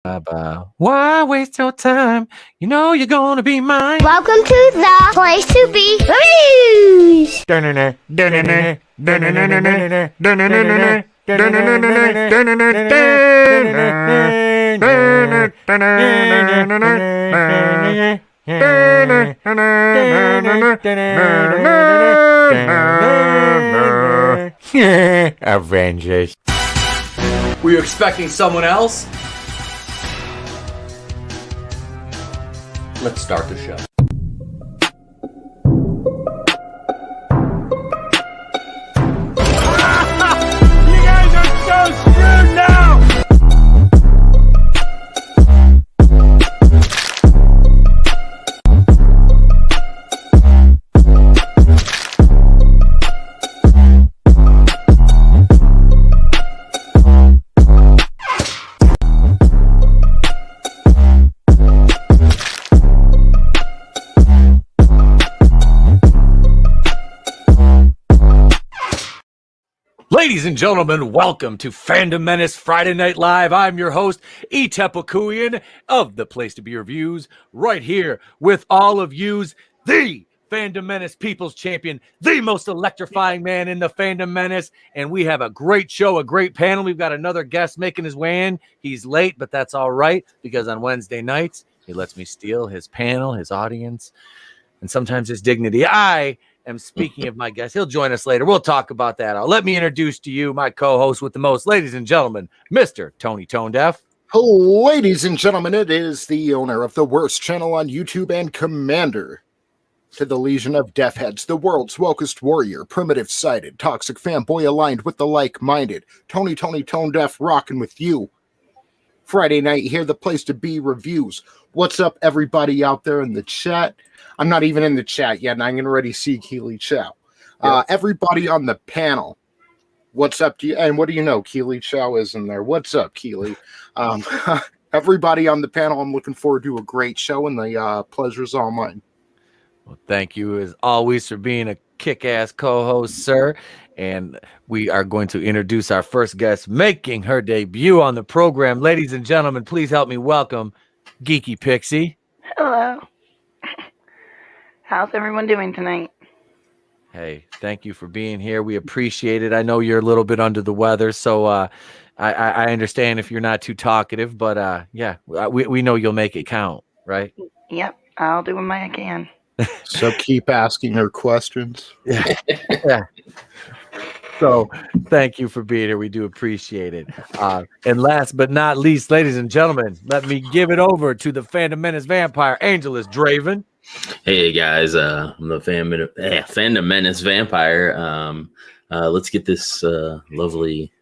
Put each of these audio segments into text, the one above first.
Why waste your time? You know you're gonna be mine. Welcome to the place to be reviews. Avengers. Were you expecting someone else? Let's start the show. You guys are so screwed now! Ladies and gentlemen, welcome to Fandom Menace Friday Night Live. I'm your host, Etepakuian of the Place to Be Reviews, right here with all of yous, the Fandom Menace People's Champion, the most electrifying man in the Fandom Menace, and we have a great show, a great panel. We've got another guest making his way in. He's late, but that's all right, because on Wednesday nights, he lets me steal his panel, his audience, and sometimes his dignity. I am speaking of my guest. He'll join us later. We'll talk about that. Let me introduce to you my co-host with the most, ladies and gentlemen, Mr. Tony Tone Deaf. Ladies and gentlemen, it is the owner of the worst channel on YouTube and commander to the Legion of Deathheads, the world's wokest warrior, primitive-sided, toxic fanboy aligned with the like-minded, Tony Tone Deaf rocking with you. Friday night here, the place to be reviews. What's up, everybody out there in the chat? I'm not even in the chat yet, and I can already see Keely Chow. Everybody on the panel, what's up to you? And what do you know? Keely Chow is in there. What's up, Keely? Everybody on the panel, I'm looking forward to a great show, and the pleasure's all mine. Well, thank you, as always, for being a kick-ass co-host, sir. And we are going to introduce our first guest making her debut on the program. Ladies and gentlemen, please help me welcome Geeky Pixie. Hello. How's everyone doing tonight? Hey, thank you for being here. We appreciate it. I know you're a little bit under the weather, so I understand if you're not too talkative, but yeah, we know you'll make it count, right? Yep, I'll do what I can. So keep asking her questions. Yeah. So thank you for being here. We do appreciate it. And last but not least, ladies and gentlemen, let me give it over to the Fandom Menace vampire, AngelousDraven. Hey guys, I'm the Fandom Menace vampire. Let's get this lovely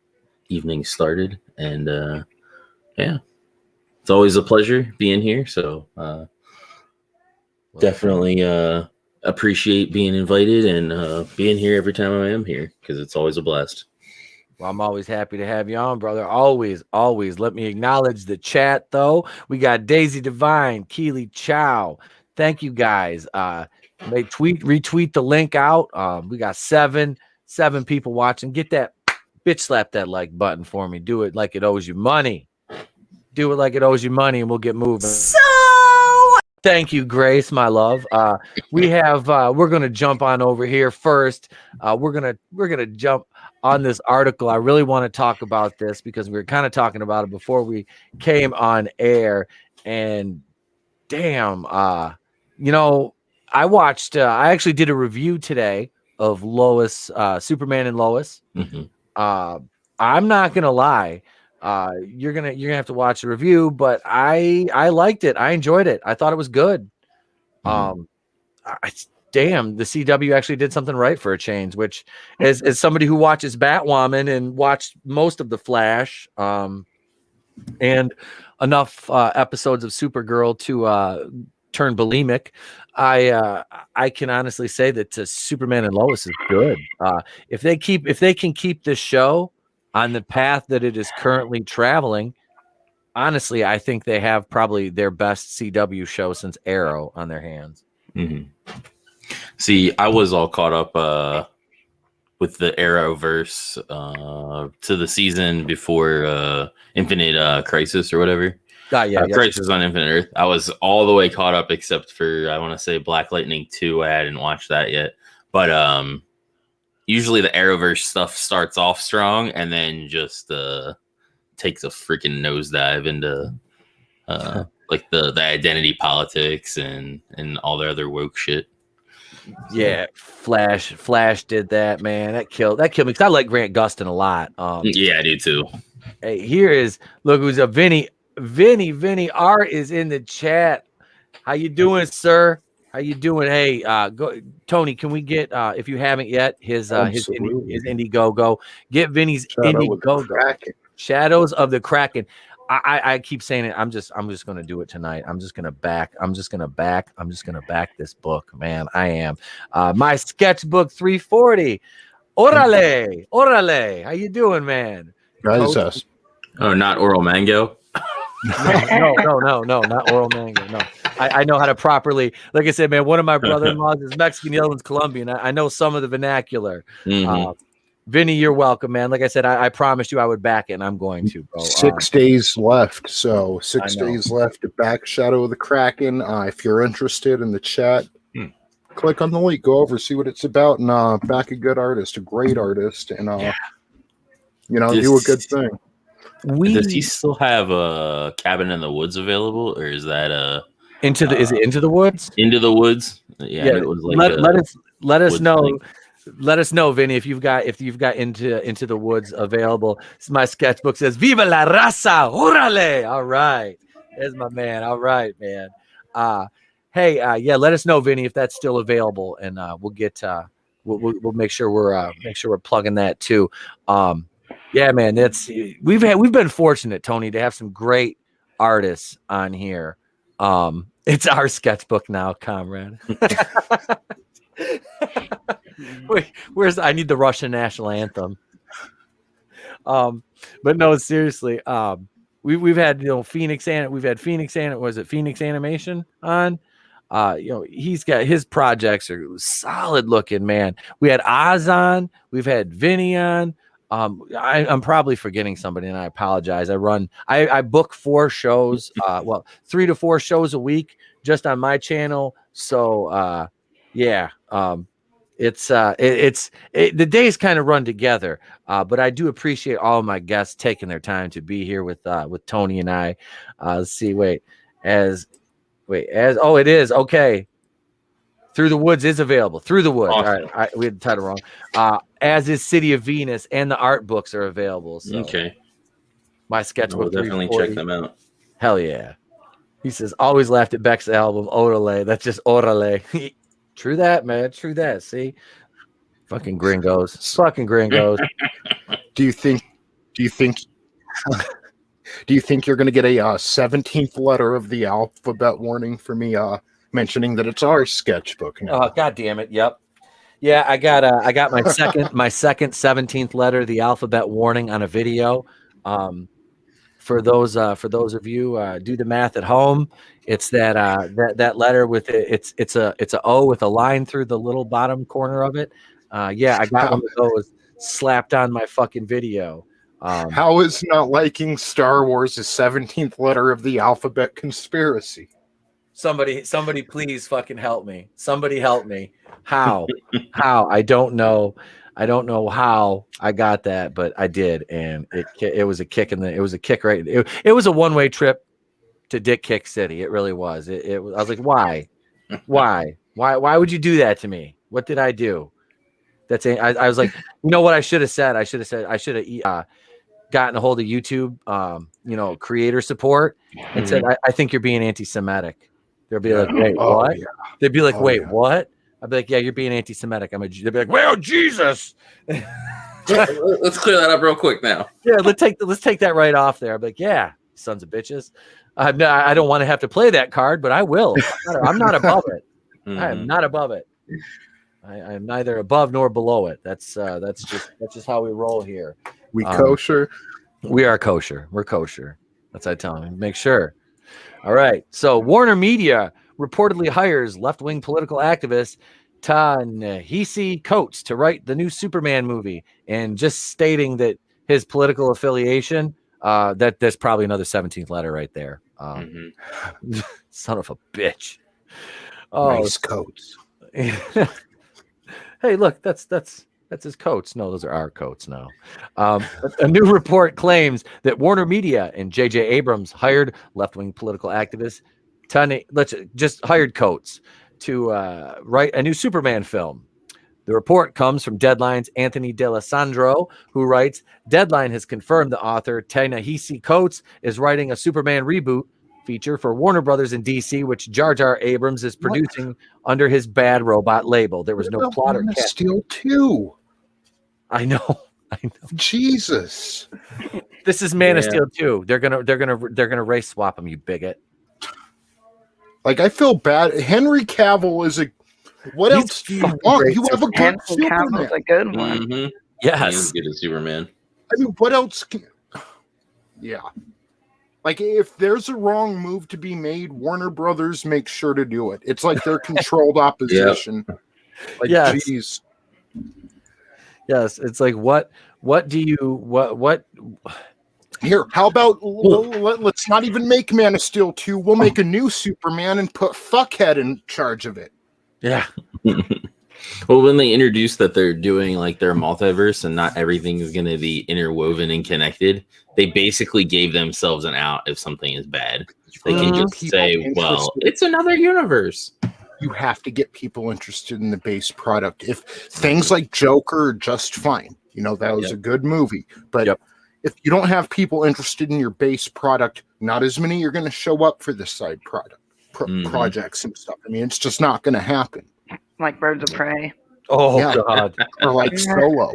evening started. And yeah, it's always a pleasure being here. So definitely appreciate being invited and being here every time I am here, because it's always a blast. Well, I'm always happy to have you on, brother. Always. Let me acknowledge the chat, though. We got Daisy Divine, Keely Chow. Thank you, guys. Retweet the link out. We got seven people watching. Get that, bitch slap that like button for me. Do it like it owes you money. Do it like it owes you money, and we'll get moving. Thank you, Grace, my love. We're gonna jump on over here first. We're gonna jump on this article. I really want to talk about this because we were kind of talking about it before we came on air. And damn, I watched. I actually did a review today of Lois, Superman and Lois. Mm-hmm. I'm not gonna lie. You're gonna have to watch the review, but I liked it. I enjoyed it. I thought it was good. Mm-hmm. Damn, the CW actually did something right for a change, which as somebody who watches Batwoman and watched most of the Flash, and enough episodes of Supergirl to turn bulimic, I can honestly say that Superman and Lois is good. If they can keep this show on the path that it is currently traveling, honestly, I think they have probably their best CW show since Arrow on their hands. Mm-hmm. See, I was all caught up with the Arrowverse to the season before Infinite Crisis or whatever. Crisis on Infinite Earth. I was all the way caught up except for I want to say Black Lightning 2. I hadn't watched that yet, but usually the Arrowverse stuff starts off strong and then just takes a freaking nosedive into like the identity politics and all the other woke shit. Yeah, Flash did that, man. That killed me because I like Grant Gustin a lot. Yeah, I do too. Hey, who's a Vinny R is in the chat. How you doing, sir? How you doing? Hey, Tony, can we get if you haven't yet his Indiegogo? Get Vinny's Indiegogo. Shadows of the Kraken. I keep saying it. I'm just gonna do it tonight. I'm just gonna back this book, man. I am. My sketchbook 340. Orale. How you doing, man? Guys, Oh, not Oral Mango. No, not Oral Mango. No, I know how to properly. Like I said, man, one of my brother-in-laws is Mexican, the other one's Colombian. I know some of the vernacular. Vinny, you're welcome, man. Like I said, I promised you I would back it, and I'm going to, bro. 6 days left. So 6 days left to back Shadow of the Kraken. If you're interested in the chat, click on the link, go over, see what it's about, and back a good artist, a great artist, and do a good thing. Does he still have a Cabin in the Woods available, or is that is it Into the Woods? Into the Woods? Yeah. It was like let us know. Thing. Let us know, Vinny, if you've got into the Woods available. My sketchbook says "Viva la raza, órale!" All right, there's my man. All right, man. Let us know, Vinny, if that's still available, and we'll get we'll make sure we're plugging that too. Yeah, man, we've been fortunate, Tony, to have some great artists on here. It's our sketchbook now, comrade. Wait, I need the Russian national anthem. But no, seriously, we've had Phoenix Animation on. He's got his projects are solid looking, man. We had Oz on, we've had Vinny on. I'm probably forgetting somebody, and I apologize. I book 4 shows, 3 to 4 shows a week just on my channel. So the days kind of run together, but I do appreciate all of my guests taking their time to be here with Tony and I. Let's see. It is okay. Through the Woods is available. Through the Woods. Awesome. All right, we had the title wrong. As is City of Venus, and the art books are available. So okay. My sketchbook. We'll definitely check them out. Hell yeah. He says, always laughed at Beck's album, Orale. That's just Orale. True that, man. True that. See? Fucking gringos. Do you think you're going to get a 17th letter of the alphabet warning for me mentioning that it's our sketchbook now? Oh, God damn it. Yep. Yeah, I got my second 17th letter, the alphabet warning on a video. For those of you do the math at home, it's that letter with it's a O with a line through the little bottom corner of it. I got one of those slapped on my fucking video. How is not liking Star Wars a 17th letter of the alphabet conspiracy? Somebody please fucking help me. Somebody help me. How? I don't know how I got that, but I did, and it was a kick right. It was a one-way trip to Dick Kick City. It really was. I was like, why would you do that to me? What did I do? I was like, you know what I should have said? I should have gotten a hold of YouTube, creator support, and said, I think you're being anti-Semitic. They'll be like, wait, what? Yeah. They'd be like, wait, what? I'd be like, yeah, you're being anti-Semitic. I'm a Jew. They'd be like, well, Jesus. Let's clear that up real quick now. Yeah, let's take that right off there. I'd be like, yeah, sons of bitches. I don't want to have to play that card, but I will. I'm not above it. Mm-hmm. I am not above it. I am neither above nor below it. That's just how we roll here. We kosher. We are kosher. We're kosher. That's what I tell them. Make sure. All right. So Warner Media reportedly hires left-wing political activist Ta-Nehisi Coates to write the new Superman movie, and just stating that his political affiliation, that's probably another 17th letter right there. Son of a bitch. Oh, Nice coats. Hey, look, that's his coats. No, those are our coats now. A new report claims that Warner Media and J.J. Abrams hired left-wing political activist hired Coates to write a new Superman film. The report comes from Deadline's Anthony D'Alessandro, who writes, Deadline has confirmed the author Ta-Nehisi Coates is writing a Superman reboot feature for Warner Brothers in DC, which Jar Jar Abrams is producing under his Bad Robot label. There was no plot or Man of cast. Steel 2. I know. Jesus. This is Man of Steel 2. They're gonna race swap him, you bigot. Like, I feel bad. Henry Cavill is a. What He's else do you want? You have a good Henry Superman. Cavill's a good one. Mm-hmm. Yes. He's good as Superman. I mean, what else? Yeah. Like, if there's a wrong move to be made, Warner Brothers makes sure to do it. It's like they're controlled opposition. Like, Yes. geez. Yes. It's like what Here, how about let's not even make Man of Steel 2. We'll make a new Superman and put Fuckhead in charge of it. yeah. Well, when they introduced that they're doing like their multiverse and not everything is going to be interwoven and connected, they basically gave themselves an out if something is bad. They can just say, well, it's another universe. You have to get people interested in the base product. If things like Joker are just fine, that was a good movie. But if you don't have people interested in your base product, not as many are going to show up for the side product projects and stuff. I mean, it's just not going to happen. Like Birds of Prey. Oh Yeah. God. Or like Solo.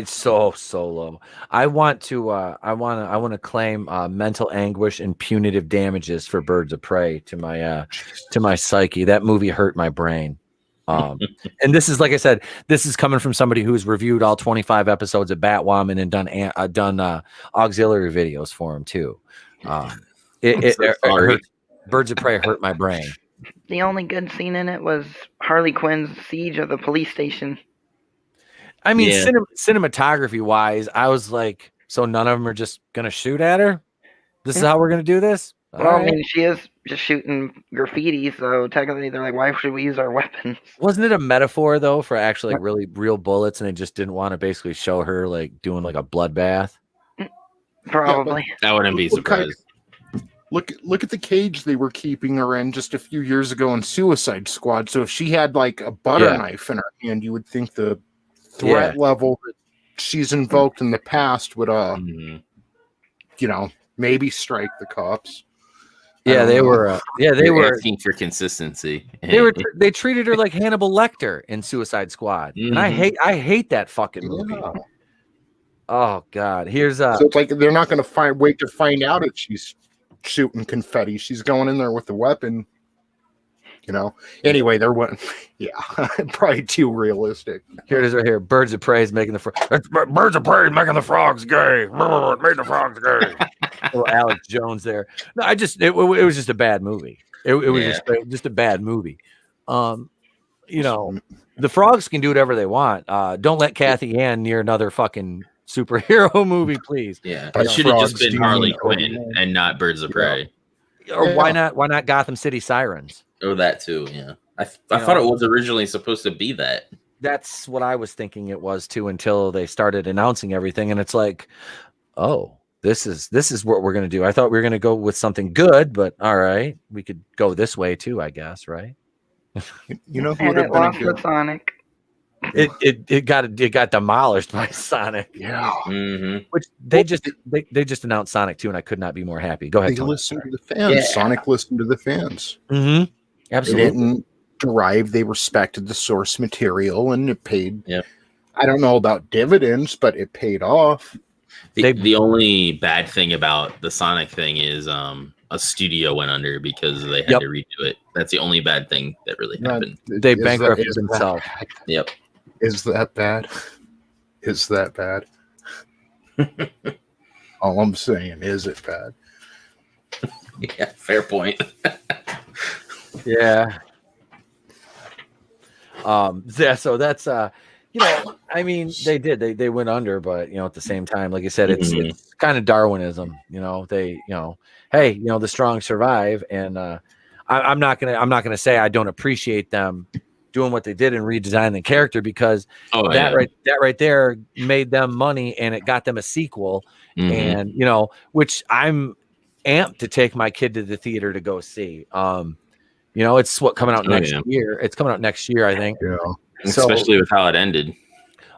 Solo. I want to claim mental anguish and punitive damages for Birds of Prey to my psyche. That movie hurt my brain. And this is, like I said, this is coming from somebody who's reviewed all 25 episodes of Batwoman and done auxiliary videos for him too. It hurt. Birds of Prey hurt my brain. The only good scene in it was Harley Quinn's siege of the police station. I mean, cinematography wise, I was like, so none of them are just gonna shoot at her. This is how we're gonna do this. Well, I mean, she is just shooting graffiti, so technically they're like, why should we use our weapons? Wasn't it a metaphor though for actually like really real bullets, and they just didn't want to basically show her like doing like a bloodbath? Probably. I wouldn't be surprised. Look at the cage they were keeping her in just a few years ago in Suicide Squad. So if she had like a butter knife in her hand, you would think the threat level that she's invoked in the past would maybe strike the cops. Yeah, they were asking for consistency. They treated her like Hannibal Lecter in Suicide Squad. And I hate that fucking movie. Yeah. Oh God. Here's so it's like they're not gonna wait to find out if she's shooting confetti. She's going in there with the weapon. Anyway, there went. Yeah, probably too realistic. Here it is right here. Birds of Prey is making the Birds of Prey making the frogs gay. It made the frogs gay. Little Alex Jones there. No, it was just a bad movie. It was just a bad movie. The frogs can do whatever they want. Don't let Kathy Ann near another fucking superhero movie, please. Yeah, it should have just been Harley Quinn and not Birds of Prey. Or why not Gotham City Sirens? Oh, that too. Yeah, I thought it was originally supposed to be that. That's what I was thinking it was too, until they started announcing everything, and it's like, oh, this is what we're gonna do. I thought we were gonna go with something good, but all right, we could go this way too, I guess, right? Who would And have it been lost good? with Sonic. It got demolished by Sonic. Yeah, Which they just announced Sonic 2, and I could not be more happy. Go ahead. they Tony. listened to the fans. Yeah. Sonic listened to the fans. Mm-hmm. They Absolutely. didn't derive. They respected the source material, and it paid. Yep. I don't know about dividends, but it paid off. The only bad thing about the Sonic thing is a studio went under because they had to redo it. That's the only bad thing that really happened. They bankrupted themselves. Yep. Is that bad? Is that bad? All I'm saying, is it bad? Yeah, fair point. Yeah. So that's you know, I mean, they did. They went under, but you know, at the same time, like I said, Mhm. it's kind of Darwinism. You know, hey, you know, the strong survive, and I'm not gonna say I don't appreciate them doing what they did and redesigning the character, because Oh that yeah. right there made them money, and it got them a sequel, Mhm. and you know, which I'm amped to take my kid to the theater to go see. You know, it's coming out next year. It's coming out next year, I think. Yeah. So, Especially with how it ended.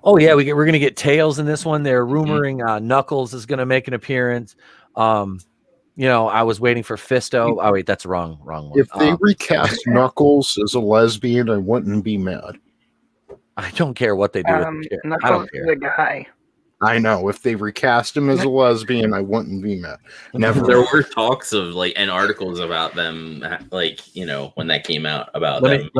oh yeah, we're gonna get Tails in this one. They're rumoring Knuckles is gonna make an appearance. You know, I was waiting for Fisto. Oh wait, that's wrong one. If they recast Knuckles as a lesbian, I wouldn't be mad. I don't care what they do with the kid. I Knuckles don't is care. the guy. I know. If they recast him as a lesbian, I wouldn't be mad. Never. There were talks of and articles about them, you know, when that came out about them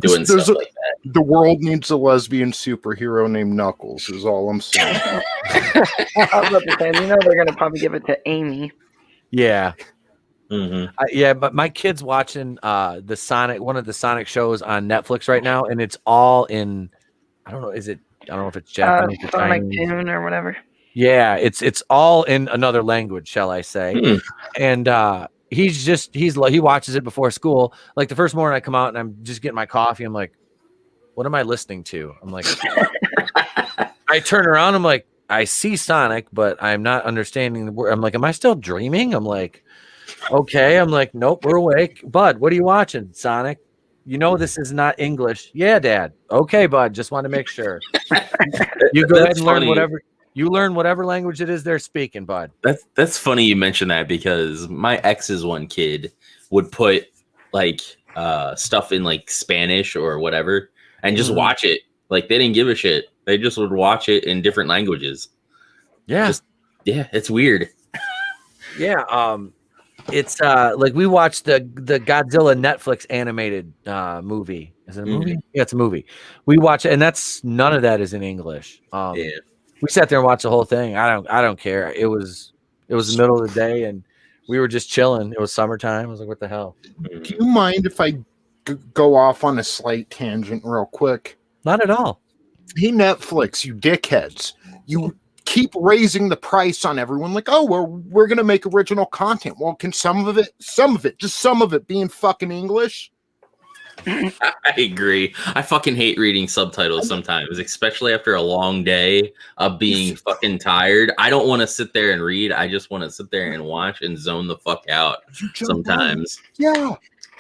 doing stuff like that. The world needs a lesbian superhero named Knuckles, is all I'm saying. I was about to say, you know, they're gonna probably give it to Amy. Yeah. Mm-hmm. Yeah, but my kid's watching the Sonic, one of the Sonic shows on Netflix right now, and it's all in, I don't know, I don't know if it's Japanese or Sonic Chinese. Tune or whatever. Yeah, it's all in another language, shall I say? And he watches it before school. Like the first morning I come out and I'm just getting my coffee, I'm like, what am I listening to? I'm like, I turn around, I'm like, I see Sonic, but I'm not understanding the word. I'm like, am I still dreaming? I'm like, okay. I'm like, nope, we're awake. Bud, what are you watching, Sonic? You know this is not English. Yeah, Dad. Okay, Bud. Just want to make sure. You go ahead and learn whatever language it is they're speaking, Bud. That's funny you mentioned that, because my ex's one kid would put stuff in like Spanish or whatever and just watch it. Like they didn't give a shit. They just would watch it in different languages. Yeah. It's weird. Yeah. It's like we watched the Godzilla Netflix animated movie. Is it a movie? Yeah, it's a movie. We watch it, and none of that is in English. We sat there and watched the whole thing. I don't care. It was the middle of the day, and we were just chilling. It was summertime. I was like, what the hell? Do you mind if I go off on a slight tangent real quick? Not at all. Hey, Netflix, you dickheads. You keep raising the price on everyone like, oh, we're going to make original content. Well, can some of it be in fucking English? I agree. I fucking hate reading subtitles sometimes, especially after a long day of being fucking tired. I don't want to sit there and read. I just want to sit there and watch and zone the fuck out sometimes. Yeah.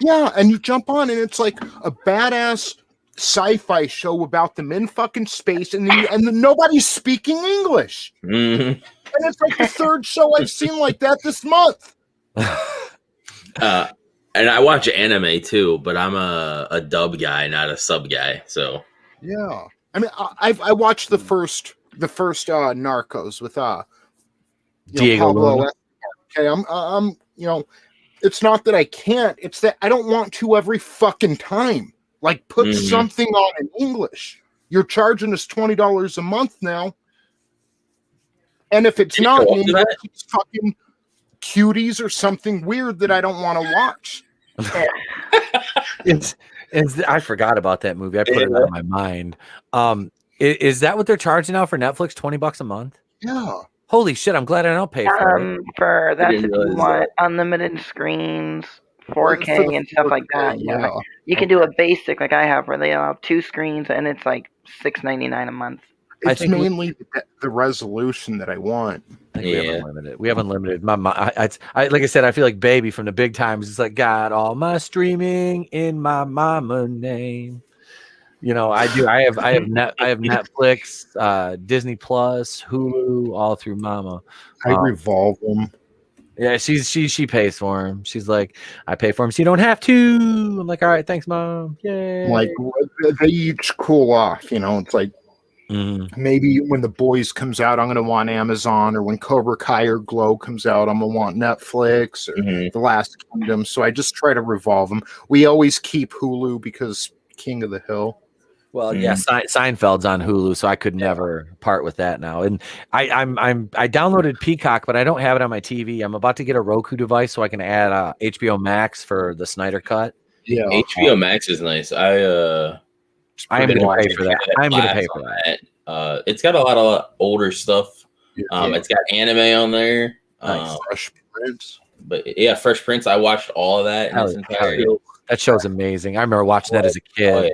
And you jump on and it's like a badass sci-fi show about them in fucking space, and then nobody's speaking English. And it's like the third show I've seen like that this month. And I watch anime too, but I'm a dub guy, not a sub guy. So yeah, I mean, I watched the first Narcos with Diego Pablo. Luna. Okay, I'm you know, it's not that I can't; it's that I don't want to every fucking time. Like, put something on in English. You're charging us $20 a month now, and if it's not in English, it's fucking Cuties or something weird that I don't want to watch. I forgot about that movie. I put it on my mind. Is that what they're charging now for Netflix? $20 a month? Yeah. Holy shit! I'm glad I don't pay for it. For that's if you want unlimited screens, 4K and stuff like that. Yeah. Like, you can do a basic like I have, where they have 2 screens and it's like $6.99 a month. It's mainly the resolution that I want. We have unlimited. We have unlimited. I like I said, I feel like Baby from the Big Times. It's like, got all my streaming in my mama name. You know, I do. I have Netflix, Disney Plus, Hulu, all through Mama. I revolve them. Yeah, she pays for him. She's like, I pay for him, so you don't have to. I'm like, all right, thanks, Mom. Yay. Like, they each cool off. You know, it's like maybe when The Boys comes out, I'm going to want Amazon, or when Cobra Kai or Glow comes out, I'm going to want Netflix or The Last Kingdom. So I just try to revolve them. We always keep Hulu because King of the Hill. Well, yeah, Seinfeld's on Hulu, so I could never part with that now. And I downloaded Peacock, but I don't have it on my TV. I'm about to get a Roku device so I can add HBO Max for the Snyder Cut. Yeah, HBO Max is nice. I I am going to pay for that. I'm going to pay for that. It's got a lot of older stuff. It's got anime on there. Nice. Fresh Prince. But yeah, Fresh Prince. I watched all of that in its entirety. That show's amazing. I remember watching that as a kid. Oh, yeah.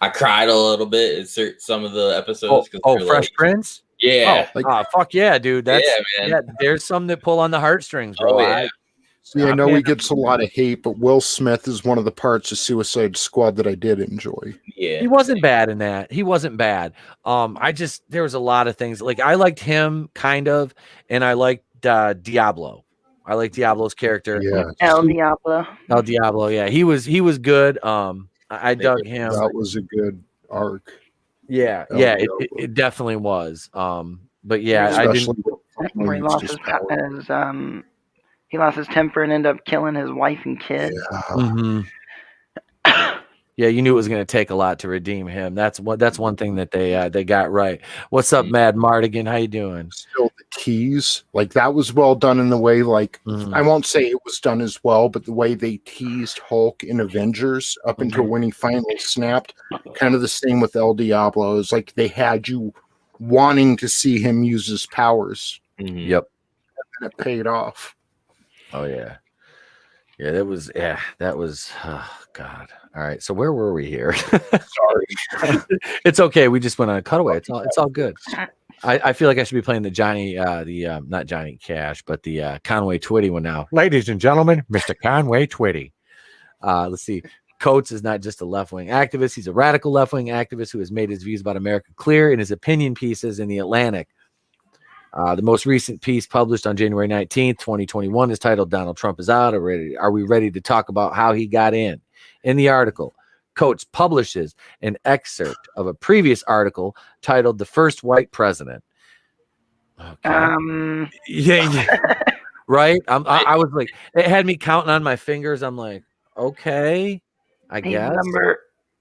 I cried a little bit in some of the episodes. Fresh Prince? Yeah. Fuck yeah, dude. That's, man. Yeah, there's some that pull on the heartstrings, bro. Oh, yeah. See, I know he gets a lot of hate, but Will Smith is one of the parts of Suicide Squad that I did enjoy. Yeah. He wasn't bad in that. He wasn't bad. There was a lot of things. Like, I liked him, kind of, and I liked Diablo. I like Diablo's character. Yeah. El Diablo, yeah. He was good. I dug him. That was a good arc. Yeah, it definitely was. But yeah, I didn't. Where he lost he lost his temper and ended up killing his wife and kid. Yeah. Mm-hmm. Yeah, you knew it was going to take a lot to redeem him. That's one thing that they got right. What's up, Mad Mardigan? How you doing? Still the tease, like that was well done in the way, like I won't say it was done as well, but the way they teased Hulk in Avengers up until when he finally snapped, kind of the same with El Diablo. It's like they had you wanting to see him use his powers. Yep, and it paid off. Oh yeah. Yeah, that was oh God. All right. So where were we here? Sorry. It's okay. We just went on a cutaway. It's all good. I feel like I should be playing the Johnny not Johnny Cash, but the Conway Twitty one now. Ladies and gentlemen, Mr. Conway Twitty. Let's see. Coates is not just a left-wing activist. He's a radical left-wing activist who has made his views about America clear in his opinion pieces in The Atlantic. The most recent piece published on January 19th, 2021 is titled Donald Trump is out. Are we ready to talk about how he got in? In the article, Coates publishes an excerpt of a previous article titled The First White President. Okay. Yeah. Right? I was like, it had me counting on my fingers. I'm like, okay, I guess.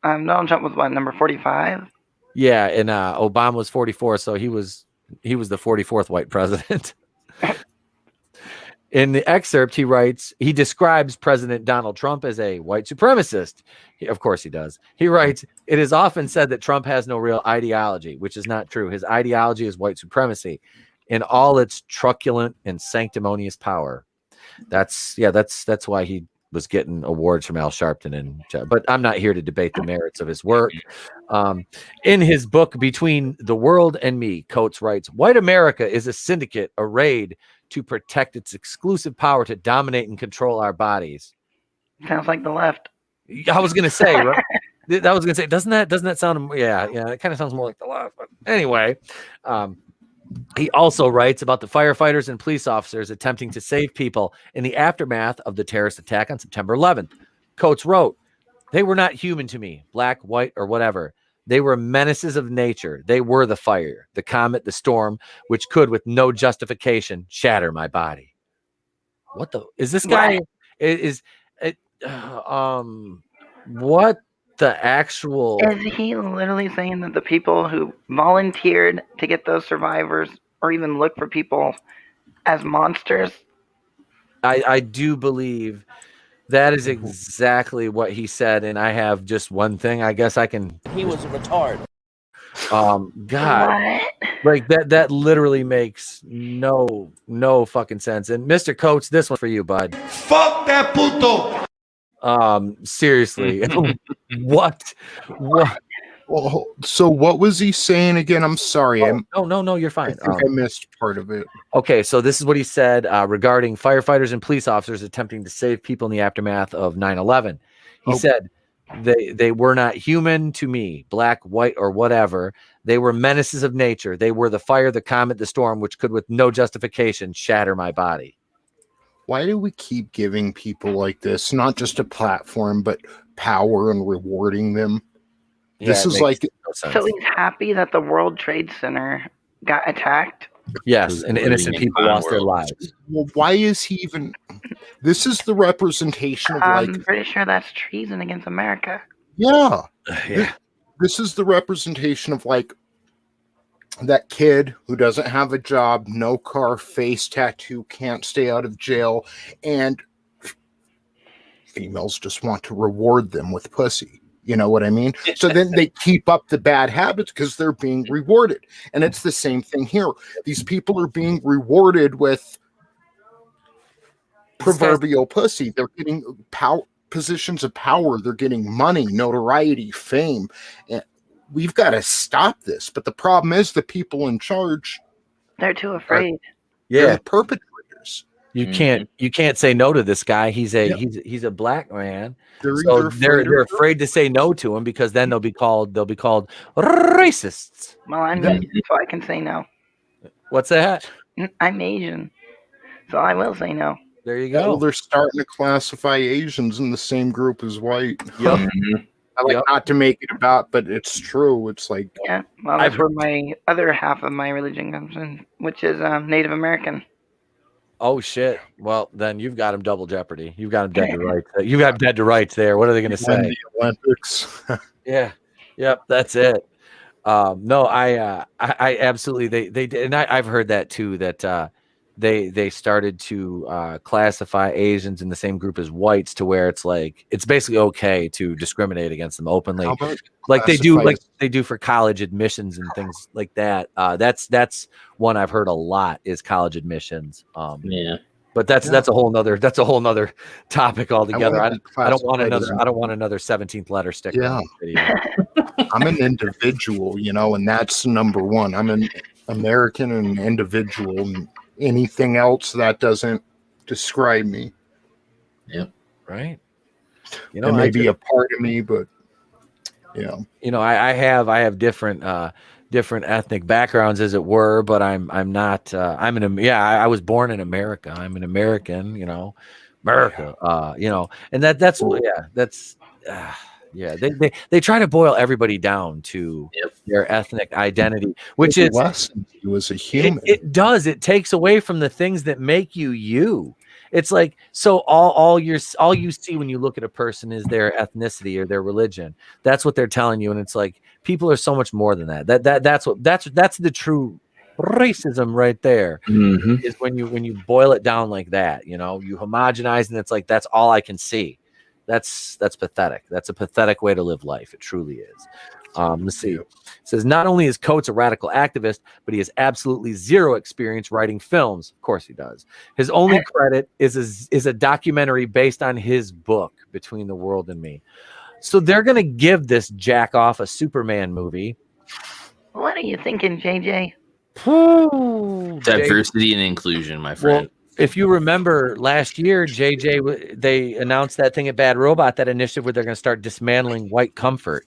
Donald Trump was what, number 45? Yeah, and Obama was 44, so he was the 44th white president. In the excerpt, he describes President Donald Trump as a white supremacist. Of course he does. He writes, it is often said that Trump has no real ideology, which is not true. His ideology is white supremacy in all its truculent and sanctimonious power. That's why he was getting awards from Al Sharpton. But I'm not here to debate the merits of his work. In his book, Between the World and Me, Coates writes, white America is a syndicate arrayed to protect its exclusive power to dominate and control our bodies. Sounds like the left. I was going to say, right? I was going to say, doesn't that sound, yeah, it kind of sounds more like the left. But anyway, he also writes about the firefighters and police officers attempting to save people in the aftermath of the terrorist attack on September 11th. Coates wrote, they were not human to me, black, white, or whatever. They were menaces of nature. They were the fire, the comet, the storm, which could, with no justification, shatter my body. What the is this guy? What the actual? Is he literally saying that the people who volunteered to get those survivors, or even look for people as monsters? I do believe that is exactly what he said, and I have just one thing. I guess I can. He was a retard. What? God, like that literally makes no fucking sense. And Mr. Coates, this one for you, bud. Fuck that puto. Seriously, what? Oh, so what was he saying again? I'm sorry. No, you're fine. I think I missed part of it. Okay, so this is what he said regarding firefighters and police officers attempting to save people in the aftermath of 9/11. He said they were not human to me, black, white, or whatever. They were menaces of nature. They were the fire, the comet, the storm, which could, with no justification, shatter my body. Why do we keep giving people like this not just a platform, but power and rewarding them? This is like no sense. So he's happy that the World Trade Center got attacked? Yes, and innocent people lost their lives. Well, why is he even? This is the representation of I'm pretty sure that's treason against America. Yeah. Yeah. This is the representation of like that kid who doesn't have a job, no car, face tattoo, can't stay out of jail, and females just want to reward them with pussy. You know what I mean? So then they keep up the bad habits because they're being rewarded. And it's the same thing here. These people are being rewarded with proverbial pussy. They're getting positions of power. They're getting money, notoriety, fame. And we've got to stop this. But the problem is the people in charge, they're too afraid. They're the perpetrators. You can't say no to this guy. He's a black man. They're afraid to say no to him because then they'll be called racists. Well, I'm Asian, so I can say no. What's that? I'm Asian, so I will say no. There you go. Well, they're starting to classify Asians in the same group as white. Yep. I like not to make it about, but it's true. It's like well, that's where my other half of my religion comes in, which is Native American. Oh shit! Well, then you've got him double jeopardy. You've got him dead to rights. You got him dead to rights there. What are they going to say? The Olympics. Yeah. Yep. That's it. No, I absolutely they did, and I've heard that too. That they started to classify Asians in the same group as whites, to where it's like it's basically okay to discriminate against them openly, like they do for college admissions and things like that. That's one I've heard a lot is college admissions. But that's a whole nother topic altogether. I don't want another 17th letter stick. Yeah. I'm an individual, and that's number one. I'm an American and individual. And anything else that doesn't describe me. Yep. Right. It may be a part of me, but I have different ethnic backgrounds, as it were, but I'm not. I was born in America. I'm an American. America. And that's. They try to boil everybody down to their ethnic identity, which is you as a human. It does. It takes away from the things that make you you. It's like, so all you see when you look at a person is their ethnicity or their religion. That's what they're telling you, and it's like people are so much more than that. That's the true racism right there. Is when you boil it down like that. You homogenize, and it's like that's all I can see. That's pathetic. That's a pathetic way to live life. It truly is. Let's see. It says not only is Coates a radical activist, but he has absolutely zero experience writing films. Of course he does. His only credit is a documentary based on his book, Between the World and Me. So they're going to give this jack off a Superman movie. What are you thinking, JJ? Diversity and inclusion, my friend. Well, if you remember last year, JJ, they announced that thing at Bad Robot, that initiative where they're going to start dismantling white comfort.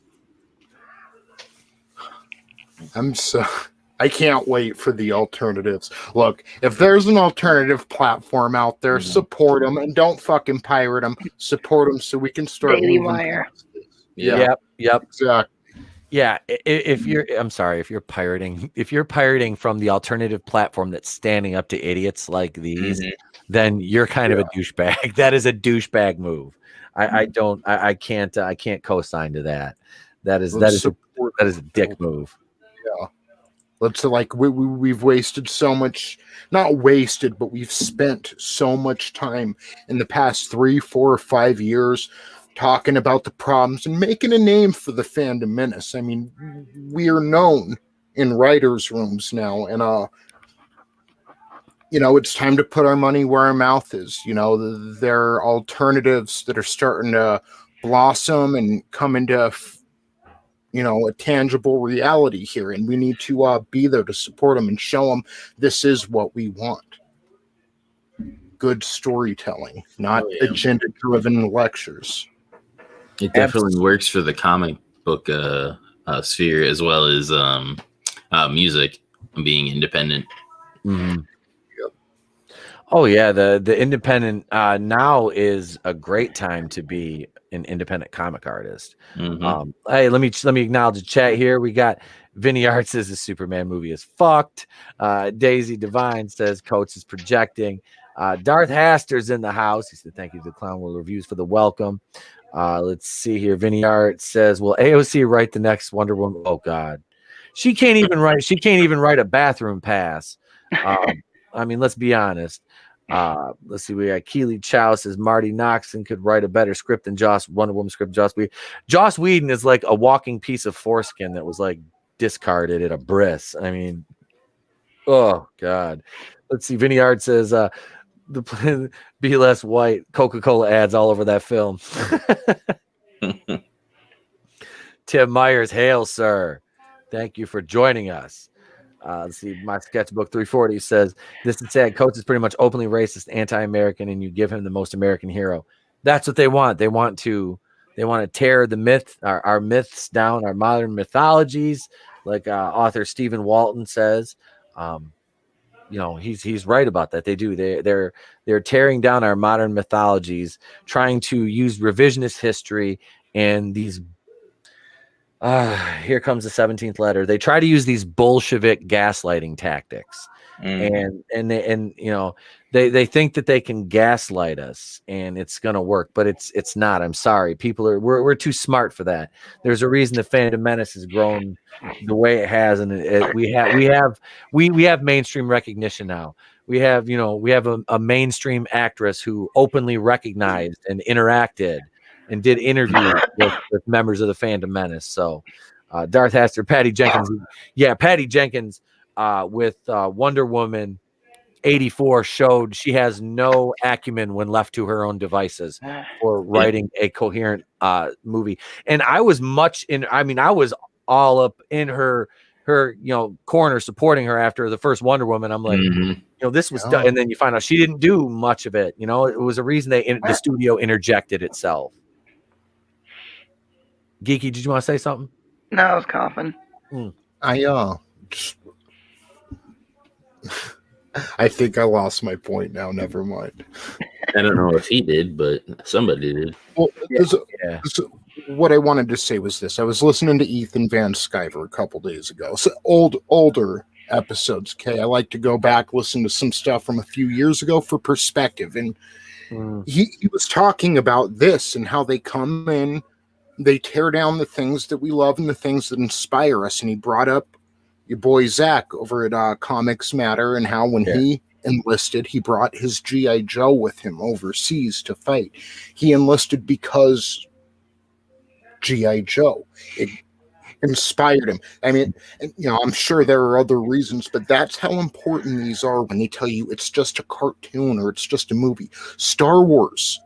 I can't wait for the alternatives. Look, if there's an alternative platform out there, support them and don't fucking pirate them. Support them so we can start Daily moving. Wire. Yep. Exactly. Yeah, if you're pirating from the alternative platform that's standing up to idiots like these, then you're kind of a douchebag. That is a douchebag move. I can't co-sign to that. That is a dick move. Yeah. Let's we've wasted so much, not wasted, but we've spent so much time in the past 3, 4, or 5 years talking about the problems and making a name for the Fandom Menace. I mean, we are known in writers' rooms now, and it's time to put our money where our mouth is. There are alternatives that are starting to blossom and come into a tangible reality here, and we need to be there to support them and show them this is what we want. Good storytelling, not agenda-driven lectures. It definitely works for the comic book sphere as well as music and being independent. Mm-hmm. Yep. Oh yeah, the independent now is a great time to be an independent comic artist. Hey, let me acknowledge the chat here. We got Vinny Art says the Superman movie is fucked. Daisy Divine says Coates is projecting. Darth Haster's in the house. He said thank you to the Clown World Reviews for the welcome. Let's see here. Vinny Art says, will AOC write the next Wonder Woman? Oh God, she can't even write a bathroom pass. I mean, let's be honest. Let's see. We got Keely Chow says Marty Noxon could write a better script than Wonder Woman script. Joss Whedon is like a walking piece of foreskin that was like discarded at a bris. I mean, oh God. Let's see. Vinny Art says be less white. Coca-Cola ads all over that film. Tim Myers, hail, sir. Thank you for joining us. Let's see. My sketchbook 340 says this is sad. Coates is pretty much openly racist, anti-American, and you give him the most American hero. That's what they want. They want to tear the myth, our myths down, our modern mythologies, like author Stephen Walton says. He's right about that. They do. They're tearing down our modern mythologies, trying to use revisionist history and these. Here comes the 17th letter. They try to use these Bolshevik gaslighting tactics, and they think that they can gaslight us and it's gonna work, but it's not. I'm sorry, we're too smart for that. There's a reason the Fandom Menace has grown the way it has, and we have mainstream recognition now. We have a mainstream actress who openly recognized and interacted and did interviews with members of the Fandom Menace. So Darth Hester, Patty Jenkins. Yeah, Patty Jenkins with Wonder Woman 84 showed she has no acumen when left to her own devices for writing a coherent movie. And I was I was all up in her corner supporting her after the first Wonder Woman. I'm like, this was done. And then you find out she didn't do much of it. It was a reason the studio interjected itself. Geeky, did you want to say something? No, I was coughing. I think I lost my point now. Never mind. I don't know if he did, but somebody did. Well, what I wanted to say was this. I was listening to Ethan Van Sciver a couple days ago. So older episodes, okay? I like to go back, listen to some stuff from a few years ago for perspective. And he was talking about this and how they come in, they tear down the things that we love and the things that inspire us. And he brought up your boy Zach over at Comics Matter and how when he enlisted, he brought his G.I. Joe with him overseas to fight. He enlisted because G.I. Joe. It inspired him. I mean, I'm sure there are other reasons, but that's how important these are when they tell you it's just a cartoon or it's just a movie. Star Wars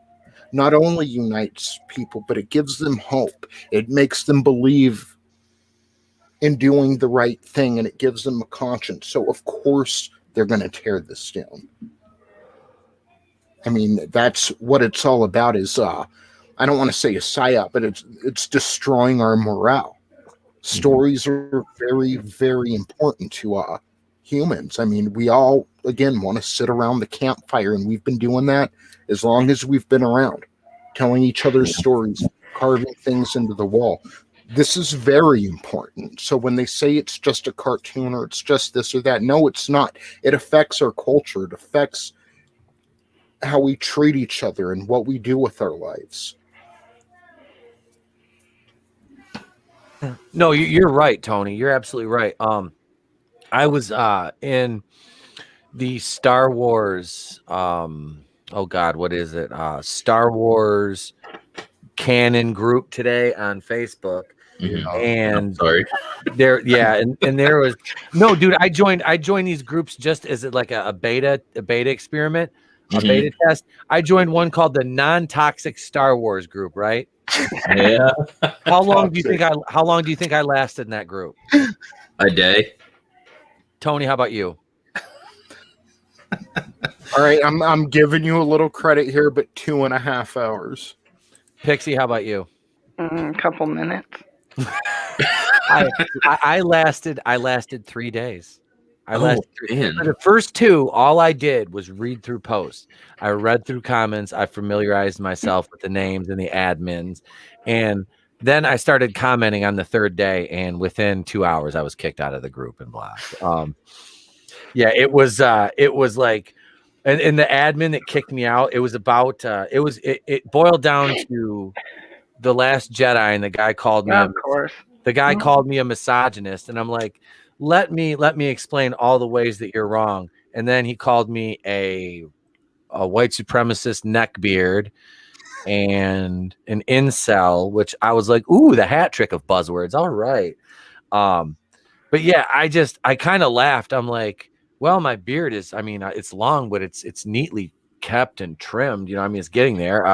not only unites people, but it gives them hope. It makes them believe in doing the right thing, and it gives them a conscience. So, of course, they're going to tear this down. I mean, that's what it's all about is, I don't want to say a psyop, but it's destroying our morale. Stories are very, very important to humans. I mean, we all, again, want to sit around the campfire, and we've been doing that as long as we've been around, telling each other's stories, carving things into the wall. This is very important. So when they say it's just a cartoon or it's just this or that, no, it's not. It affects our culture. It affects how we treat each other and what we do with our lives. No, you're right, Tony. You're absolutely right. I was in the Star Wars oh God, what is it? Star Wars canon group today on Facebook. And there was no dude. I joined these groups just as like a beta experiment, a beta test. I joined one called the non-toxic Star Wars group, right? Yeah. How long do you think I lasted in that group? A day. Tony, how about you? All right, I'm giving you a little credit here, but 2.5 hours. Pixie, how about you? A couple minutes. I lasted 3 days. For Man. the first 2, all I did was read through posts. I read through comments. I familiarized myself with the names and the admins, and then I started commenting on the 3rd day. And within 2 hours, I was kicked out of the group and blocked. It was like, and the admin that kicked me out. It was about it boiled down to The Last Jedi, and the guy called me. Of course. The guy called me a misogynist, and I'm like, let me explain all the ways that you're wrong. And then he called me a a white supremacist neckbeard and an incel, which I was like, ooh, the hat trick of buzzwords. All right. But yeah, I kind of laughed. I'm like, well, my beard is, I mean, it's long, but it's neatly kept and trimmed. You know, I mean, it's getting there.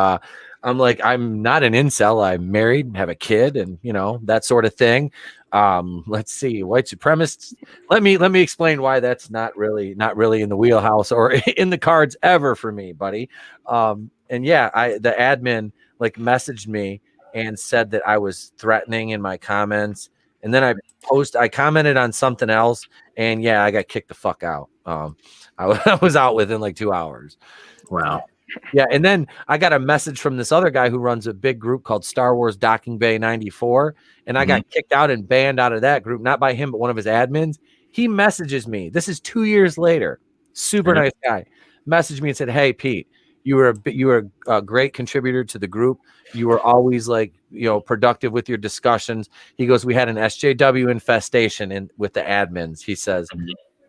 I'm like, I'm not an incel. I'm married, have a kid, and you know, that sort of thing. Let's see, white supremacists. Let me explain why that's not really in the wheelhouse or in the cards ever for me, buddy. And yeah, the admin like messaged me and said that I was threatening in my comments. And then I commented on something else, and yeah, I got kicked the fuck out. I was out within like 2 hours. Wow. Yeah, and then I got a message from this other guy who runs a big group called Star Wars Docking Bay 94, and I got kicked out and banned out of that group, not by him, but one of his admins. He messages me. This is 2 years later. Super nice guy. Messaged me and said, "Hey, Pete, you were a great contributor to the group. You were always like, you know, productive with your discussions." He goes, "We had an SJW infestation with the admins." He says,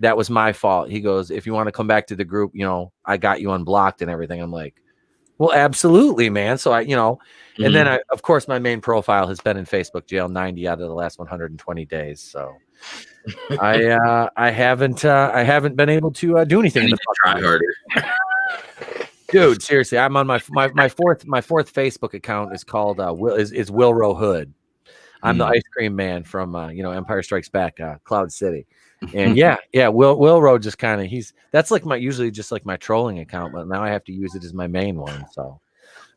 "That was my fault." He goes, "If you want to come back to the group, you know, I got you unblocked and everything." I'm like, well, absolutely, man. So and then of course, my main profile has been in Facebook jail 90 out of the last 120 days. So I haven't been able to do anything. Try harder. Dude, seriously, I'm on my fourth Facebook account is called is Wilro Hood. I'm the ice cream man from Empire Strikes Back, Cloud City, and Wilro just kind of that's like usually just like my trolling account, but now I have to use it as my main one. So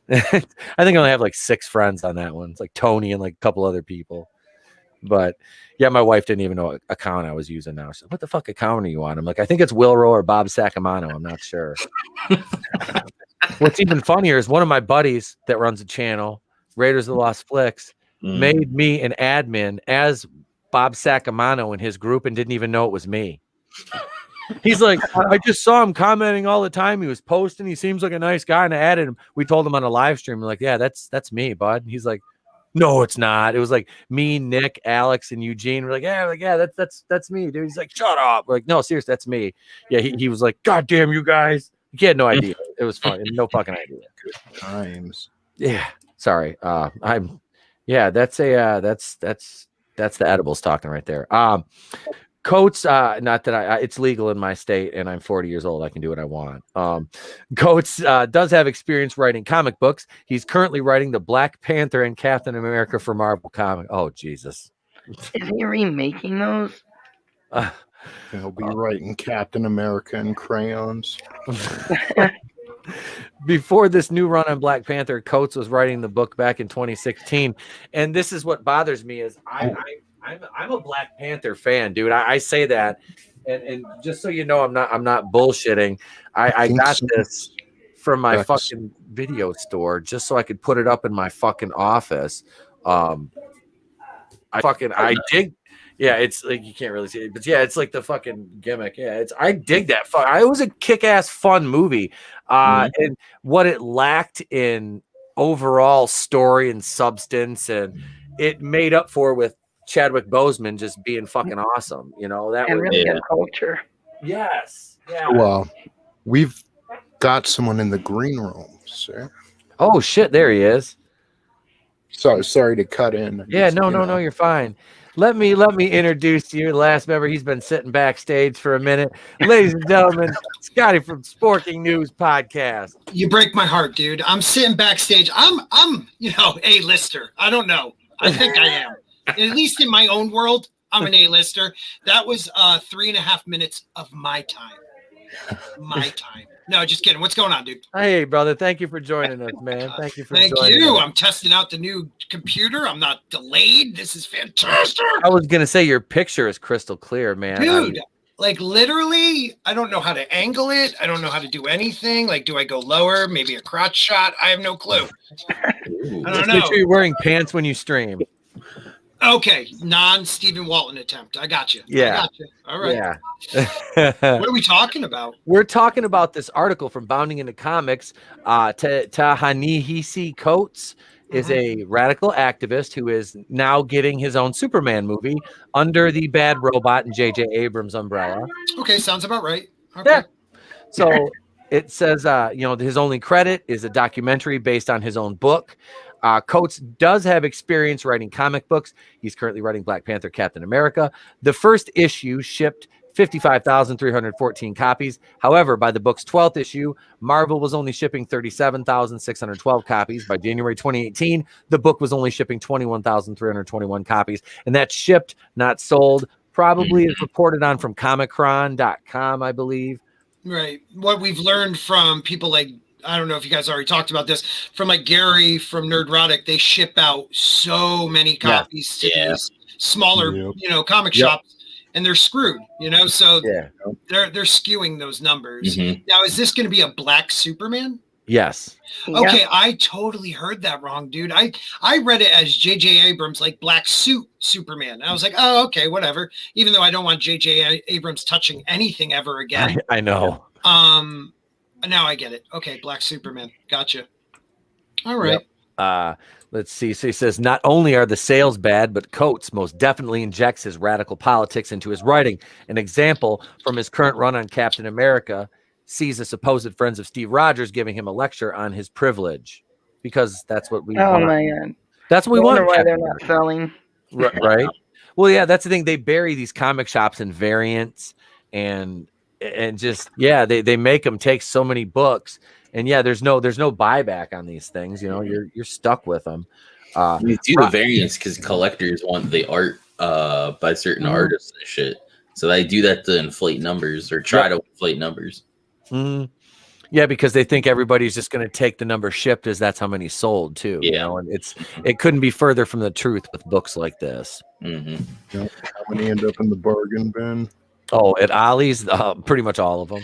I think I only have like 6 friends on that one. It's like Tony and like a couple other people. But yeah, my wife didn't even know what account I was using now. She said, "What the fuck account are you on?" I'm like, "I think it's Wilro or Bob Sacamano. I'm not sure." What's even funnier is one of my buddies that runs a channel, Raiders of the Lost Flicks, made me an admin as Bob Sacamano in his group and didn't even know it was me. He's like, "I just saw him commenting all the time. He was posting. He seems like a nice guy." And I added him. We told him on a live stream. We're like, "Yeah, that's me, bud." And he's like, "No, it's not." It was like me, Nick, Alex, and Eugene. We're like, "Yeah, that's me, dude." He's like, "Shut up." We're like, "No, seriously, that's me." Yeah, he was like, "God damn you guys." He had no idea. It was fun. No fucking idea. Good times. Yeah. Sorry. That's the edibles talking right there. Coates, not that it's legal in my state and I'm 40 years old. I can do what I want. Coates does have experience writing comic books. He's currently writing the Black Panther and Captain America for Marvel Comics. Oh, Jesus. Is he remaking those? He'll be writing Captain America in crayons. Before this new run on Black Panther, Coates was writing the book back in 2016. And this is what bothers me is I'm a Black Panther fan, dude. I say that, and just so you know, I'm not bullshitting. I got this from my fucking video store just so I could put it up in my fucking office. I dig. Yeah, it's like you can't really see it, but yeah, it's like the fucking gimmick. Yeah, I dig that. It was a kick-ass fun movie, and what it lacked in overall story and substance, and it made up for with Chadwick Boseman just being fucking awesome. You know that and was really good culture. Yes. Yeah. Well, we've got someone in the green room, sir. Oh shit! There he is. Sorry to cut in. Yeah, no, you're fine. Let me introduce you, the last member. He's been sitting backstage for a minute. Ladies and gentlemen, Scotty from Sporking News Podcast. You break my heart, dude. I'm sitting backstage. I'm A-lister. I don't know. I think I am. At least in my own world, I'm an A-lister. That was 3.5 minutes of my time. My time. No, just kidding. What's going on, dude? Hey, brother. Thank you for joining us, man. Thank you for Thank joining you. us. I'm testing out the new computer. I'm not delayed. This is fantastic. I was going to say your picture is crystal clear, man. Dude, like literally, I don't know how to angle it. I don't know how to do anything. Like, do I go lower? Maybe a crotch shot? I have no clue. I don't know. Make sure you're wearing pants when you stream. Okay, non-Stephen Walton attempt. I got you. Yeah. I got you. All right. Yeah. What are we talking about? We're talking about this article from Bounding into Comics. Ta-Nehisi Coates is a radical activist who is now getting his own Superman movie under the Bad Robot and J.J. Abrams umbrella. Okay, sounds about right. Okay. Yeah. So It says, his only credit is a documentary based on his own book. Coates does have experience writing comic books. He's currently writing Black Panther, Captain America. The first issue shipped 55,314 copies. However, by the book's 12th issue, Marvel was only shipping 37,612 copies. By January 2018, the book was only shipping 21,321 copies. And that's shipped, not sold. Probably is reported on from comichron.com, I believe. Right. What we've learned from people like, I don't know if you guys already talked about this, from like Gary from Nerdrotic, they ship out so many copies to these smaller, comic shops, and they're screwed, so they're skewing those numbers. Now, is this going to be a black Superman? Yes. Okay, yeah. I totally heard that wrong, dude. I read it as J.J. Abrams, like black suit Superman. And I was like, oh, okay, whatever. Even though I don't want J.J. Abrams touching anything ever again. I know. Now I get it. Okay, black Superman. Gotcha. All right. Yep. Let's see. So he says, not only are the sales bad, but Coates most definitely injects his radical politics into his writing. An example from his current run on Captain America sees the supposed friends of Steve Rogers giving him a lecture on his privilege, because that's what we want. My God. That's what we want. Why Captain they're not selling. Right. Well, yeah, that's the thing. They bury these comic shops in variants and just, they make them take so many books, and there's no buyback on these things. You're stuck with them. You do the variants because collectors want the art by certain artists and shit. So they do that to inflate numbers, or try to inflate numbers. Mm-hmm. Yeah, because they think everybody's just going to take the number shipped as that's how many sold too. And it couldn't be further from the truth with books like this. How many end up in the bargain bin? Oh, at Ollie's, pretty much all of them.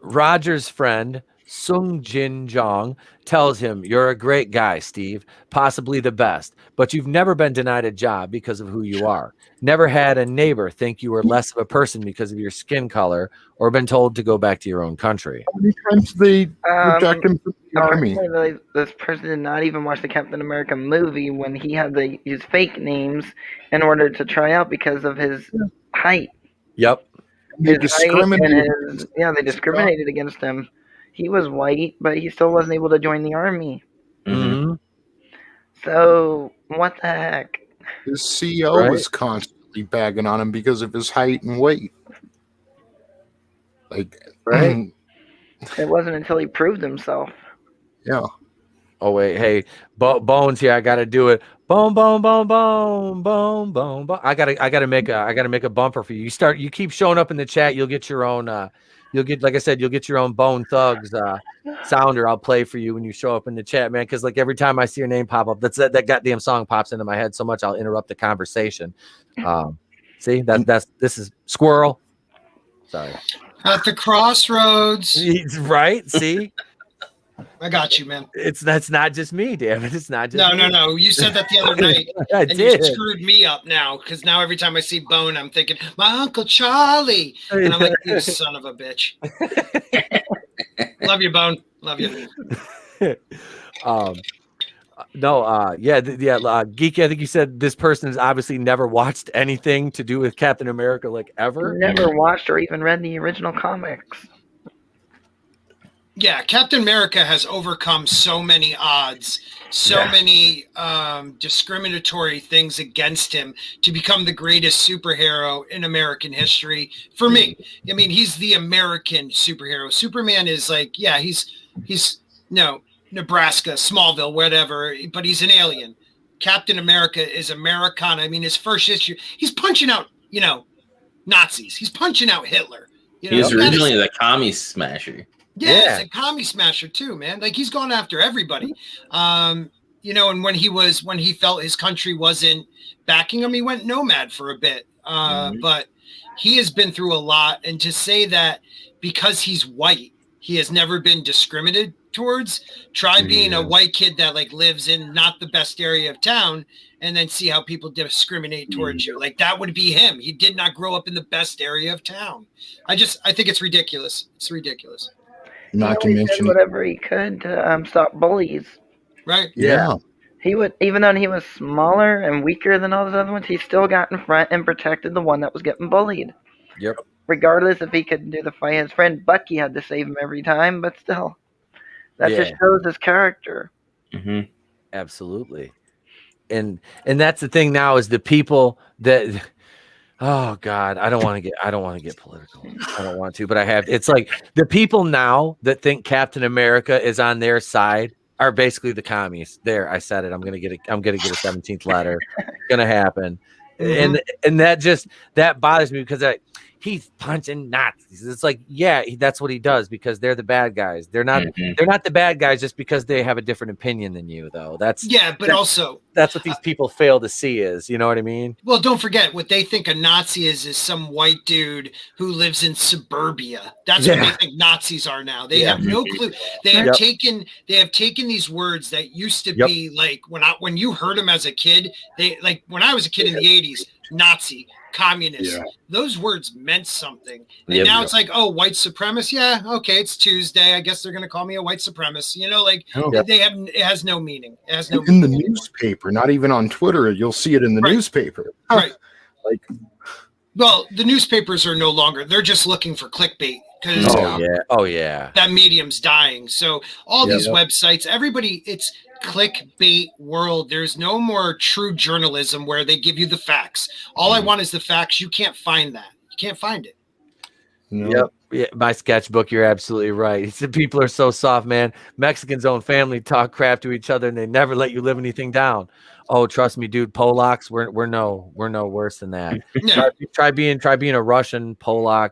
Roger's friend Sung Jin Jong tells him, "You're a great guy, Steve, possibly the best, but you've never been denied a job because of who you are. Never had a neighbor think you were less of a person because of your skin color, or been told to go back to your own country." How many times they reject him from the army? This person did not even watch the Captain America movie when he had to use fake names in order to try out because of his height. Yep. They discriminated. They discriminated against him. He was white, but he still wasn't able to join the army. Mm-hmm. So, what the heck? His CEO was constantly bagging on him because of his height and weight. It wasn't until he proved himself. Yeah. Oh, wait. Hey, Bones here. I got to do it. Bone, bone, bone, bone, bone, bone, bone. I gotta make a bumper for you. You keep showing up in the chat. You'll get your own, like I said, you'll get your own Bone Thugs sounder. I'll play for you when you show up in the chat, man. Because like every time I see your name pop up, that goddamn song pops into my head so much I'll interrupt the conversation. See this is Squirrel. Sorry. At the crossroads. Right. See. I got you, man. That's not just me, damn it. It's not just me. No. You said that the other night. You screwed me up now, because now every time I see Bone, I'm thinking, my Uncle Charlie. And I'm like, you son of a bitch. Love you, Bone. Love you. Geeky, I think you said this person has obviously never watched anything to do with Captain America, like ever. Never watched or even read the original comics. Yeah, Captain America has overcome so many odds, many discriminatory things against him to become the greatest superhero in American history. For me, I mean, he's the American superhero. Superman is like, he's Nebraska, Smallville, whatever, but he's an alien. Captain America is Americana. I mean, his first issue, he's punching out, Nazis. He's punching out Hitler. He was originally the commie smasher. Yeah, he's a commie smasher too, man. Like, he's gone after everybody. And when he felt his country wasn't backing him, he went nomad for a bit. But he has been through a lot. And to say that because he's white, he has never been discriminated towards, try being a white kid that like lives in not the best area of town, and then see how people discriminate towards you. Like, that would be him. He did not grow up in the best area of town. I think it's ridiculous. It's ridiculous. Not to mention, did whatever he could to stop bullies. Right. Yeah. He would, even though he was smaller and weaker than all those other ones, he still got in front and protected the one that was getting bullied. Yep. regardless if he couldn't do the fight. His friend Bucky had to save him every time, but still, that just shows his character. Mm-hmm. Absolutely. And that's the thing now is the people that, oh God, I don't want to get political. I don't want to, but I have. It's like the people now that think Captain America is on their side are basically the commies. There, I said it. I'm gonna get a 17th letter. It's gonna happen. And that bothers me because he's punching Nazis. It's like, yeah, that's what he does because they're the bad guys. They're not the bad guys just because they have a different opinion than you, though. Also that's what these people fail to see is, you know what I mean? Well, don't forget what they think a Nazi is some white dude who lives in suburbia. That's what they think Nazis are now. They have no clue. They have taken these words that used to be like when you heard them as a kid, when I was a kid in the 80s, Nazi, communist, those words meant something. And now it's like, oh, white supremacist. Yeah, okay, it's Tuesday. I guess they're gonna call me a white supremacist. You know, it has no meaning. It has no in meaning the newspaper, not even on Twitter. You'll see it in the newspaper. Right. Well, the newspapers are no longer, they're just looking for clickbait because that medium's dying. So all these websites, everybody, it's clickbait world. There's no more true journalism where they give you the facts. All I want is the facts. You can't find that. You can't find it. No. Yep. Yeah, my sketchbook, you're absolutely right. He said people are so soft, man. Mexicans' own family talk crap to each other and they never let you live anything down. Oh, trust me, dude. Polacks, we're no worse than that. Try being a Russian, Polak,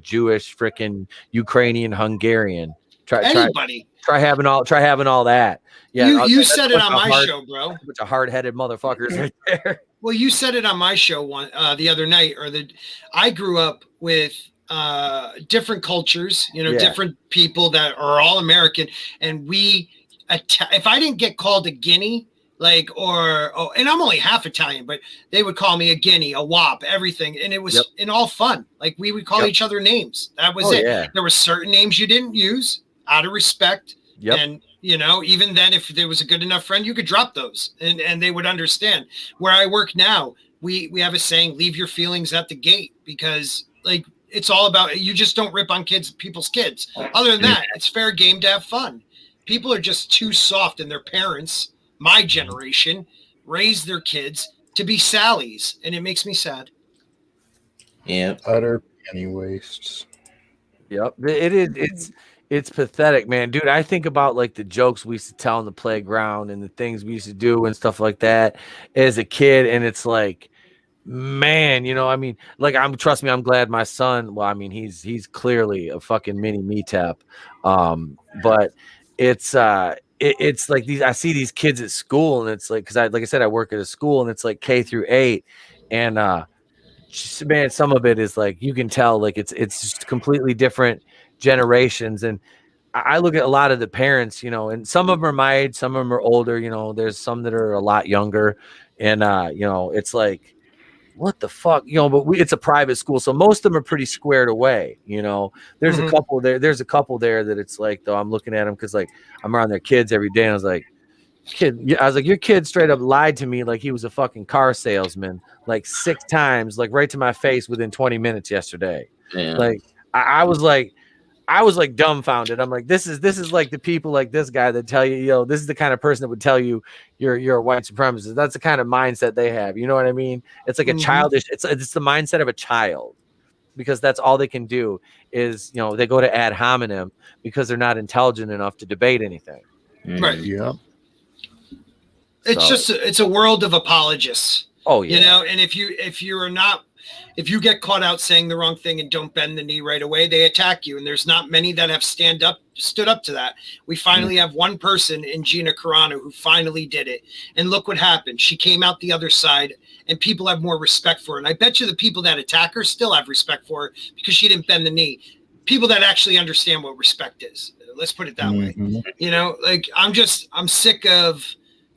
Jewish, freaking Ukrainian, Hungarian. Try having all that. Yeah, you said it on my show, bro. A bunch of hard-headed motherfuckers right there. Well, you said it on my show the other night, I grew up with different cultures, different people that are all American, and if I didn't get called a guinea, and I'm only half Italian, but they would call me a guinea, a wop, everything, and it was in all fun. Like we would call each other names. That was it. Yeah. There were certain names you didn't use out of respect, and even then, if there was a good enough friend, you could drop those, and they would understand. Where I work now, we have a saying: "Leave your feelings at the gate," because it's all about you just don't rip on people's kids. Other than that, it's fair game to have fun. People are just too soft, and their parents, my generation, raised their kids to be Sallies, and it makes me sad. Yeah, utter penny wastes. Yep, it is. It's pathetic, man, dude. I think about the jokes we used to tell on the playground and the things we used to do and stuff like that as a kid, and it's like, man, trust me, I'm glad my son. Well, I mean, he's clearly a fucking mini meatap, but it's like these. I see these kids at school, and it's like because like I said, I work at a school, and it's like K through 8, and man, some of it is like you can tell it's just completely different generations. And I look at a lot of the parents, and some of them are my age, some of them are older. There's some that are a lot younger, and it's like, what the fuck, but it's a private school, so most of them are pretty squared away. There's a couple there that it's like, though, I'm looking at them because I'm around their kids every day, and I was like, your kid straight up lied to me like he was a fucking car salesman 6 times, right to my face within 20 minutes yesterday. Yeah. I was dumbfounded. I'm like, this is like the people like this guy that tell you, this is the kind of person that would tell you you're a white supremacist. That's the kind of mindset they have. You know what I mean? It's like a childish. It's the mindset of a child, because that's all they can do is they go to ad hominem because they're not intelligent enough to debate anything. Right. Yeah. It's a world of apologists. Oh yeah. And if you get caught out saying the wrong thing and don't bend the knee right away, they attack you. And there's not many that have stood up to that. We finally have one person in Gina Carano who finally did it. And look what happened. She came out the other side, and people have more respect for her. And I bet you the people that attack her still have respect for her because she didn't bend the knee. People that actually understand what respect is. Let's put it that way. I'm sick of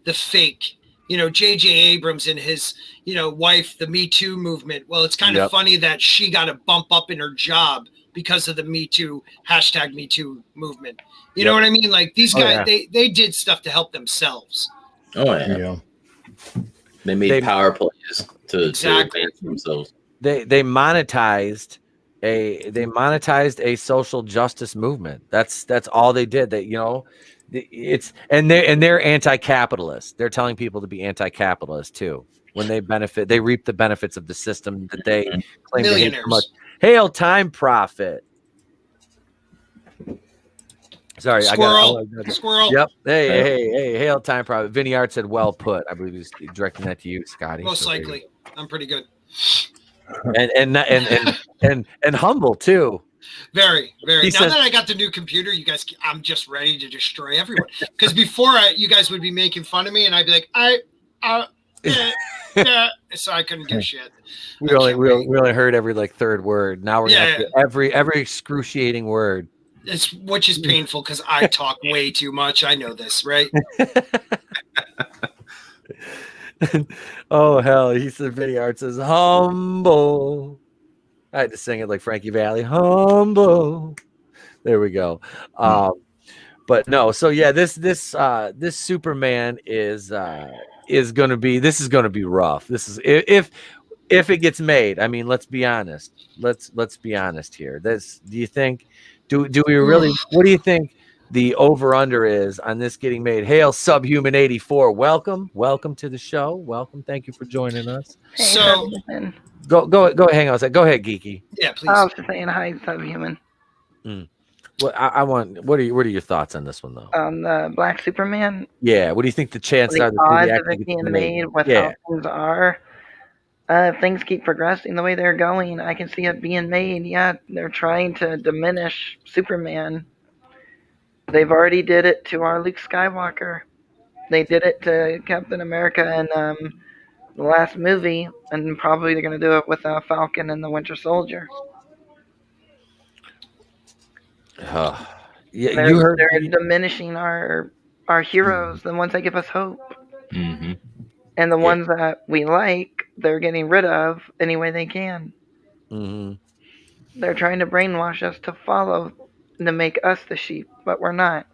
the fake. J.J. Abrams and his, wife, the Me Too movement. Well, it's kind of funny that she got a bump up in her job because of the Me Too, #Me Too movement. You know what I mean? These guys, they did stuff to help themselves. Oh, yeah. They made power plays to advance themselves. they monetized a social justice movement. That's all they did. That, you know, it's and they're anti-capitalist. They're telling people to be anti-capitalist too. When they reap the benefits of the system that they claim to hate so much. Hail time profit. Sorry, Squirrel. I got Squirrel. Yep. Hey, hail time profit. Vinny Art said, "Well put." I believe he's directing that to you, Scotty. Most likely. I'm pretty good. And humble too. Very, very. He Now said, that I got the new computer, you guys, I'm just ready to destroy everyone. Because before, you guys would be making fun of me, and I'd be like, so I couldn't do shit. We only heard every like third word. Now we're gonna have to every excruciating word. Which is painful because I talk way too much. I know this, right? Oh hell! He said, "Vinny Art says humble." I had to sing it like Frankie Valli. Humble. There we go. But no. So yeah, this Superman is gonna be rough. This is if it gets made. I mean, let's be honest. Let's be honest here. Do you think? Do we really? What do you think the over under is on this getting made? Hail Subhuman 84. Welcome to the show. Welcome. Thank you for joining us. Hey, so Subhuman. Go. Hang on a second. Go ahead, Geeky. Yeah, please. I was just saying hi, Subhuman. Well, I want. What are your thoughts on this one though? On the Black Superman. Yeah. What do you think the chances are The odds of it being made with how things are? If things keep progressing the way they're going, I can see it being made. Yeah, they're trying to diminish Superman. They've already did it to our Luke Skywalker. They did it to Captain America in the last movie, and probably they're going to do it with Falcon and the Winter Soldier. Yeah, they're diminishing our heroes, the ones that give us hope. Mm-hmm. And the ones that we like, they're getting rid of any way they can. Mm-hmm. They're trying to brainwash us to follow, to make us the sheep, but we're not.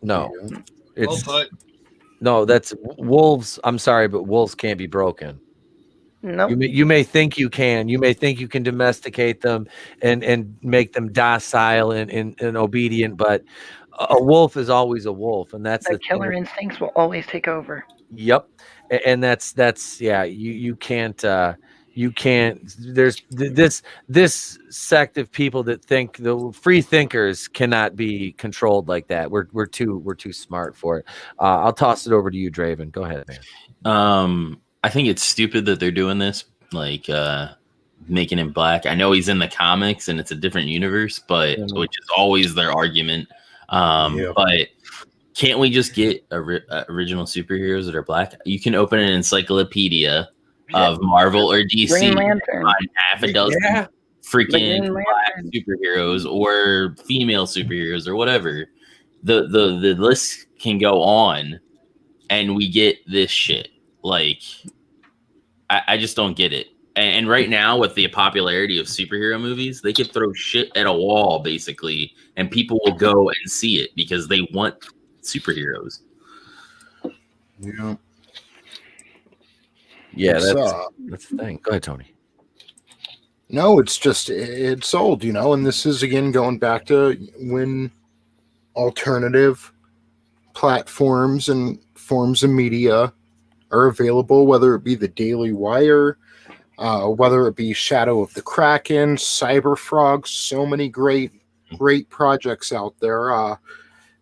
No. Well put. No, that's wolves. I'm sorry, but wolves can't be broken. No. Nope. You may think you can. You may think you can domesticate them and make them docile and obedient, but a wolf is always a wolf, and that's the killer instincts will always take over. Yep, and that's you can't there's this sect of people that think the free thinkers cannot be controlled like that. We're too smart for it. I'll toss it over to you, Draven. Go ahead, man. I think it's stupid that they're doing this, like making him black. I know he's in the comics and it's a different universe, but which is always their argument. But can't we just get original superheroes that are black? You can open an encyclopedia of Marvel or DC, find half a dozen freaking black superheroes or female superheroes or whatever. The list can go on, and we get this shit. Like, I just don't get it. And right now, with the popularity of superhero movies, they could throw shit at a wall, basically, and people will go and see it because they want superheroes. Yeah, that's the thing. Go ahead, Tony. No, it's old, and this is, again, going back to when alternative platforms and forms of media are available, whether it be the Daily Wire, whether it be Shadow of the Kraken, Cyberfrog, so many great projects out there.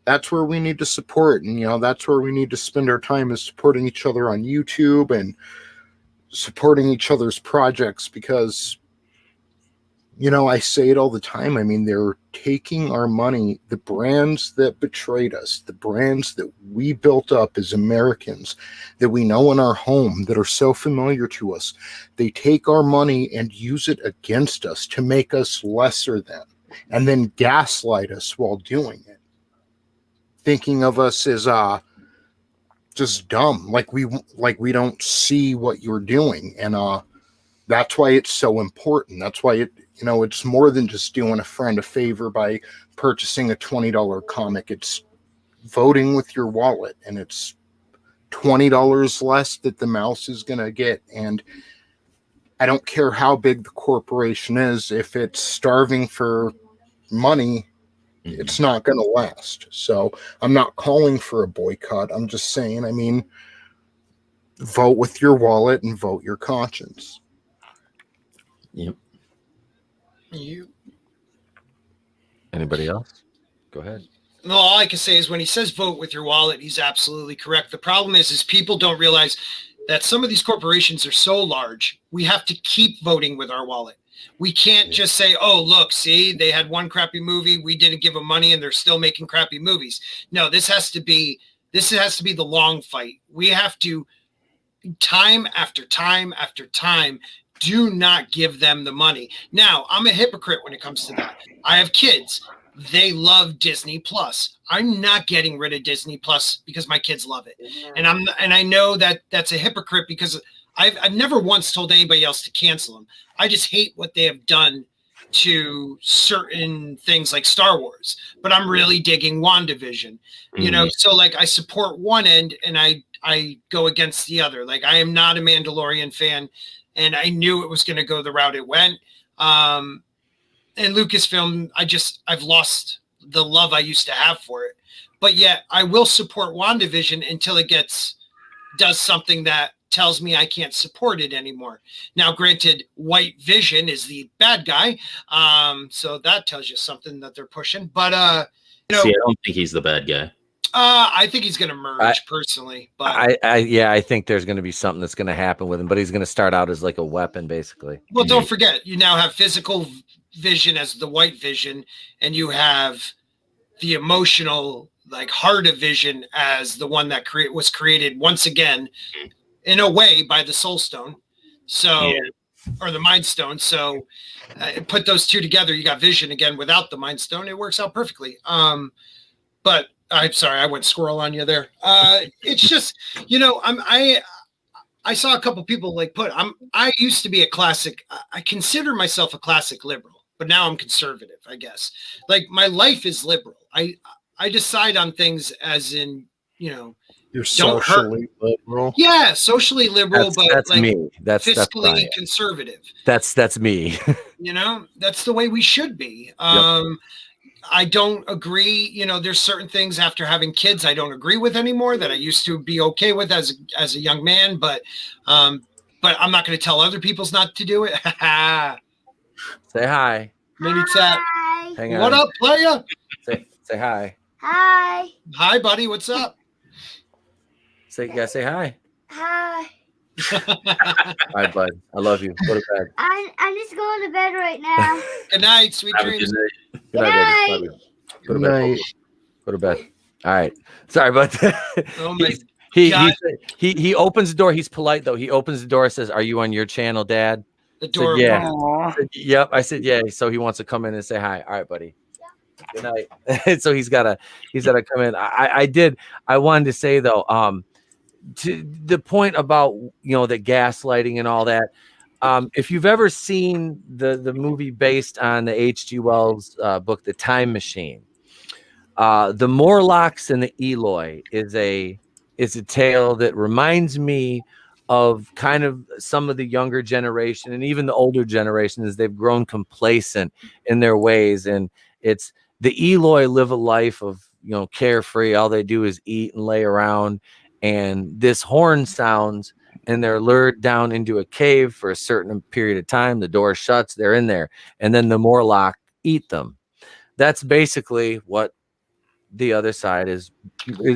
That's where we need to support, and that's where we need to spend our time, is supporting each other on YouTube and supporting each other's projects, because I say it all the time. I mean, they're taking our money, the brands that betrayed us, the brands that we built up as Americans, that we know in our home, that are so familiar to us. They take our money and use it against us to make us lesser than, and then gaslight us while doing it, thinking of us as just dumb, like we don't see what you're doing. And that's why it's so important. That's why it's more than just doing a friend a favor by purchasing a $20 comic. It's voting with your wallet, and it's $20 less that the mouse is going to get. And I don't care how big the corporation is. If it's starving for money, it's not going to last. So I'm not calling for a boycott. I'm just saying, I mean, vote with your wallet and vote your conscience. Yep. Anybody else? Go ahead. No, all I can say is when he says vote with your wallet, he's absolutely correct. The problem is people don't realize that some of these corporations are so large, we have to keep voting with our wallet. We can't just say, oh, look, see, they had one crappy movie. We didn't give them money and they're still making crappy movies. No, this has to be the long fight. We have to, time after time after time, do not give them the money. Now, I'm a hypocrite when it comes to that. I have kids. They love Disney Plus. I'm not getting rid of Disney Plus because my kids love it. And I know that that's a hypocrite because I've never once told anybody else to cancel them. I just hate what they have done to certain things like Star Wars, but I'm really digging WandaVision, you know? So like I support one end and I go against the other. Like I am not a Mandalorian fan and I knew it was going to go the route it went. And Lucasfilm, I've lost the love I used to have for it, but yet I will support WandaVision until it does something that tells me I can't support it anymore. Now, granted, White Vision is the bad guy. So that tells you something that they're pushing, but, you know, See, I don't think he's the bad guy. I think he's going to merge personally, but I think there's going to be something that's going to happen with him, but he's going to start out as like a weapon, basically. Well, don't forget, you now have physical vision as the White Vision, and you have the emotional, like heart of Vision as the one that was created once again, in a way, by the Soul Stone. So, or the Mind Stone. So, put those two together, you got Vision again without the Mind Stone. It works out perfectly. But I'm sorry, I went squirrel on you there. It's just, you know, I saw a couple people like I used to be a classic. I consider myself a classic liberal, but now I'm conservative, I guess. Like my life is liberal. I decide on things as in, you know, you're socially liberal. Yeah, socially liberal, but that's like me. That's fiscally conservative. That's me. You know, that's the way we should be. Yep. I don't agree. You know, there's certain things after having kids I don't agree with anymore that I used to be okay with as a young man. But I'm not going to tell other people's not to do it. Say hi. Mini chat. Hang on. What up, playa? Say hi. Hi. Hi, buddy. What's up? Say hi. Hi. All right, bud. I love you. Go to bed. I'm just going to bed right now. Good night. Sweet dreams. Good night, baby. Go to bed. Go to bed. All right. Sorry, but Oh my he opens the door. He's polite though. He opens the door and says, "Are you on your channel, Dad?" The door. Said, yeah. I said, yep. I said, yeah. So he wants to come in and say hi. All right, buddy. Good night. So he's gotta come in. I wanted to say though, to the point about, you know, the gaslighting and all that. If you've ever seen the movie based on the H.G. Wells book, The Time Machine, the Morlocks and the Eloi is a tale that reminds me of kind of some of the younger generation and even the older generation as they've grown complacent in their ways. And it's the Eloi live a life of, you know, carefree. All they do is eat and lay around. And this horn sounds and they're lured down into a cave for a certain period of time. The door shuts, they're in there. And then the Morlock eat them. That's basically what the other side is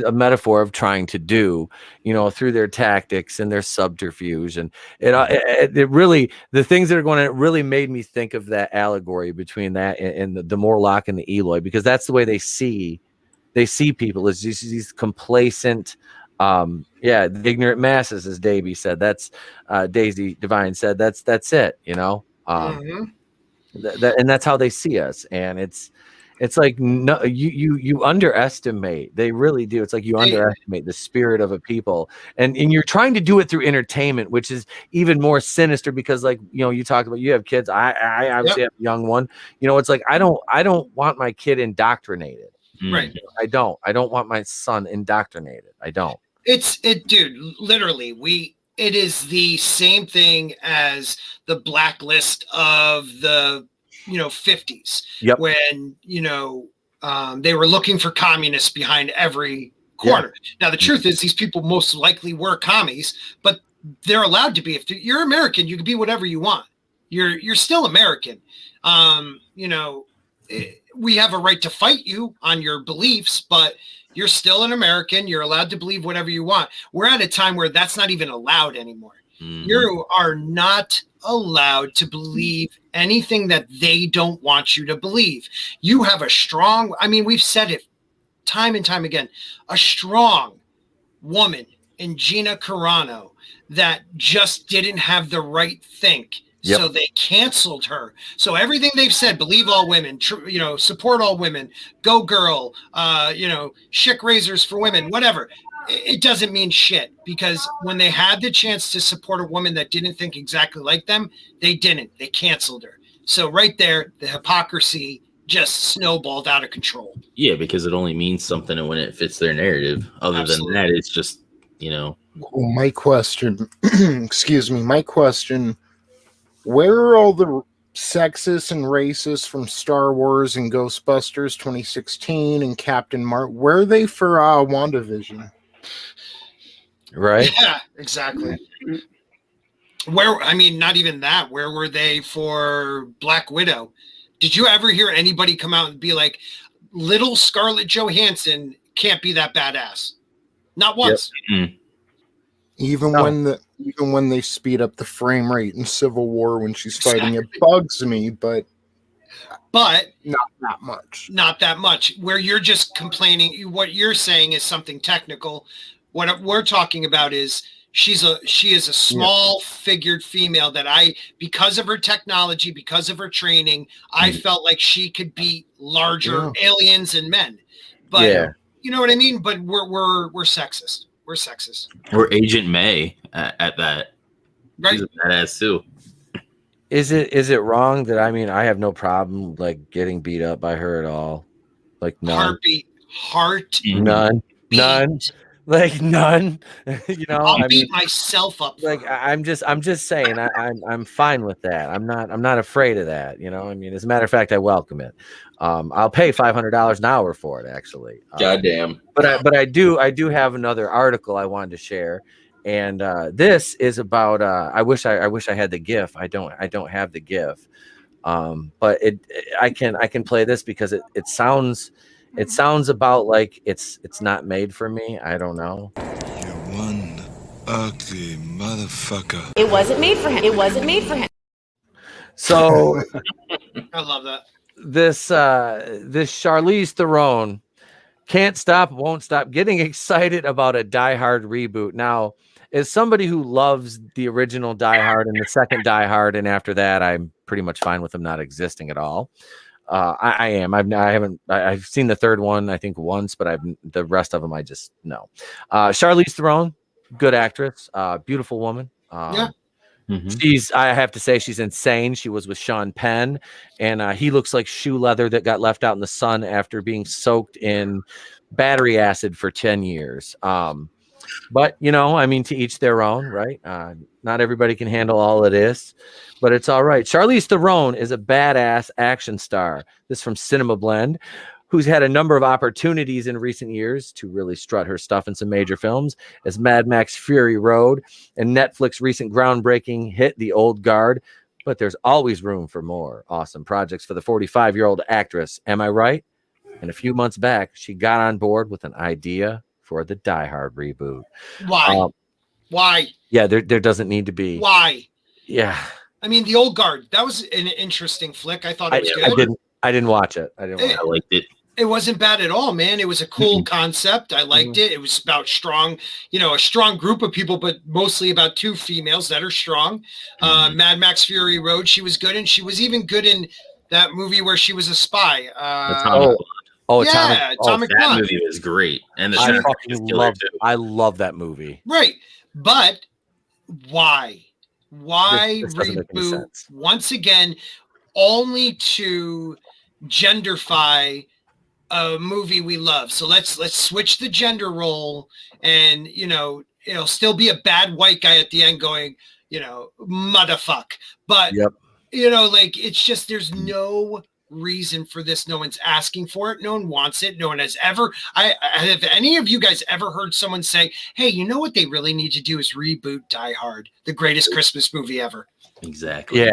a metaphor of trying to do, you know, through their tactics and their subterfuge. And it really, the things that are going on, it really made me think of that allegory between that and the Morlock and the Eloi, because that's the way they see people as these complacent, the ignorant masses, as Davey said. That's Daisy Divine said. That's it, you know. And that's how they see us. And it's like, no, you underestimate. They really do. It's like you underestimate the spirit of a people, and you're trying to do it through entertainment, which is even more sinister because, like, you know, you talk about you have kids. I obviously have a young one. You know, it's like I don't want my kid indoctrinated. Right. I don't want my son indoctrinated. I don't. Dude, literally, it is the same thing as the blacklist of the 50s. Yep. When they were looking for communists behind every corner. Yeah. Now the truth is these people most likely were commies, but they're allowed to be. If you're American, you can be whatever you want. You're still American. We have a right to fight you on your beliefs, but you're still an American. You're allowed to believe whatever you want. We're at a time where that's not even allowed anymore. You are not allowed to believe anything that they don't want you to believe. You have a strong, we've said it time and time again, a strong woman in Gina Carano that just didn't have the right think. Yep. So they canceled her. So everything they've said, believe all women, support all women, go girl, chick razors for women, whatever. It doesn't mean shit, because when they had the chance to support a woman that didn't think exactly like them, they didn't. They canceled her. So right there, the hypocrisy just snowballed out of control. Yeah, because it only means something when it fits their narrative. Other Absolutely. Than that, it's just, Well, my question, my question, where are all the sexist and racist from Star Wars and Ghostbusters 2016 and Captain Marvel? Where are they for WandaVision? Right? Yeah, exactly. Where, not even that. Where were they for Black Widow? Did you ever hear anybody come out and be like, little Scarlett Johansson can't be that badass? Not once. Yep. Mm-hmm. Even when they speed up the frame rate in Civil War when she's fighting, it bugs me, but not that much. Not that much. Where you're just complaining, what you're saying is something technical. What we're talking about is she is a small figured female that because of her technology, because of her training, I felt like she could beat larger aliens and men. But you know what I mean? But we're sexist. We're sexist. We're Agent May at that. Right. She's a badass too. Is it wrong that I have no problem like getting beat up by her at all? Like none. None. Like none. I'll beat myself up. Like I'm just saying I'm fine with that. I'm not afraid of that. As a matter of fact, I welcome it. I'll pay $500 an hour for it, actually. Goddamn. But I do have another article I wanted to share, and this is about. I wish I had the GIF. I don't have the GIF. But I can play this because it sounds about like it's not made for me. I don't know. You're one ugly motherfucker. It wasn't made for him. So I love that. This Charlize Theron won't stop getting excited about a Die Hard reboot. Now, as somebody who loves the original Die Hard and the second Die Hard, and after that, I'm pretty much fine with them not existing at all. I am. I've seen the third one, I think once, but the rest of them, I just no. Charlize Theron, good actress, beautiful woman. I have to say, she's insane. She was with Sean Penn, and he looks like shoe leather that got left out in the sun after being soaked in battery acid for 10 years. But to each their own, right? Not everybody can handle all of this, but it's all right. Charlize Theron is a badass action star. This is from Cinema Blend, who's had a number of opportunities in recent years to really strut her stuff in some major films, as Mad Max Fury Road and Netflix recent groundbreaking hit The Old Guard. But there's always room for more awesome projects for the 45-year-old actress. Am I right? And a few months back, she got on board with an idea for the Die Hard reboot. Why? Why? Yeah, there doesn't need to be. Why? Yeah. The Old Guard, that was an interesting flick. I thought it was good. I didn't watch it. I liked it. It wasn't bad at all, man. It was a cool concept. I liked it. It was about strong, a strong group of people, but mostly about two females that are strong. Mad Max Fury Road, she was good, and she was even good in that movie where she was a spy. Atomic Blonde. That movie was great, and I love that movie. Right, but why? Why this reboot once again, only to genderfy a movie we love? So let's switch the gender role and still be a bad white guy at the end going, motherfuck. But, like, it's just, there's no reason for this. No one's asking for it. No one wants it. No one has ever. Have any of you guys ever heard someone say, hey, you know what they really need to do is reboot Die Hard, the greatest Christmas movie ever? Exactly.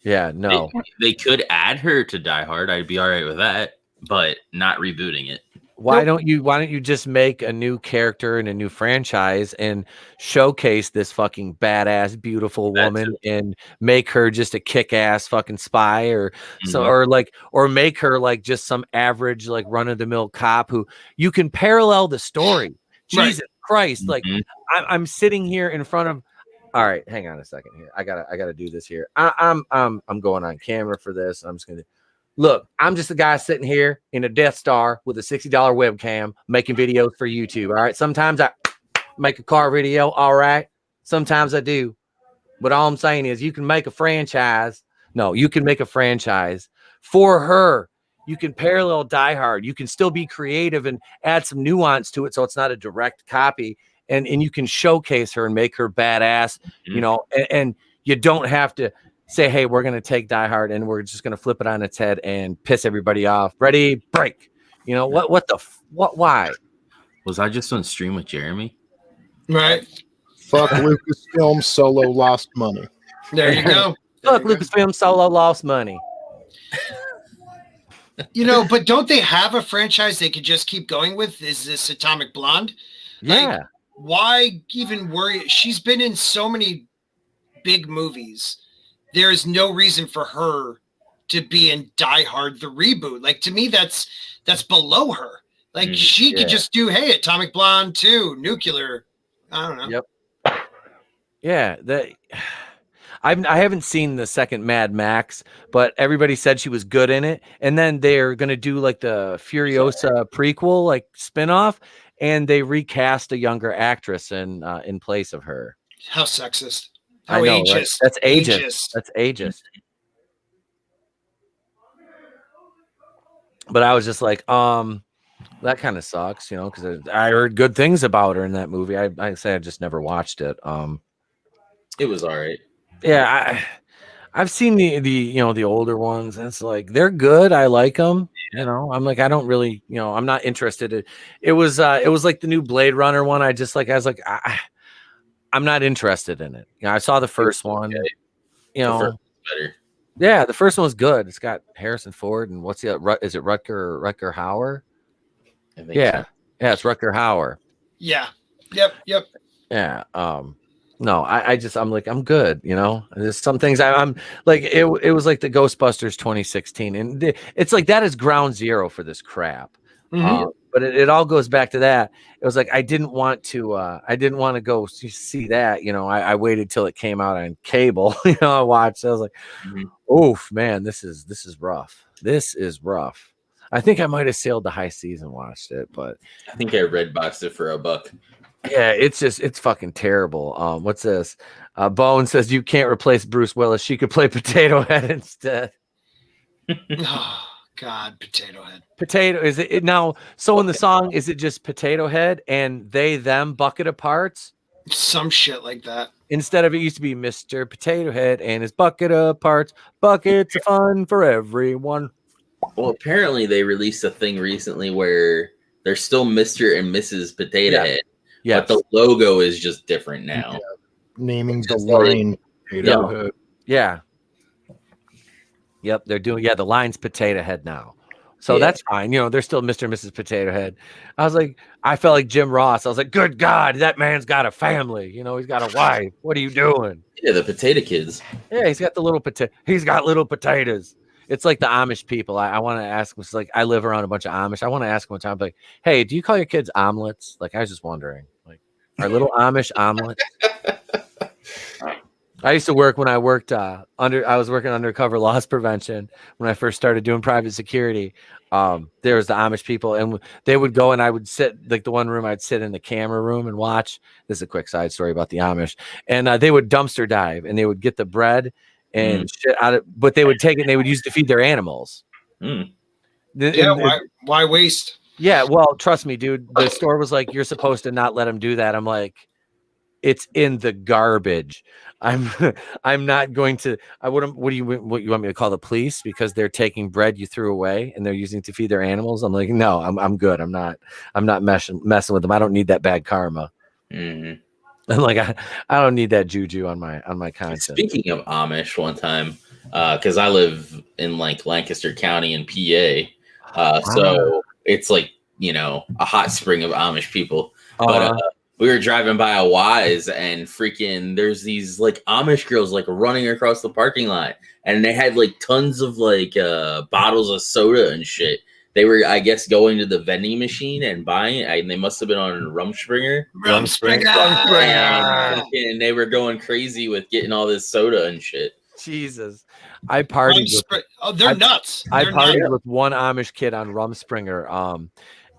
Yeah, no. They could add her to Die Hard. I'd be all right with that, but not rebooting it. Why don't you just make a new character and a new franchise and showcase this fucking badass, beautiful woman and make her just a kick-ass fucking spy or or make her like just some average, like run-of-the-mill cop who you can parallel the story. Jesus Christ. Like I'm sitting here in front of. All right, hang on a second here. I gotta do this here. I'm going on camera for this. I'm just gonna look. I'm just a guy sitting here in a Death Star with a $60 webcam making videos for YouTube. All right. Sometimes I make a car video. All right. Sometimes I do. But all I'm saying is you can make a franchise. No, you can make a franchise for her. You can parallel Die Hard. You can still be creative and add some nuance to it so it's not a direct copy. And you can showcase her and make her badass, and you don't have to say, hey, we're going to take Die Hard and we're just going to flip it on its head and piss everybody off. Ready, break. Why? Was I just on stream with Jeremy? Right. Fuck Lucasfilm, Solo lost money. There you go. Fuck Lucasfilm, Solo lost money. But don't they have a franchise they could just keep going with? Is this Atomic Blonde? Yeah. Why even worry? She's been in so many big movies. There is no reason for her to be in Die Hard, the reboot. Like, to me, that's below her. Like, she could just do, hey, Atomic Blonde 2, Nuclear. I don't know. Yep. Yeah. I haven't seen the second Mad Max, but everybody said she was good in it. And then they're going to do like the Furiosa prequel, like spinoff. And they recast a younger actress in place of her. How sexist. How How know, ageist. right? That's ageist. That's ageist. But I was just like, that kind of sucks, because I heard good things about her in that movie. I say I just never watched it. It was all right. Yeah, I've seen the older ones, and it's like they're good. I like them. I'm like, I don't really, I'm not interested in it. Was like the new Blade Runner one. I was like, I'm not interested in it. I saw the first one. The first one's better. Yeah, the first one was good. It's got Harrison Ford and what's is it Rutger Hauer? I think so. Yeah, it's Rutger Hauer. Yeah. Yep. Yeah. No, I'm like, I'm good. There's some things I'm like, it was like the Ghostbusters 2016. And it's like, that is ground zero for this crap. But it all goes back to that. It was like, I didn't want to go see that, I waited till it came out on cable, I watched, I was like, oof, man, this is rough. This is rough. I think I might've sailed the high seas and watched it, but I think I red boxed it for $1. yeah, it's fucking terrible. What's this? Bone says you can't replace Bruce Willis. She could play Potato Head instead. Oh God, Potato Head. Potato is it now? So in the song, is it just Potato Head and they them bucket of parts? Some shit like that. Instead of it used to be Mr. Potato Head and his bucket of parts. Buckets of fun for everyone. Well, apparently they released a thing recently where they're still Mr. and Mrs. Potato Head. Yeah, but the logo is just different now. Yeah. Naming the line Potato Head. Yeah. Yep, they're doing the line's Potato Head now. So that's fine. They're still Mr. and Mrs. Potato Head. I felt like Jim Ross. I was like, good God, that man's got a family. He's got a wife. What are you doing? Yeah, the potato kids. Yeah, he's got the little potato. He's got little potatoes. It's like the Amish people. I want to ask them. It's like I live around a bunch of Amish. I want to ask them one time, like, hey, do you call your kids omelets? Like, I was just wondering, like, are little Amish omelets? I used to work when I worked I was working undercover loss prevention when I first started doing private security. There was the Amish people, and they would go, and I would sit like the one room I'd sit in the camera room and watch. This is a quick side story about the Amish, and they would dumpster dive, and they would get the bread and shit out of, but they would take it and they would use to feed their animals. Why waste? Yeah, well, trust me, dude. The store was like, you're supposed to not let them do that. I'm like, It's in the garbage. I'm I'm not going to. I wouldn't. What you want me to call the police because they're taking bread you threw away and they're using it to feed their animals? I'm like, no, I'm good. I'm not messing with them. I don't need that bad karma. Mm-hmm. I'm like, I don't need that juju on my content. Speaking of Amish, one time, because I live in like Lancaster County in PA, so it's like a hot spring of Amish people. But we were driving by a Wise, and freaking there's these like Amish girls like running across the parking lot, and they had like tons of like bottles of soda and shit. They were, I guess, going to the vending machine and buying it. And they must have been on Rumspringa. And they were going crazy with getting all this soda and shit. Jesus. I partied with, they're nuts. I partied with one Amish kid on Rumspringa,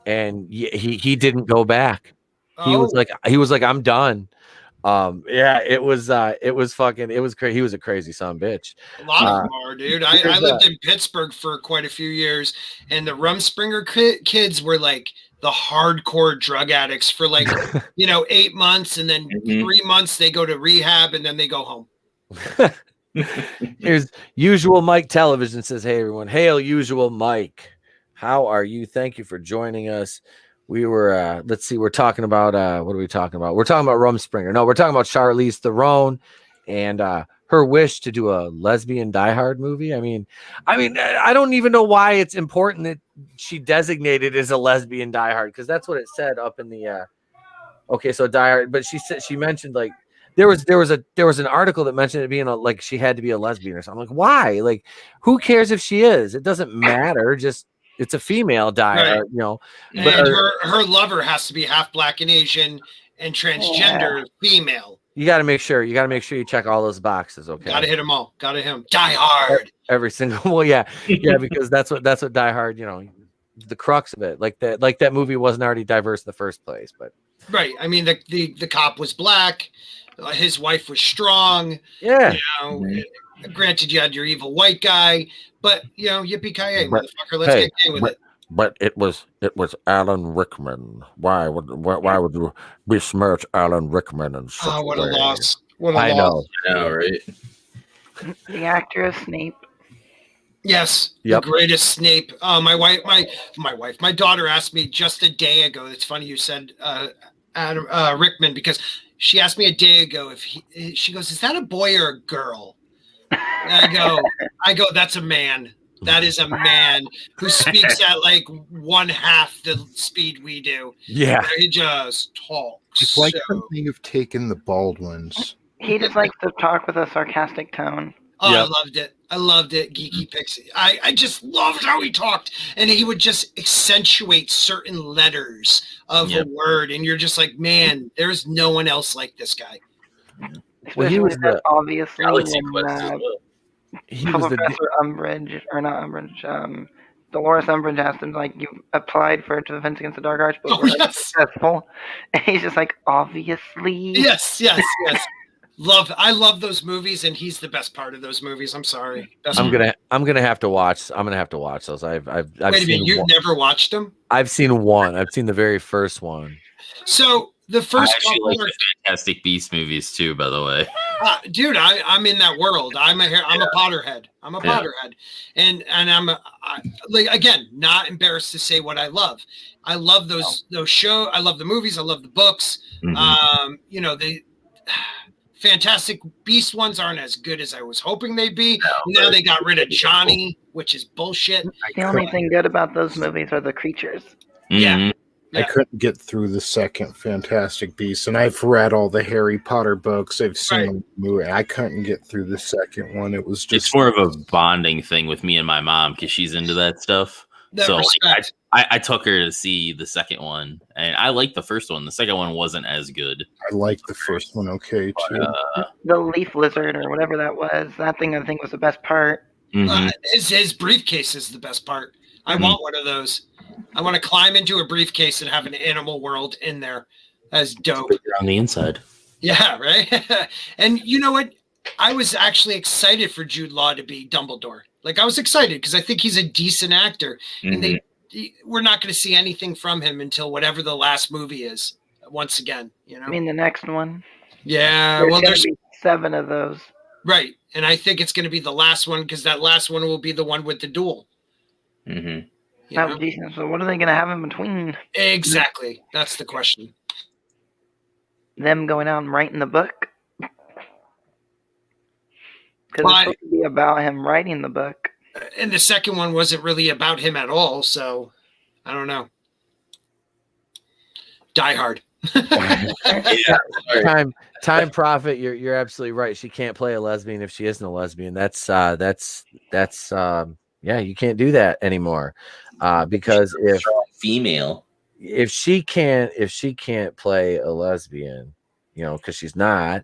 and he didn't go back. He was like, I'm done. It was crazy. He was a crazy son of a bitch. A lot of them are, dude. I lived in Pittsburgh for quite a few years, and the Rumspringa kids were like the hardcore drug addicts for like 8 months, and then 3 months they go to rehab, and then they go home. Here's Usual Mike Television says, hey everyone, hail Usual Mike. How are you? Thank you for joining us. We were, let's see, we're talking about, what are we talking about? We're talking about Rumspringa. No, we're talking about Charlize Theron and her wish to do a lesbian Die Hard movie. I mean, I don't even know why it's important that she designated as a lesbian Die Hard, because that's what it said up in the, okay, so Die Hard, but she mentioned like, there was an article that mentioned it being like she had to be a lesbian or something. Like, why? Like, who cares if she is? It doesn't matter. Just it's a female Die Hard, And her lover has to be half black and Asian and transgender female. You got to make sure you check all those boxes. Okay, got to hit them all. Got to hit them. Die Hard. Every single. Well, yeah, because that's what Die Hard. The crux of it. Like that movie wasn't already diverse in the first place, but right. I mean, the cop was black. His wife was strong. Yeah. Granted, you had your evil white guy, but yippee-ki-yay, motherfucker. Let's get gay with it. But it was Alan Rickman. Why would you besmirch Alan Rickman and what a loss! What a I loss! I know, right? The actor of Snape. Yes, yep. The greatest Snape. My daughter asked me just a day ago. It's funny you said Adam Rickman, because she asked me a day ago she goes, is that a boy or a girl? And I go, that's a man. That is a man who speaks at like 1/2 the speed we do. Yeah. He just talks. It's like something you've taken the Baldwins. He just likes to talk with a sarcastic tone. Oh, yep. I loved it. Geeky Pixie. I just loved how he talked, and he would just accentuate certain letters of a word, and you're just like, man, there's no one else like this guy. Well, he was obviously he was Professor Umbridge, or not Umbridge. Dolores Umbridge asked him, like, you applied for Defense Against the Dark Arts, but were successful. And he's just like, obviously. Yes. I love those movies, and he's the best part of those movies. I'm sorry. I'm gonna have to watch those. I've Wait a minute, you've never watched them? I've seen one. I've seen the very first one. So the first couple like Fantastic Beasts movies too, by the way. Dude, I'm in that world. I'm a Potterhead. I'm a Potterhead, and I'm like, again, not embarrassed to say what I love. I love those shows. I love the movies. I love the books. The Fantastic Beast ones aren't as good as I was hoping they'd be. Now they got rid of Johnny, which is bullshit. The only thing good about those movies are the creatures. Yeah. I couldn't get through the second Fantastic Beasts, and I've read all the Harry Potter books. I've seen the movie. I couldn't get through the second one. It was just... It's more of a bonding thing with me and my mom because she's into that stuff. I took her to see the second one, and I liked the first one. The second one wasn't as good. I liked the first one too. The leaf lizard or whatever that was, that thing I think was the best part. His briefcase is the best part. I want one of those. I want to climb into a briefcase and have an animal world in there. That's dope. On the inside. Yeah, right? And you know what? I was actually excited for Jude Law to be Dumbledore. Like, I was excited because I think he's a decent actor. And we're not going to see anything from him until whatever the last movie is, once again. I mean, the next one. Yeah, There's well, gonna there's be 7 of those. right, and I think it's going to be the last one because that last one will be the one with the duel. Oh, Jesus. So what are they gonna have in between? Exactly. That's the question. Them going out and writing the book? Because it's supposed to be about him writing the book. And the second one wasn't really about him at all, so I don't know. Die Hard. Time Prophet, you're absolutely right. She can't play a lesbian if she isn't a lesbian. That's you can't do that anymore. Because if she can't play a lesbian, because she's not,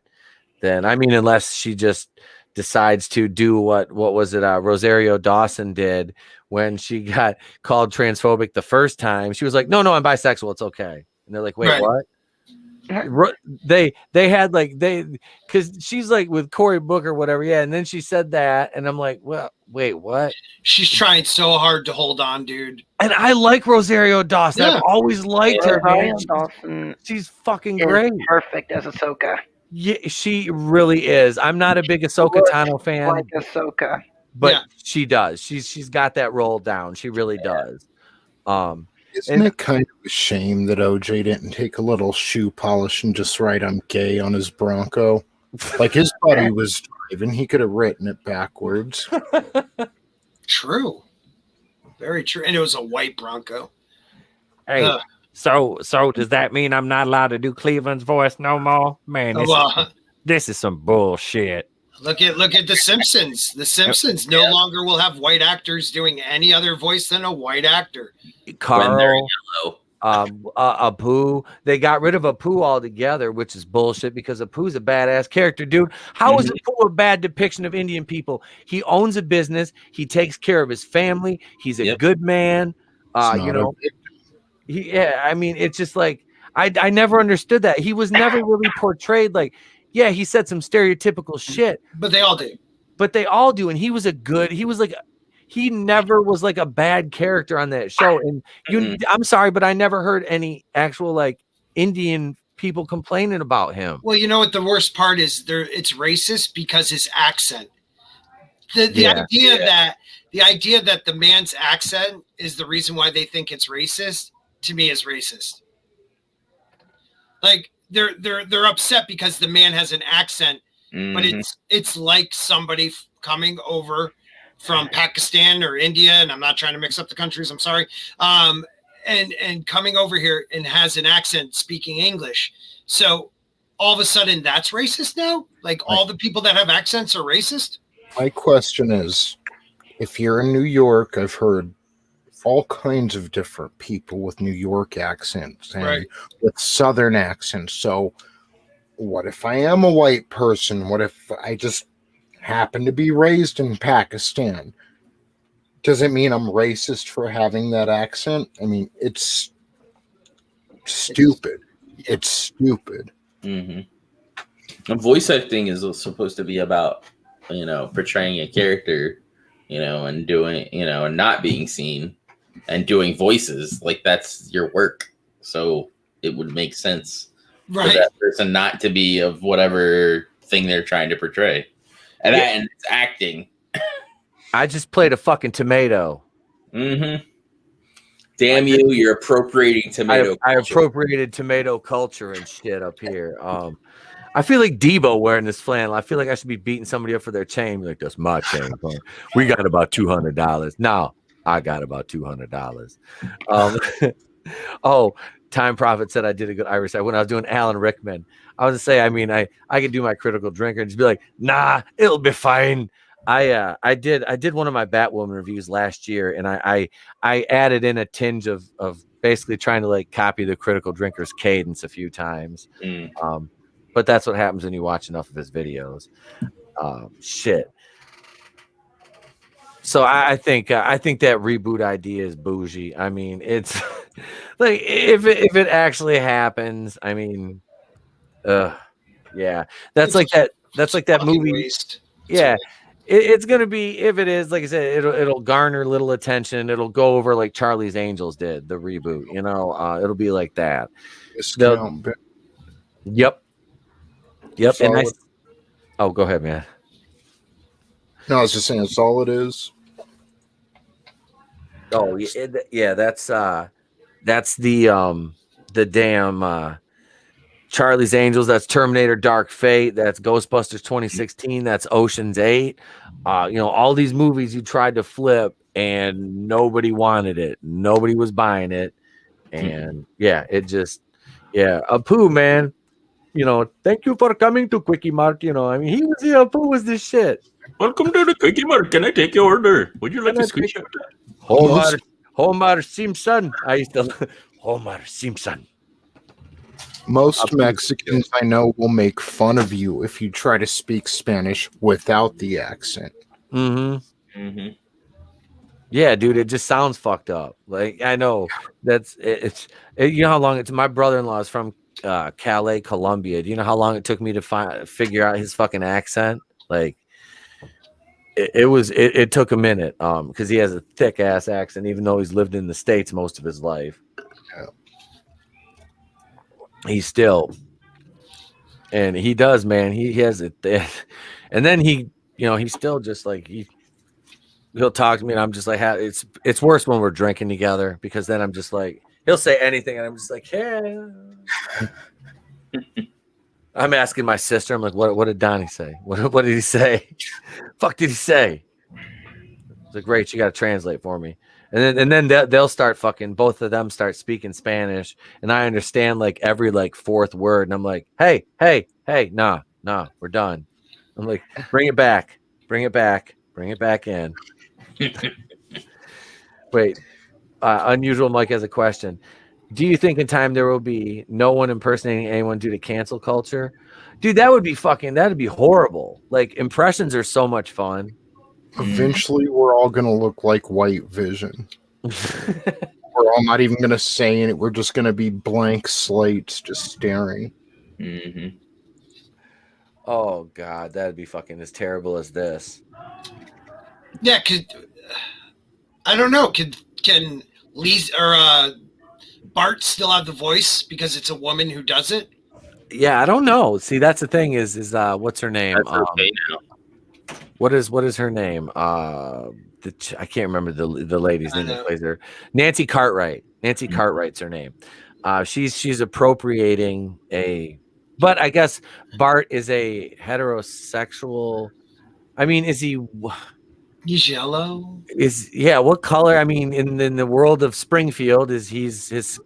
then unless she just decides to do what was it Rosario Dawson did when she got called transphobic the first time. She was like, no, I'm bisexual, it's okay. And they're like, wait, what? They had because she's like with Cory Booker or whatever, and then she said that, and I'm like, well, wait, what? She's trying so hard to hold on, dude. And I like Rosario Dawson. I've always liked her. Rosario Dawson, she's fucking great, perfect as Ahsoka. Yeah, she really is. I'm not a big Ahsoka Tano fan, like Ahsoka, but she does. She's got that role down. She really does. Isn't it kind of a shame that OJ didn't take a little shoe polish and just write "I'm gay" on his Bronco? Like his buddy was driving, he could have written it backwards. True, very true, and it was a white Bronco. Hey, so does that mean I'm not allowed to do Cleveland's voice no more? Man, this is some bullshit. Look at The Simpsons. The Simpsons no longer will have white actors doing any other voice than a white actor. Carl, Apu, they got rid of Apu altogether, which is bullshit because Apu's a badass character, dude. How is Apu a bad depiction of Indian people? He owns a business. He takes care of his family. He's a good man. It's just like I never understood that. He was never really portrayed like. Yeah, he said some stereotypical shit. But they all do. And he he never was like a bad character on that show. And I'm sorry, but I never heard any actual Indian people complaining about him. Well, you know what the worst part is? It's racist because his accent. The idea that the man's accent is the reason why they think it's racist, to me is racist. Like, they're upset because the man has an accent, but it's like somebody coming over from Pakistan or India, and I'm not trying to mix up the countries, I'm sorry, and coming over here and has an accent speaking English. So all of a sudden that's racist now? Like all the people that have accents are racist? My question is, if you're in New York, I've heard all kinds of different people with New York accents and with Southern accents. So what if I am a white person? What if I just happen to be raised in Pakistan? Does it mean I'm racist for having that accent? I mean, it's stupid. It's stupid. And voice acting is supposed to be about, portraying a character, and doing, and not being seen. And doing voices, like that's your work, so it would make sense for that person not to be of whatever thing they're trying to portray, and it's acting. I just played a fucking tomato. Damn you! You're appropriating tomato. I appropriated tomato culture and shit up here. I feel like Debo wearing this flannel. I feel like I should be beating somebody up for their chain. Like, that's my chain. We got about $200. No. I got about $200. Time Prophet said I did a good Irish. When I was doing Alan Rickman, I was to say, I could do my critical drinker and just be like, nah, it'll be fine. I did one of my Batwoman reviews last year, and I added in a tinge of basically trying to copy the critical drinker's cadence a few times. But that's what happens when you watch enough of his videos. Shit. So I think that reboot idea is bougie. I mean, it's like if it actually happens, that's like that movie. Waste. Yeah, it's gonna be, if it is, like I said, it'll garner little attention. It'll go over like Charlie's Angels did, the reboot. It'll be like that. Yep. Yep. And Solid. oh, go ahead, man. No, I was just saying that's all it is. Oh yeah, that's the damn Charlie's Angels, that's Terminator Dark Fate, that's Ghostbusters 2016, that's Ocean's 8. All these movies you tried to flip and nobody wanted it. Nobody was buying it. And Apu, man. Thank you for coming to Quickie Mart. Apu was this shit. Welcome to the Quickie Mart. Can I take your order? Would you like a screenshot? Homer Simpson. I used to Homer Simpson. Most Mexicans I know will make fun of you if you try to speak Spanish without the accent. Mm-hmm. Mm-hmm. Yeah, dude, it just sounds fucked up. Like, I know you know how long it's my brother-in-law is from Calais, Colombia. Do you know how long it took me to figure out his fucking accent? Like, it took a minute because he has a thick ass accent, even though he's lived in the States most of his life. Yeah. He's still, and he does, man. He has it, and then he's still just like he'll talk to me, and I'm just like, it's worse when we're drinking together because then I'm just like, he'll say anything, and I'm just like, hey. I'm asking my sister, I'm like, what did Donnie say? What did he say? Fuck did he say? It's like, great, you got to translate for me. And then they'll start fucking, both of them start speaking Spanish, and I understand like every like fourth word, and I'm like, hey, nah, we're done. I'm like, bring it back in. Wait, Unusual Mike has a question. Do you think in time there will be no one impersonating anyone due to cancel culture? Dude, that'd be horrible. Like, impressions are so much fun. Eventually, we're all going to look like White Vision. We're all not even going to say it. We're just going to be blank slates just staring. Mm-hmm. Oh, God, that'd be fucking as terrible as this. Yeah, I don't know. Can Lisa or Bart still have the voice because it's a woman who does it? Yeah, I don't know. See, that's the thing is what's her name? That's okay now. What is her name? I can't remember the lady's name that plays her. Nancy Cartwright. Nancy Cartwright's her name. She's appropriating but I guess Bart is a heterosexual. I mean, is he? He's yellow. What color? I mean, in the world of Springfield, his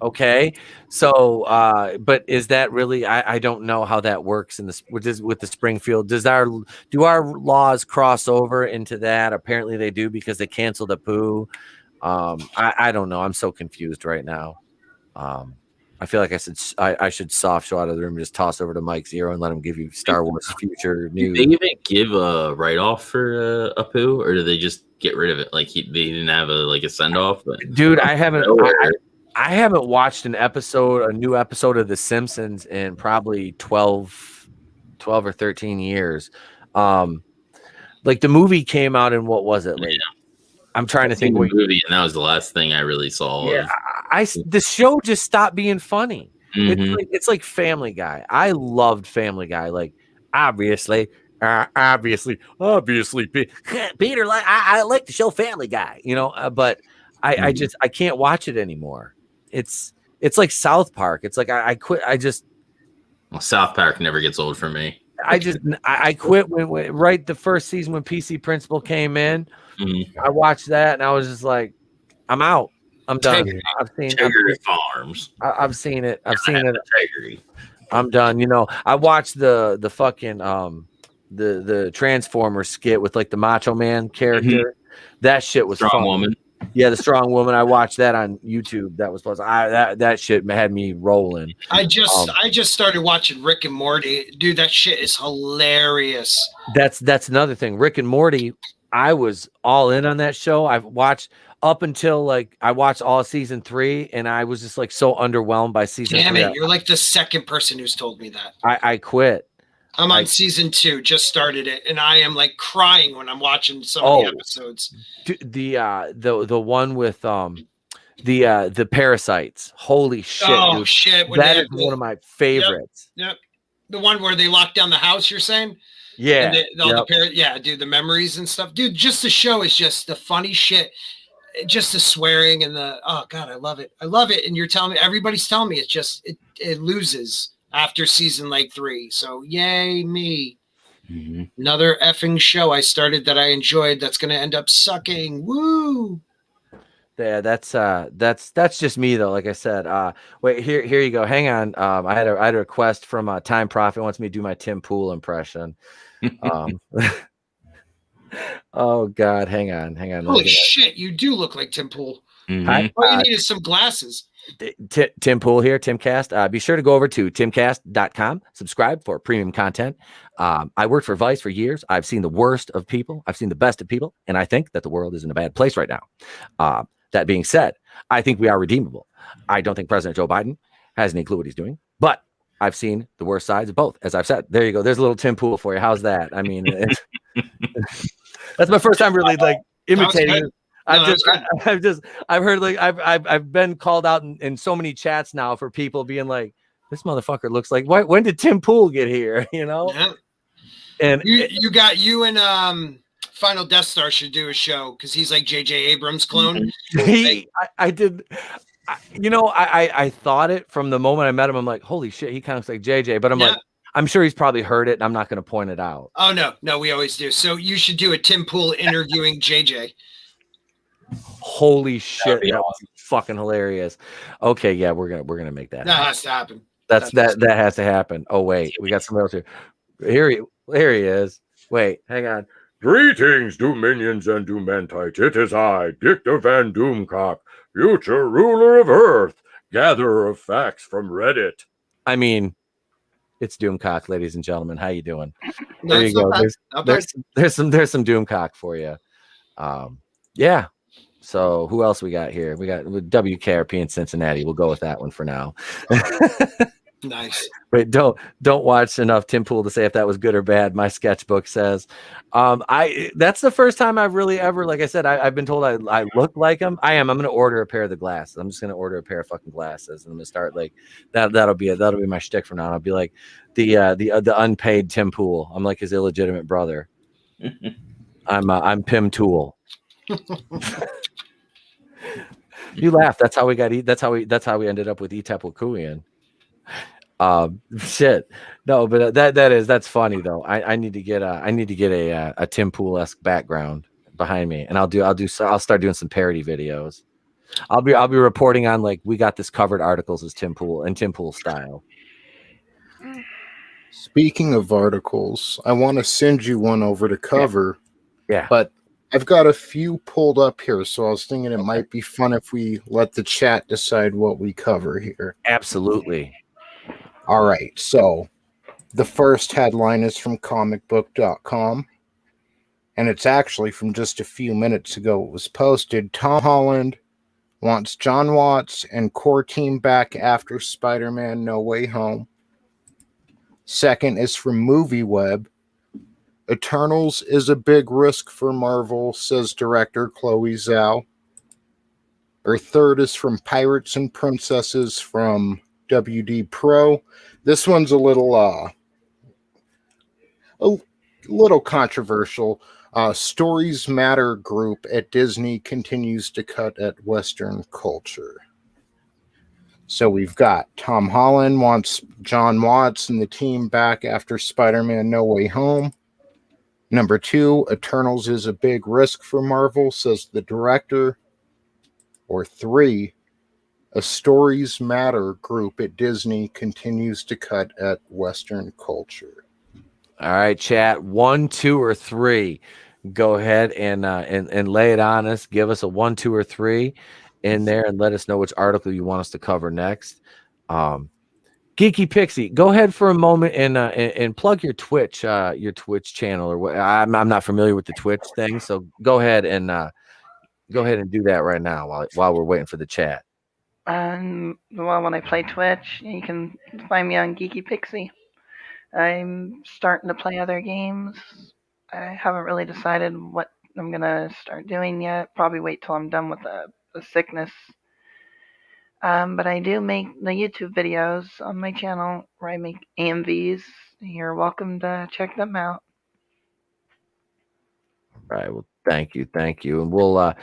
okay. So, but is that really? I don't know how that works with the Springfield. Do our laws cross over into that? Apparently they do because they canceled Apu. I don't know. I'm so confused right now. I feel like I should soft show out of the room and just toss over to Mike Zero and let him give you Star Wars future news. Did they even give a write-off for Apu, or did they just get rid of it? Like they didn't have a send-off? Dude, I haven't watched a new episode of The Simpsons in probably 12 or 13 years. Like the movie came out in what was it? Like, yeah. I'm trying to think. The movie, and that was the last thing I really saw. Yeah, the show just stopped being funny. Mm-hmm. It's like Family Guy. I loved Family Guy. Like obviously, Peter. Like I like the show Family Guy. But I can't watch it anymore. It's like South Park. It's like I quit. South Park never gets old for me. I quit when right the first season when PC Principal came in. Mm-hmm. I watched that and I was just like, I'm out. I'm done. I've seen Farms. I've seen it. I'm done. I watched the fucking the Transformers skit with like the Macho Man character. Mm-hmm. That shit was Strong fun. Woman. Yeah, the Strong Woman. I watched that on YouTube. That was plus. That shit had me rolling. I just started watching Rick and Morty. Dude, that shit is hilarious. That's another thing. Rick and Morty. I was all in on that show. I've watched up until I watched all season 3, and I was just like so underwhelmed by season 3. Damn it, you're like the second person who's told me that. I quit. I'm on season 2, just started it, and I am like crying when I'm watching some of the episodes. The one with the parasites. Holy shit! Oh dude. shit! That is one of my favorites. Yep. The one where they lock down the house, you're saying? Yeah. And all the parents, dude, the memories and stuff. Dude, just the show is just the funny shit. Just the swearing and oh God, I love it. I love it. And you're telling me, everybody's telling me it's just, it loses after season like 3. So yay me. Mm-hmm. Another effing show I started that I enjoyed that's going to end up sucking. Woo. Yeah, that's just me though. Like I said, wait, here you go. Hang on. I had a request from Time Profit, wants me to do my Tim Pool impression. Oh God, hang on. Holy shit, you do look like Tim Pool. Mm-hmm. All you need is some glasses. Tim Pool here, Timcast. Be sure to go over to timcast.com, subscribe for premium content. I worked for Vice for years. I've seen the worst of people. I've seen the best of people. And I think that the world is in a bad place right now. That being said, I think we are redeemable. I don't think President Joe Biden has any clue what he's doing, but I've seen the worst sides of both. As I've said, there you go. There's a little Tim Pool for you. How's that? I mean, that's my first time really like imitating. I've heard like I've been called out in so many chats now for people being like, this motherfucker looks like, when did Tim Pool get here? You know? Yeah. And you and Final Death Star should do a show because he's like J.J. Abrams' clone. I thought it from the moment I met him. I'm like, holy shit, he kind of looks like JJ. But I'm like, I'm sure he's probably heard it, and I'm not going to point it out. Oh no, we always do. So you should do a Tim Pool interviewing JJ. Holy shit, that was fucking hilarious. Okay, yeah, we're gonna make that. That has to happen. That has to happen. Oh wait, we got somebody else here. Here he is. Wait, hang on. Greetings, Dominions and Doomentites. It is I, Dictor Van Doomcock, future ruler of Earth, gatherer of facts from Reddit. I mean, it's Doomcock, ladies and gentlemen. How you doing? There you go. There's some Doomcock for you. Yeah. So who else we got here? We got WKRP in Cincinnati. We'll go with that one for now. Nice. Wait, don't watch enough Tim Pool to say if that was good or bad. My sketchbook says. That's the first time I've really ever, like I said, I've been told I look like him. I'm gonna order a pair of the glasses. I'm just gonna order a pair of fucking glasses, and I'm gonna start like that. That'll be my shtick from now on. I'll be like the unpaid Tim Pool. I'm like his illegitimate brother. I'm Pim Tool. You laugh. That's how we got. That's how we ended up with Etepwakuian. Shit. No, but that's funny though. I need to get a Tim Pool-esque background behind me, and I'll start doing some parody videos. I'll be reporting on like we got this covered articles as Tim Pool and Tim Pool style. Speaking of articles, I want to send you one over to cover. Yeah. But I've got a few pulled up here, so I was thinking it might be fun if we let the chat decide what we cover here. Absolutely. All right, so the first headline is from comicbook.com, and it's actually from just a few minutes ago. It was posted. Tom Holland wants John Watts and core team back after Spider-Man No Way Home. Second is from MovieWeb. Eternals is a big risk for Marvel, says director Chloe Zhao. Our third is from Pirates and Princesses from WD Pro. This one's a little controversial. Stories Matter group at Disney continues to cut at Western culture. So we've got Tom Holland wants John Watts and the team back after Spider-Man No Way Home. Number 2, Eternals is a big risk for Marvel, says the director. Or 3, a Stories Matter group at Disney continues to cut at Western culture. All right, chat. 1, 2, or 3. Go ahead and lay it on us. Give us a 1, 2, or 3 in there, and let us know which article you want us to cover next. Geeky Pixie, go ahead for a moment and plug your Twitch channel or what. I'm not familiar with the Twitch thing, so go ahead and do that right now while we're waiting for the chat. Well, when I play Twitch, you can find me on Geeky Pixie. I'm starting to play other games. I haven't really decided what I'm gonna start doing yet. Probably wait till I'm done with the sickness. But I do make the YouTube videos on my channel where I make AMVs. You're welcome to check them out. All right. Well, thank you, and we'll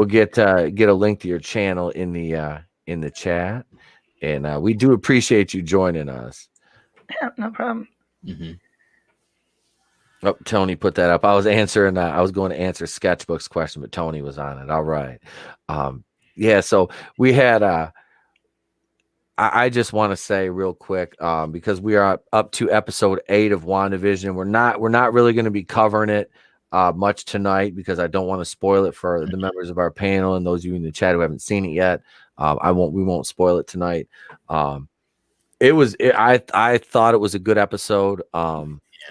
get a link to your channel in the chat, and we do appreciate you joining us. Yeah, no problem. Mm-hmm. Oh, Tony put that up. I was answering. I was going to answer Sketchbook's question, but Tony was on it. All right. Yeah. So we had. I just want to say real quick, because we are up to episode 8 of WandaVision. We're not really going to be covering it much tonight because I don't want to spoil it for the members of our panel and those of you in the chat who haven't seen it yet. We won't spoil it tonight. I thought it was a good episode. Yeah,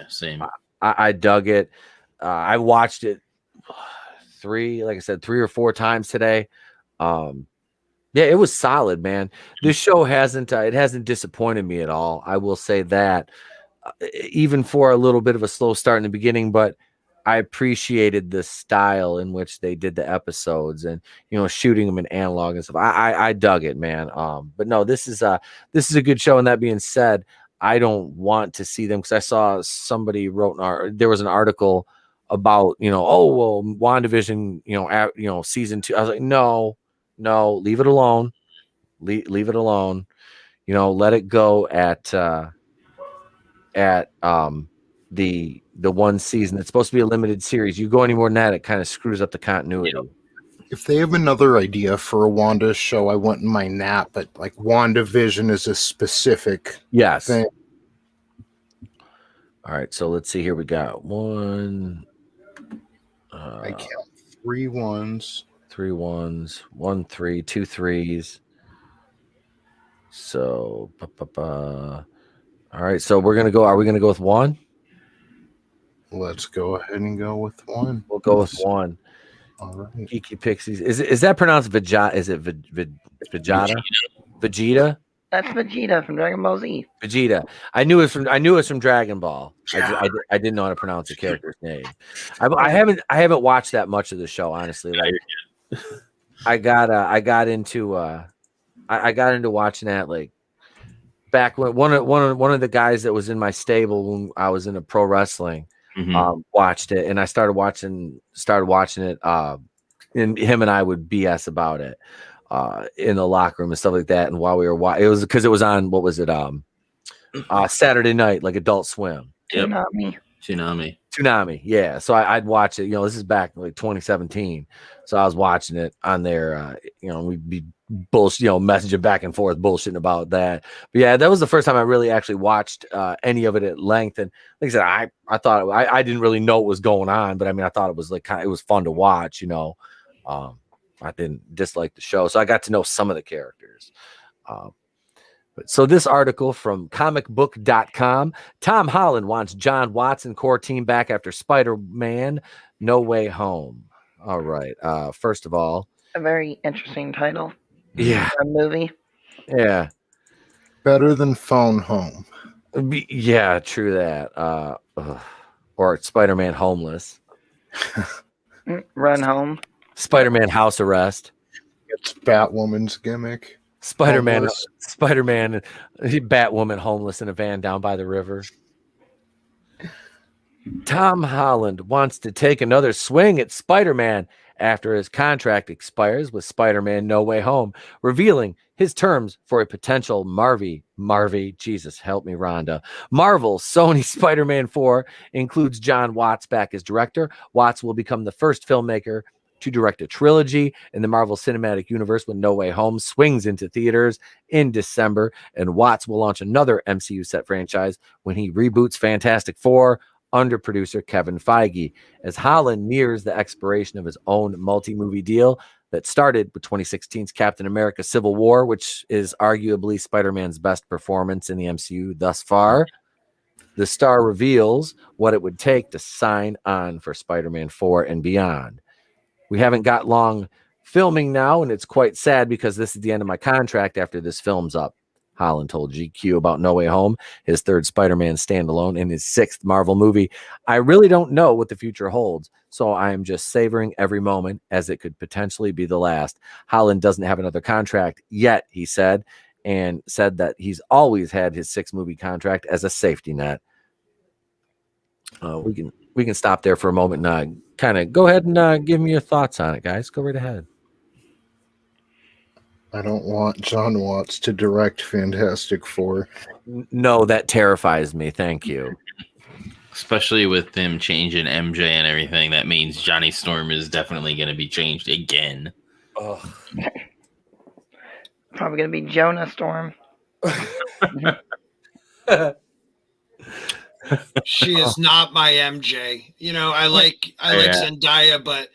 same. I dug it. I watched it 3 or 4 times today. Yeah, it was solid, man. This show hasn't disappointed me at all. I will say that, even for a little bit of a slow start in the beginning, but I appreciated the style in which they did the episodes and, shooting them in analog and stuff. I dug it, man. But no, this is a good show. And that being said, I don't want to see them because I saw somebody there was an article about, WandaVision, season 2. I was like, no, leave it alone. Leave it alone. Let it go at the one season. It's supposed to be a limited series. You go any more than that, it kind of screws up the continuity. If they have another idea for a Wanda show, I want in my nap, but like WandaVision is a specific thing. All right, so let's see here. We got 1. I count 3 1s. 3 1s, 1 3, 2 3s. So, all right. So we're gonna go. Are we gonna go with 1? Let's go ahead and go with 1. We'll go with 1. All right. Geeky Pixies. Is that pronounced Vegeta? Is it Vegeta? Vegeta? That's Vegeta from Dragon Ball Z. Vegeta. I knew it was from Dragon Ball. I didn't know how to pronounce the character's name. I haven't watched that much of the show, honestly. Like, I got into watching that like back when one of the guys that was in my stable when I was into pro wrestling watched it, and I started watching it. And him and I would BS about it in the locker room and stuff like that. And while we were watching, it was because it was on, what was it? Saturday night, like Adult Swim. Yep. Tsunami. Yeah. So I'd watch it. This is back like 2017. So I was watching it on there. We'd be bullshit, messaging back and forth, bullshitting about that. But yeah, that was the first time I really actually watched any of it at length. And like I said, I thought I didn't really know what was going on, but I mean, I thought it was like it was fun to watch. I didn't dislike the show, so I got to know some of the characters. So this article from comicbook.com, Tom Holland wants John Watson core team back after Spider-Man No Way Home. All right. First of all, a very interesting title. Yeah. A movie. Yeah. Better than Phone Home. Yeah, true that. Or Spider-Man Homeless. Run Home. Spider-Man House Arrest. It's Batwoman's gimmick. Spider-Man, Batwoman homeless in a van down by the river. Tom Holland wants to take another swing at Spider-Man after his contract expires with Spider-Man No Way Home, revealing his terms for a potential Marvel, Jesus help me, Rhonda. Marvel Sony Spider-Man 4 includes John Watts back as director. Watts will become the first filmmaker to direct a trilogy in the Marvel Cinematic Universe when No Way Home swings into theaters in December, and Watts will launch another MCU set franchise when he reboots Fantastic Four under producer Kevin Feige. As Holland nears the expiration of his own multi-movie deal that started with 2016's Captain America Civil War, which is arguably Spider-Man's best performance in the MCU thus far, the star reveals what it would take to sign on for Spider-Man 4 and beyond. We haven't got long filming now, and it's quite sad because this is the end of my contract after this film's up, Holland told GQ about No Way Home, his third Spider-Man standalone and his sixth Marvel movie. I really don't know what the future holds, so I am just savoring every moment as it could potentially be the last. Holland doesn't have another contract yet, he said, and said that he's always had his 6-movie contract as a safety net. We can stop there for a moment and kind of go ahead and give me your thoughts on it, guys. Go right ahead. I don't want John Watts to direct Fantastic Four. No, that terrifies me. Thank you. Especially with them changing MJ and everything, that means Johnny Storm is definitely going to be changed again. Oh. Probably going to be Jonah Storm. She is not my MJ. You know, I like Zendaya, but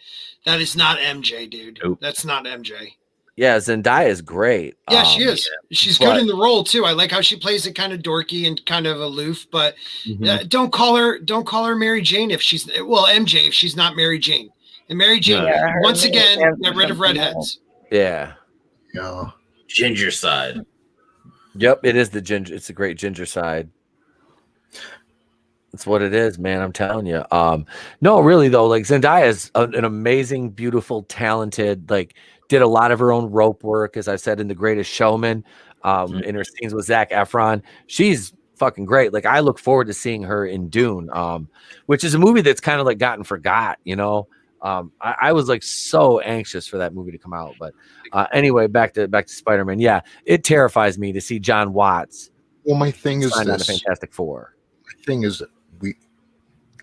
that is not MJ, dude. Nope. That's not MJ. Yeah, Zendaya is great. Yeah, she is. She's good in the role too. I like how she plays it kind of dorky and kind of aloof. But don't call her Mary Jane if she's MJ if she's not Mary Jane. And Mary Jane once again get rid of redheads. Yeah. Yeah. Ginger side. Yep, it is the ginger. It's a great ginger side. That's what it is, man. I'm telling you. No, really though, like Zendaya is an amazing, beautiful, talented, like did a lot of her own rope work, as I said in The Greatest Showman, in her scenes with Zac Efron. She's fucking great. Like I look forward to seeing her in Dune, which is a movie that's kind of like gotten forgot, you know. I was like so anxious for that movie to come out, but anyway, back to Spider-Man. Yeah, it terrifies me to see John Watts. Well, my thing is this. On Fantastic Four. My thing is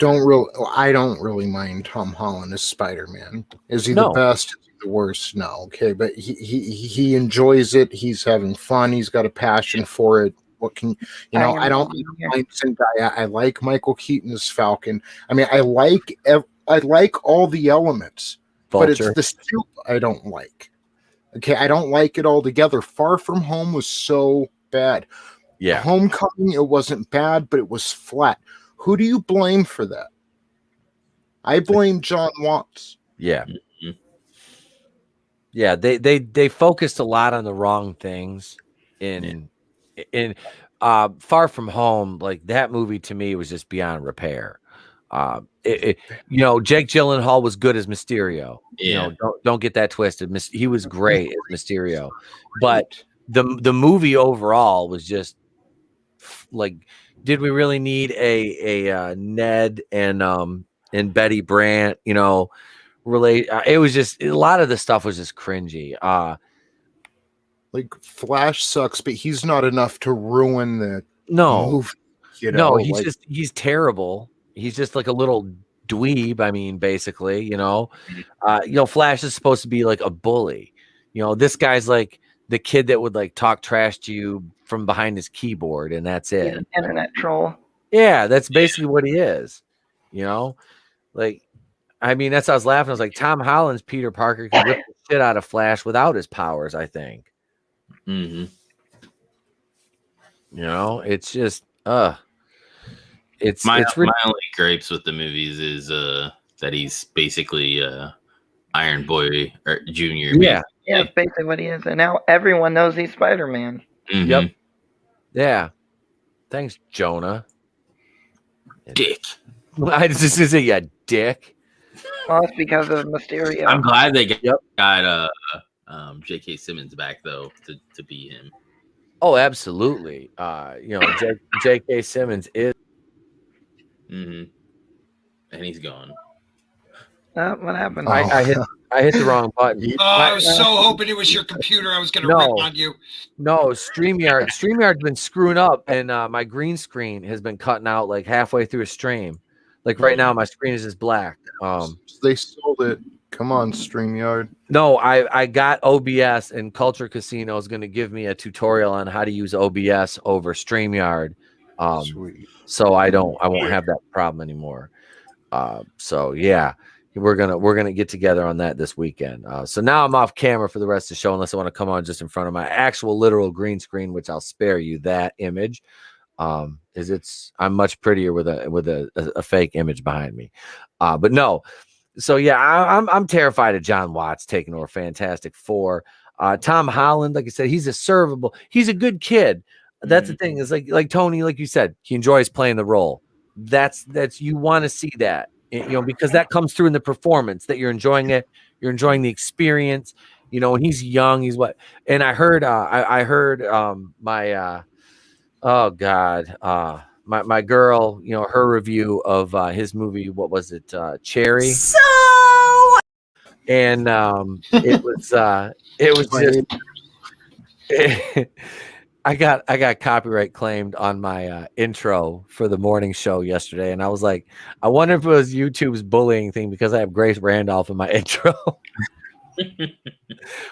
I don't really mind Tom Holland as Spider-Man. Is he the best? Is he the worst? No, okay, but he enjoys it. He's having fun. He's got a passion for it. What can I don't mind Zendaya. I like Michael Keaton as Falcon. I mean, I like all the elements, Vulture. But it's the soup I don't like. Okay, I don't like it all together. Far From Home was so bad. Yeah, Homecoming, it wasn't bad, but it was flat. Who do you blame for that? I blame John Watts. Yeah. Yeah, they focused a lot on the wrong things in Far From Home. Like that movie to me was just beyond repair. Jake Gyllenhaal was good as Mysterio. Yeah. You know, don't get that twisted. He was great as Mysterio, but the movie overall was just like, did we really need a Ned and Betty Brant? You know, it was just a lot of the stuff was just cringy. Like Flash sucks, but he's not enough to ruin the movie. You know? No, he's terrible. He's just like a little dweeb. I mean, basically, Flash is supposed to be like a bully. You know, this guy's like the kid that would like talk trash to you from behind his keyboard, and that's it. He's an internet troll. Yeah, that's basically what he is. You know, like, I mean, that's how I was laughing. I was like, Tom Holland's Peter Parker can rip the shit out of Flash without his powers, I think. Mm-hmm. You know, it's just it's my only gripes with the movies is that he's basically Iron Boy or Junior. Yeah, that's basically what he is, and now everyone knows he's Spider-Man. Mm-hmm. Yep. Yeah. Thanks, Jonah. Dick. I just say, yeah, dick. Well, it's because of Mysterio. I'm glad they got J.K. Simmons back though to be him. Oh, absolutely. J.K. Simmons is. Mm-hmm. And he's gone. What happened? I hit the wrong button. I was so hoping it was your computer. I was going to rip on you. No, StreamYard's been screwing up, and my green screen has been cutting out like halfway through a stream. Like right now, my screen is just black. They sold it. Come on, StreamYard. No, I got OBS, and Culture Casino is going to give me a tutorial on how to use OBS over StreamYard. Sweet. So I won't have that problem anymore. So yeah. We're gonna get together on that this weekend. So now I'm off camera for the rest of the show, unless I want to come on just in front of my actual literal green screen, which I'll spare you that image. I'm much prettier with a fake image behind me. But no. So yeah, I'm terrified of John Watts taking over Fantastic Four. Tom Holland, like I said, he's he's a good kid. That's the thing, is like Tony, like you said, he enjoys playing the role. That's you want to see that, because that comes through in the performance, that you're enjoying it, you're enjoying the experience. When he's young, he's what. And I heard my oh God, my girl, her review of his movie, what was it, Cherry? So And it was just I got copyright claimed on my intro for the morning show yesterday, and I was like, I wonder if it was YouTube's bullying thing because I have Grace Randolph in my intro.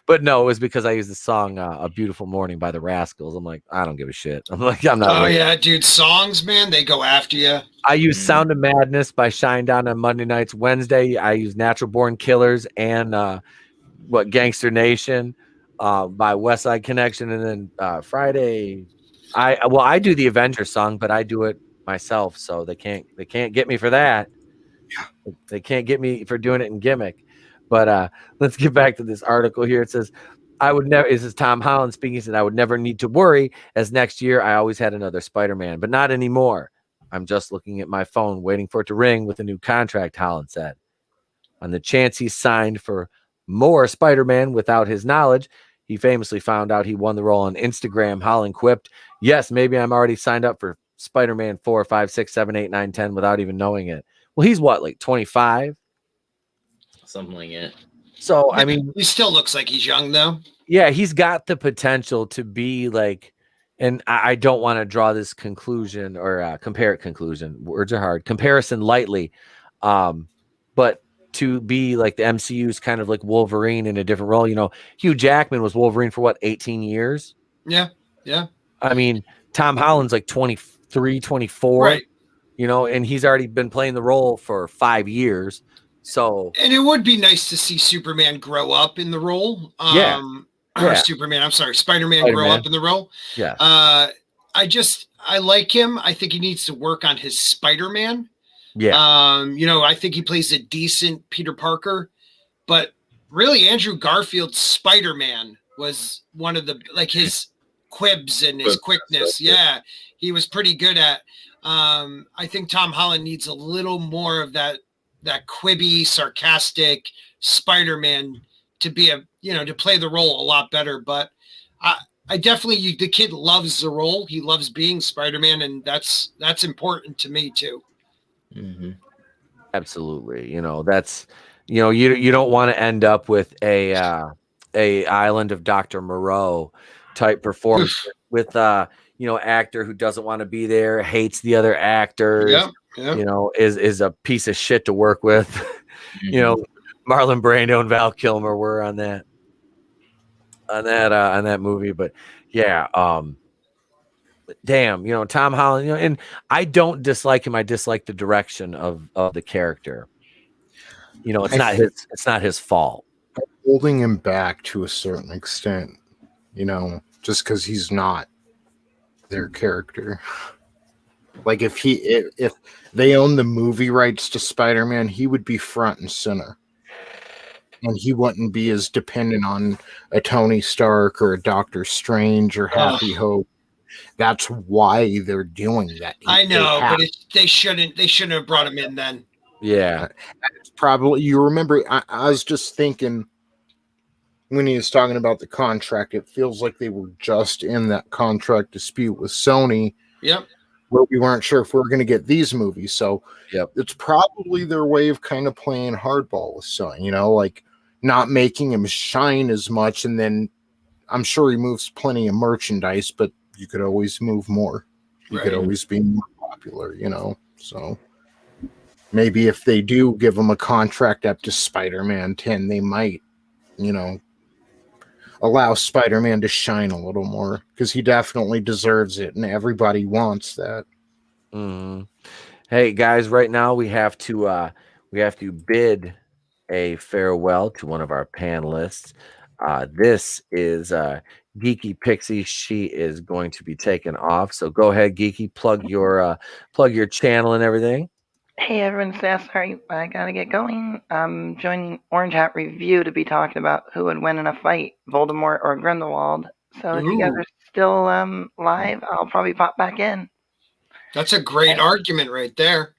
But no, it was because I used the song "A Beautiful Morning" by the Rascals. I'm like, I don't give a shit. I'm like, I'm not. Oh yeah, dude, songs, man, they go after you. I use "Sound of Madness" by Shinedown on Monday nights. Wednesday, I use "Natural Born Killers" and Gangster Nation by West Side Connection. And then Friday, I do the Avengers song, but I do it myself, so they can't get me for that. Yeah. They can't get me for doing it in gimmick. But let's get back to this article here. It says, this is Tom Holland speaking. He said, I would never need to worry, as next year I always had another Spider-Man, but not anymore. I'm just looking at my phone, waiting for it to ring with a new contract, Holland said. On the chance he's signed for more Spider-Man without his knowledge, he famously found out he won the role on Instagram. Holland quipped, yes, maybe I'm already signed up for Spider-Man 4, 5, 6, 7, 8, 9, 10 without even knowing it. Well, he's what, like 25? Something like it. So, I mean, he still looks like he's young, though. Yeah, he's got the potential to be like, and I don't want to draw this conclusion or conclusion. Words are hard. Comparison lightly. But to be like the MCU's kind of like Wolverine in a different role. Hugh Jackman was Wolverine for what, 18 years? Yeah. Yeah. I mean, Tom Holland's like 23, 24. Right. And he's already been playing the role for 5 years. So, and it would be nice to see Superman grow up in the role. Or Spider-Man grow up in the role. Yeah. I like him. I think he needs to work on his Spider-Man. Yeah. I think he plays a decent Peter Parker, but really Andrew Garfield's Spider-Man was one of the, like, his quibs and his quickness. Yeah. He was pretty good at, I think Tom Holland needs a little more of that quibby, sarcastic Spider-Man to be to play the role a lot better. But I definitely, the kid loves the role. He loves being Spider-Man, and that's important to me too. Mm-hmm. Absolutely. That's, you don't want to end up with a Island of Dr. Moreau type performance with actor who doesn't want to be there, hates the other actors. Yeah. Is a piece of shit to work with. Mm-hmm. Marlon Brando and Val Kilmer were on that movie. But yeah, damn, Tom Holland, and I don't dislike him. I dislike the direction of the character. It's not his fault. Holding him back to a certain extent, just because he's not their character. Like if they own the movie rights to Spider-Man, he would be front and center. And he wouldn't be as dependent on a Tony Stark or a Doctor Strange or Happy Hope. That's why they're doing that. I know, but they shouldn't have brought him in then. Yeah. It's probably, you remember, I was just thinking when he was talking about the contract, it feels like they were just in that contract dispute with Sony. Yep. Where we weren't sure if we were going to get these movies. So yep. It's probably their way of kind of playing hardball with Sony, like not making him shine as much. And then I'm sure he moves plenty of merchandise, but you could always move more. You could always be more popular, So maybe if they do give him a contract up to Spider-Man 10, they might, allow Spider-Man to shine a little more, because he definitely deserves it and everybody wants that. Mm-hmm. Hey guys, right now we have to bid a farewell to one of our panelists. This is Geeky Pixie. She is going to be taken off. So go ahead, Geeky, plug your channel and everything. Hey everyone, sorry, I gotta get going. I'm joining Orange Hat Review to be talking about who would win in a fight, Voldemort or Grindelwald. So if you guys are still live, I'll probably pop back in. That's a great argument right there.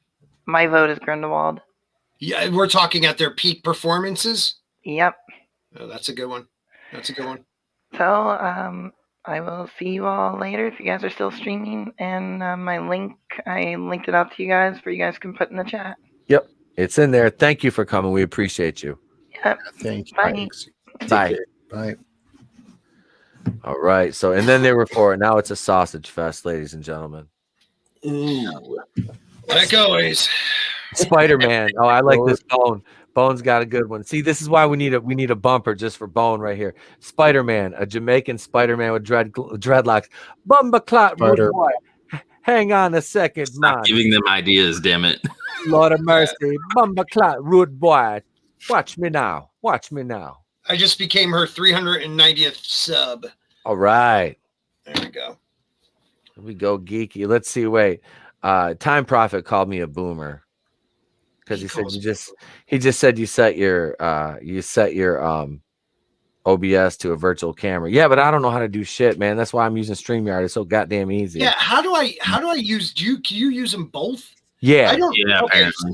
My vote is Grindelwald. Yeah, we're talking at their peak performances? Yep. Oh, that's a good one. So, I will see you all later if you guys are still streaming. And my link, I linked it out to you guys for you guys can put in the chat. Yep, it's in there. Thank you for coming. We appreciate you. Yep. Thank you. Bye. Bye. Bye. All right. So, and then they were for it. Now it's a sausage fest, ladies and gentlemen. Ooh. Like always. Spider-Man. Oh, I like this Bone. Bone's got a good one. See, this is why we need a bumper just for Bone right here. Spider-Man, a Jamaican Spider-Man with dreadlocks. Bumba clot, rude boy. Hang on a second, man. Giving them ideas, damn it. Lord of mercy. Bumba clot, rude boy. Watch me now. Watch me now. I just became her 390th sub. All right. There we go. Here we go, Geeky. Let's see. Wait. Time Prophet called me a boomer. Because he just said you set your OBS to a virtual camera. Yeah, but I don't know how to do shit, man. That's why I'm using StreamYard. It's so goddamn easy. Yeah, how do I use can you use them both? Yeah. I don't apparently.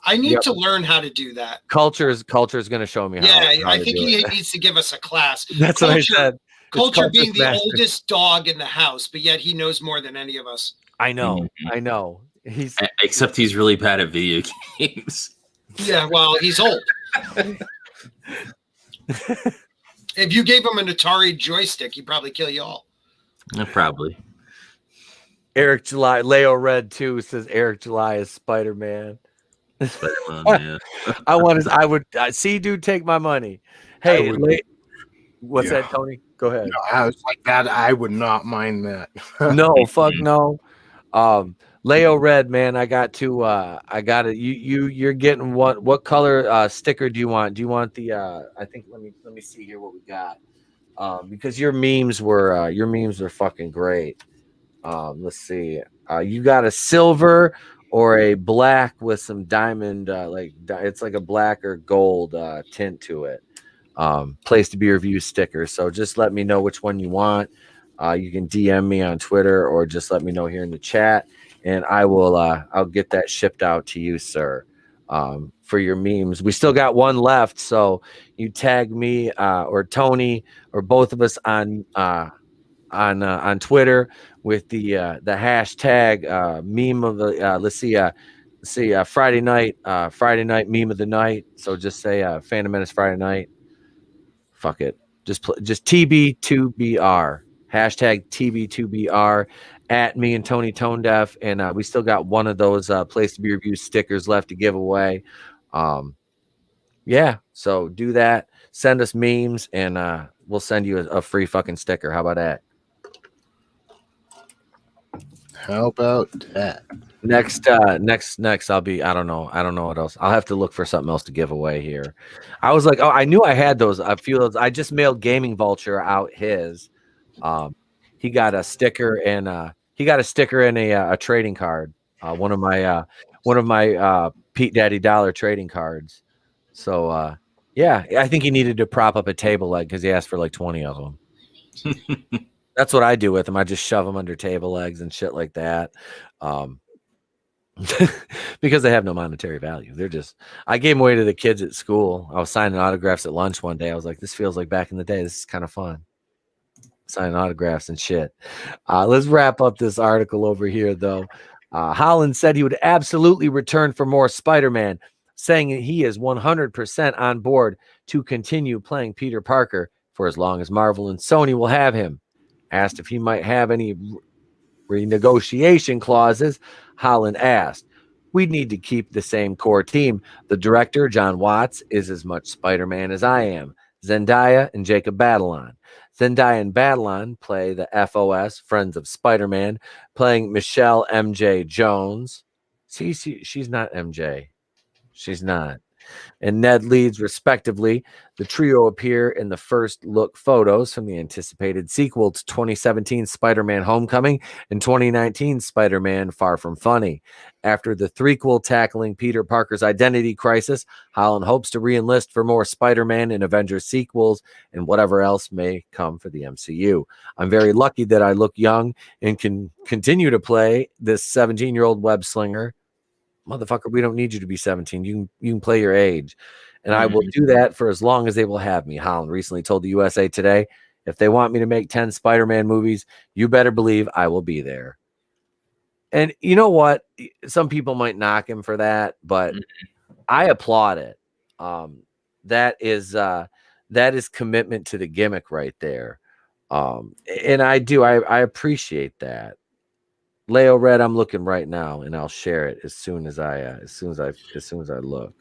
I need to learn how to do that. Culture is going to show me how. Yeah, I think he needs to give us a class. That's what I said. Culture being the oldest dog in the house, but yet he knows more than any of us. I know. I know. Except he's really bad at video games. Yeah, well, he's old. If you gave him an Atari joystick, he'd probably kill you all. Probably. Eric July, Leo Red 2 says Eric July is Spider-Man. Spider-Man, yeah. I would see, dude, take my money. Hey, what's that, Tony? Go ahead. No, I was like that. I would not mind that. No, fuck no. Leo Red, man, I got it. You're getting what color sticker do you want? Do you want the I think let me see here what we got. Because your memes were fucking great. Let's see. You got a silver or a black with some diamond it's like a black or gold tint to it. Place to be review sticker. So just let me know which one you want. You can DM me on Twitter or just let me know here in the chat. And I will I'll get that shipped out to you, sir, for your memes. We still got one left, so you tag me or Tony or both of us on Twitter with the hashtag meme of the let's see Friday night meme of the night. So just say Fandom Menace Friday night. Fuck it, just TB2BR. Hashtag TB2BR at me and Tony Tone Deaf, and we still got one of those place to be reviewed stickers left to give away. Yeah, so do that. Send us memes, and we'll send you a free fucking sticker. How about that? How about that? Next, I'll be. I don't know what else. I'll have to look for something else to give away here. I was like, oh, I knew I had those. I feel those. I just mailed Gaming Vulture out his. He got a sticker and a trading card. One of my Pete Daddy Dollar trading cards. So yeah, I think he needed to prop up a table leg because he asked for like 20 of them. That's what I do with them. I just shove them under table legs and shit like that. Because they have no monetary value. I gave them away to the kids at school. I was signing autographs at lunch one day. I was like, this feels like back in the day. This is kind of fun. Signing autographs and shit. Let's wrap up this article over here, though. Holland said he would absolutely return for more Spider-Man, saying that he is 100% on board to continue playing Peter Parker for as long as Marvel and Sony will have him. Asked if he might have any renegotiation clauses, Holland asked, "We'd need to keep the same core team. The director, John Watts, is as much Spider-Man as I am. Zendaya and Jacob Batalon. Zendaya and Batalon play the FOS, Friends of Spider-Man, playing Michelle MJ Jones." See, she's not MJ. She's not. and Ned Leeds, respectively. The trio appear in the first look photos from the anticipated sequel to 2017 Spider-Man Homecoming and 2019 Spider-Man Far From Funny. After the threequel tackling Peter Parker's identity crisis, Holland hopes to re-enlist for more Spider-Man and Avengers sequels and whatever else may come for the MCU. I'm very lucky that I look young and can continue to play this 17-year-old web slinger. Motherfucker, we don't need you to be 17. You can play your age. And I will do that for as long as they will have me. Holland recently told the USA Today, if they want me to make 10 Spider-Man movies, you better believe I will be there. And you know what? Some people might knock him for that, but I applaud it. That is commitment to the gimmick right there. And I appreciate that. Leo Red, I'm looking right now, and I'll share it as soon as I look.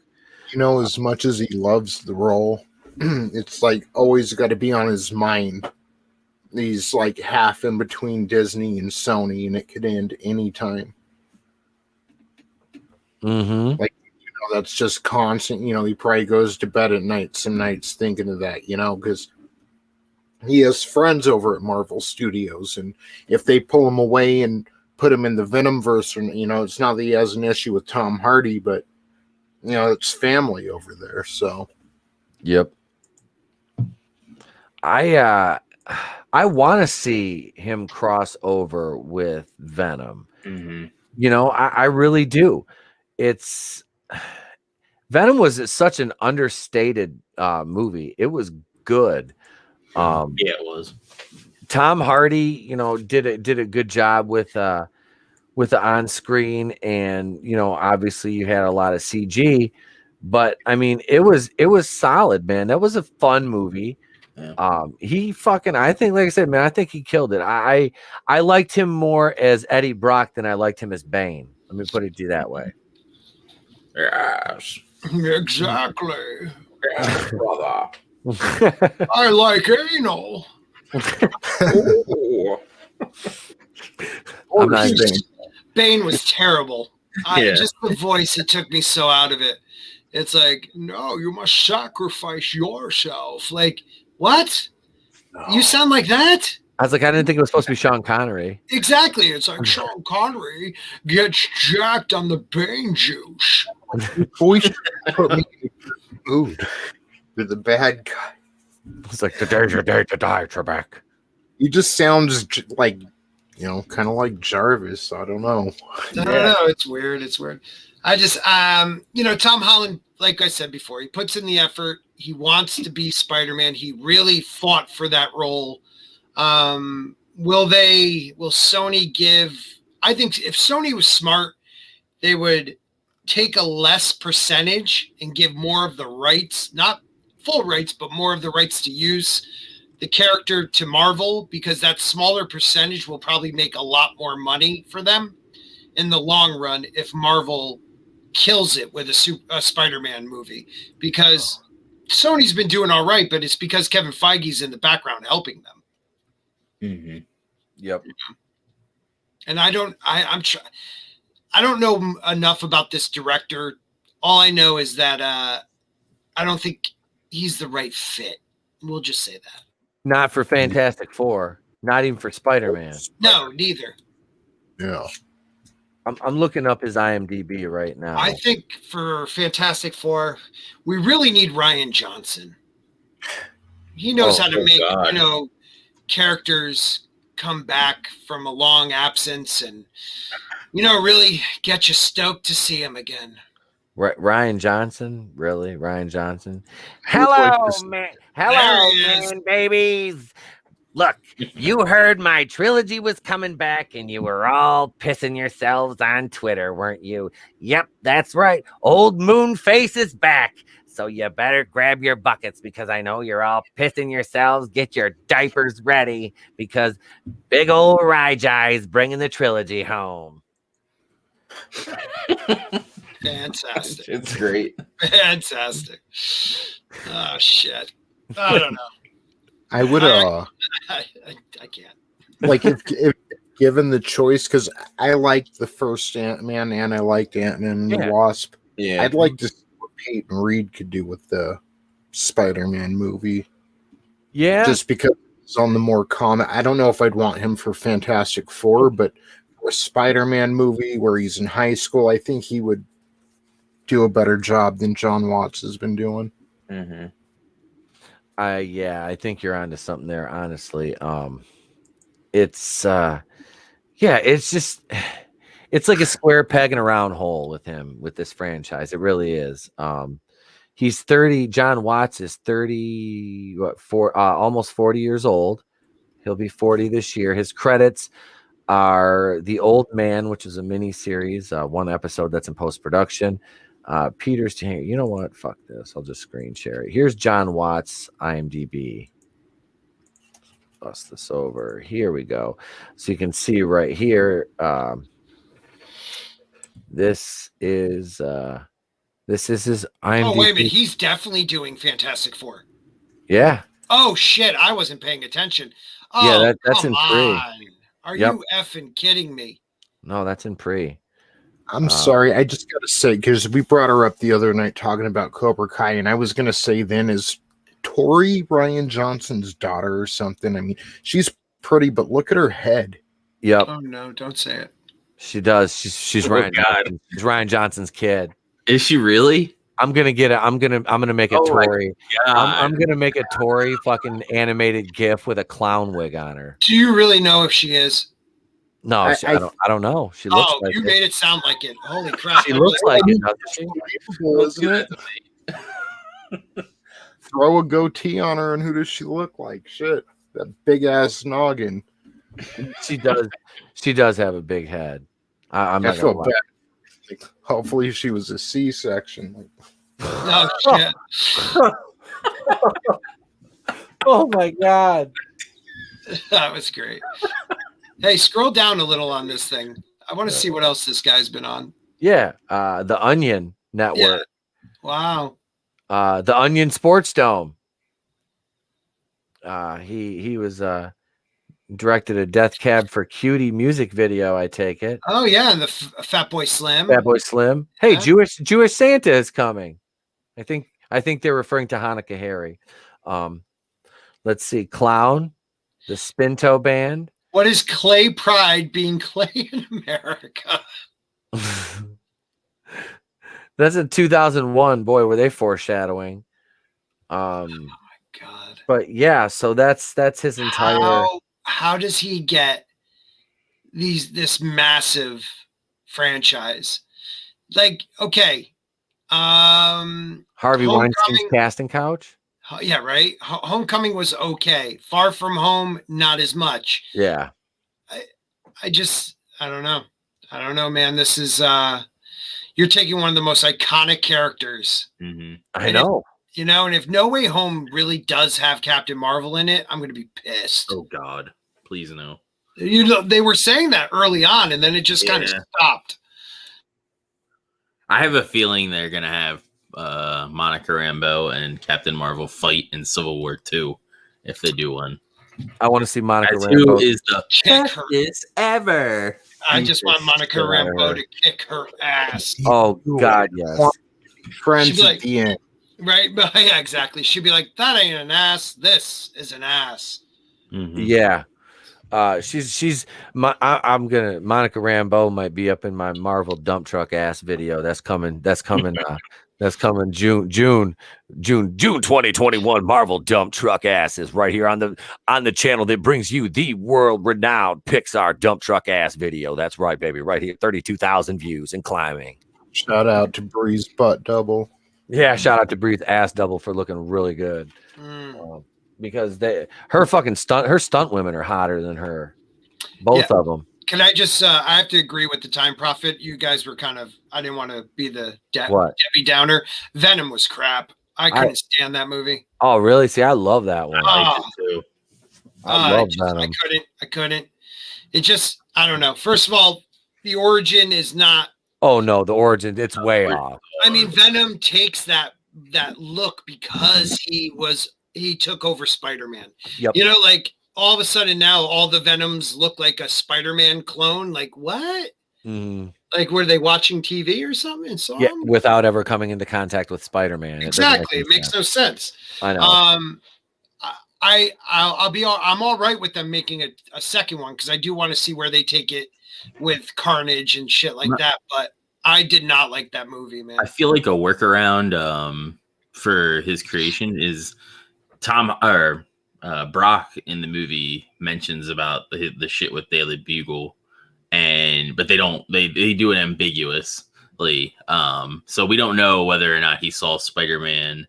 You know, as much as he loves the role, it's like always got to be on his mind. He's like half in between Disney and Sony, and it could end anytime. Like, that's just constant. He probably goes to bed at night, some nights thinking of that, because he has friends over at Marvel Studios, and if they pull him away and put him in the Venomverse, or it's not that he has an issue with Tom Hardy, but it's family over there. So, yep. I want to see him cross over with Venom. I really do. Venom was such an understated movie. It was good. Yeah, it was. Tom Hardy, did a good job with the on screen, and obviously you had a lot of CG, but I mean it was solid, man. That was a fun movie. Yeah. I think, like I said, man, I think he killed it. I liked him more as Eddie Brock than I liked him as Bane. Let me put it to you that way. Yes, exactly. Yes, brother. I like anal. Bane was terrible. Just the voice, it took me so out of it. It's like, no, you must sacrifice yourself. Like, what? No. You sound like that? I was like, I didn't think it was supposed to be Sean Connery. Exactly. It's like Sean Connery gets jacked on the Bane juice. Voice put me in the mood with the bad guy. It's like, today's your day to die, Trebek. He just sounds like, kind of like Jarvis. I don't know. I don't know. It's weird. I just, Tom Holland, like I said before, he puts in the effort. He wants to be Spider-Man. He really fought for that role. Will Sony give, I think if Sony was smart, they would take a less percentage and give more of the rights, not full rights, but more of the rights to use the character to Marvel, because that smaller percentage will probably make a lot more money for them in the long run if Marvel kills it with a Spider-Man movie, because Sony's been doing all right, but it's because Kevin Feige's in the background helping them. Yep. And I don't know enough about this director. All I know is that I don't think he's the right fit. We'll just say that. Not for Fantastic Four. Not even for Spider-Man. No, neither. Yeah. I'm looking up his IMDb right now. I think for Fantastic Four, we really need Rian Johnson. He knows how to make, characters come back from a long absence and, really get you stoked to see him again. Rian Johnson? Really? Rian Johnson? Hello, man. Hello, man, babies. Look, you heard my trilogy was coming back and you were all pissing yourselves on Twitter, weren't you? Yep, that's right. Old Moonface is back. So you better grab your buckets because I know you're all pissing yourselves. Get your diapers ready because big old Rajai is bringing the trilogy home. Fantastic. It's great. Fantastic. Oh, shit. I don't know. I would I can't. Like if given the choice, because I liked the first Ant-Man and I liked Ant-Man and the Wasp. Yeah. I'd like to see what Peyton Reed could do with the Spider-Man movie. Yeah. Just because it's on the more common. I don't know if I'd want him for Fantastic Four, but for a Spider-Man movie where he's in high school, I think he would do a better job than John Watts has been doing. Mm-hmm. I think you're onto something there, honestly. It's it's like a square peg in a round hole with him, with this franchise. It really is. He's 30. John Watts is 30, almost 40 years old. He'll be 40 this year. His credits are The Old Man, which is a mini series, one episode that's in post-production. Peter's, you know what? Fuck this. I'll just screen share it. Here's John Watts' IMDb. Bust this over. Here we go. So you can see right here. This is his IMDb. Oh, wait a minute. He's definitely doing Fantastic Four. Yeah. Oh, shit. I wasn't paying attention. Oh, yeah, that's in pre. Are you effing kidding me? No, that's in pre. I'm sorry. I just got to say, because we brought her up the other night talking about Cobra Kai, and I was going to say then is Tori Ryan Johnson's daughter or something. I mean, she's pretty, but look at her head. Yep. Oh, no. Don't say it. She does. She's Ryan Johnson. She's Ryan Johnson's kid. Is she really? I'm gonna make a Tori. I'm gonna make a Tori fucking animated GIF with a clown wig on her. Do you really know if she is? No, I don't know. She looks like you it. made it sound like it. Holy crap. She looks like it, doesn't she? Isn't it? Throw a goatee on her, and who does she look like? Shit, that big ass noggin. She does. She does have a big head. I'm not feel gonna bad. Like, hopefully, she was a C-section. Oh shit! Oh my god, that was great. Hey, scroll down a little on this thing. I want to see what else this guy's been on. Yeah, the Onion Network. Yeah. Wow. The Onion Sports Dome. He was directed a Death Cab for Cutie music video, I take it. Oh yeah, and the Fat Boy Slim. Fat Boy Slim. Hey, yeah. Jewish Santa is coming. I think they're referring to Hanukkah Harry. Let's see, Clown, the Spinto Band. What is Clay Pride being Clay in America? That's in 2001. Boy, were they foreshadowing. Oh my god. But yeah, so that's his entire. How does he get this massive franchise? Like, okay. Harvey Weinstein's casting couch. Yeah, right. Homecoming was okay. Far From Home, not as much. Yeah. I don't know. I don't know, man. This is you're taking one of the most iconic characters. Mm-hmm. I know. And if No Way Home really does have Captain Marvel in it, I'm going to be pissed. Oh God, please no. They were saying that early on, and then it just kind of stopped. I have a feeling they're going to have Monica Rambeau and Captain Marvel fight in Civil War 2 if they do one. I want to see Monica Rambeau. Rambeau. Is the fastest ever. I just want Monica Rambeau to kick her ass. Oh God, yes. Friends at the end. Right, but yeah, exactly. She'd be like, "That ain't an ass. This is an ass." Mm-hmm. Yeah, Monica Rambeau might be up in my Marvel dump truck ass video. That's coming. That's coming. That's coming June 2021. Marvel dump truck ass is right here on the channel that brings you the world renowned Pixar dump truck ass video. That's right, baby, right here. 32,000 views and climbing. Shout out to Bree's butt double. Yeah, shout out to Bree's ass double for looking really good. Because her stunt women are hotter than her. Both of them. Can I just I have to agree with the Time Prophet. You guys were I didn't want to be the Debbie Downer. Venom was crap. I couldn't stand that movie. Oh, really? See, I love that one. I did too. I love Venom. I couldn't. It just, I don't know. First of all, the origin is not. Oh no, the origin, it's way off. I mean, Venom takes that look because he took over Spider-Man. Yep. Like all of a sudden now all the Venoms look like a Spider-Man clone. Like what? Like, were they watching TV or something and saw him? Without ever coming into contact with Spider-Man. Exactly. It makes no sense. I know. I'm all right with them making a second one because I do want to see where they take it with Carnage and shit like that. But I did not like that movie, man. I feel like a workaround for his creation is Brock in the movie mentions about the shit with Daily Bugle, but they do it ambiguously. So we don't know whether or not he saw Spider-Man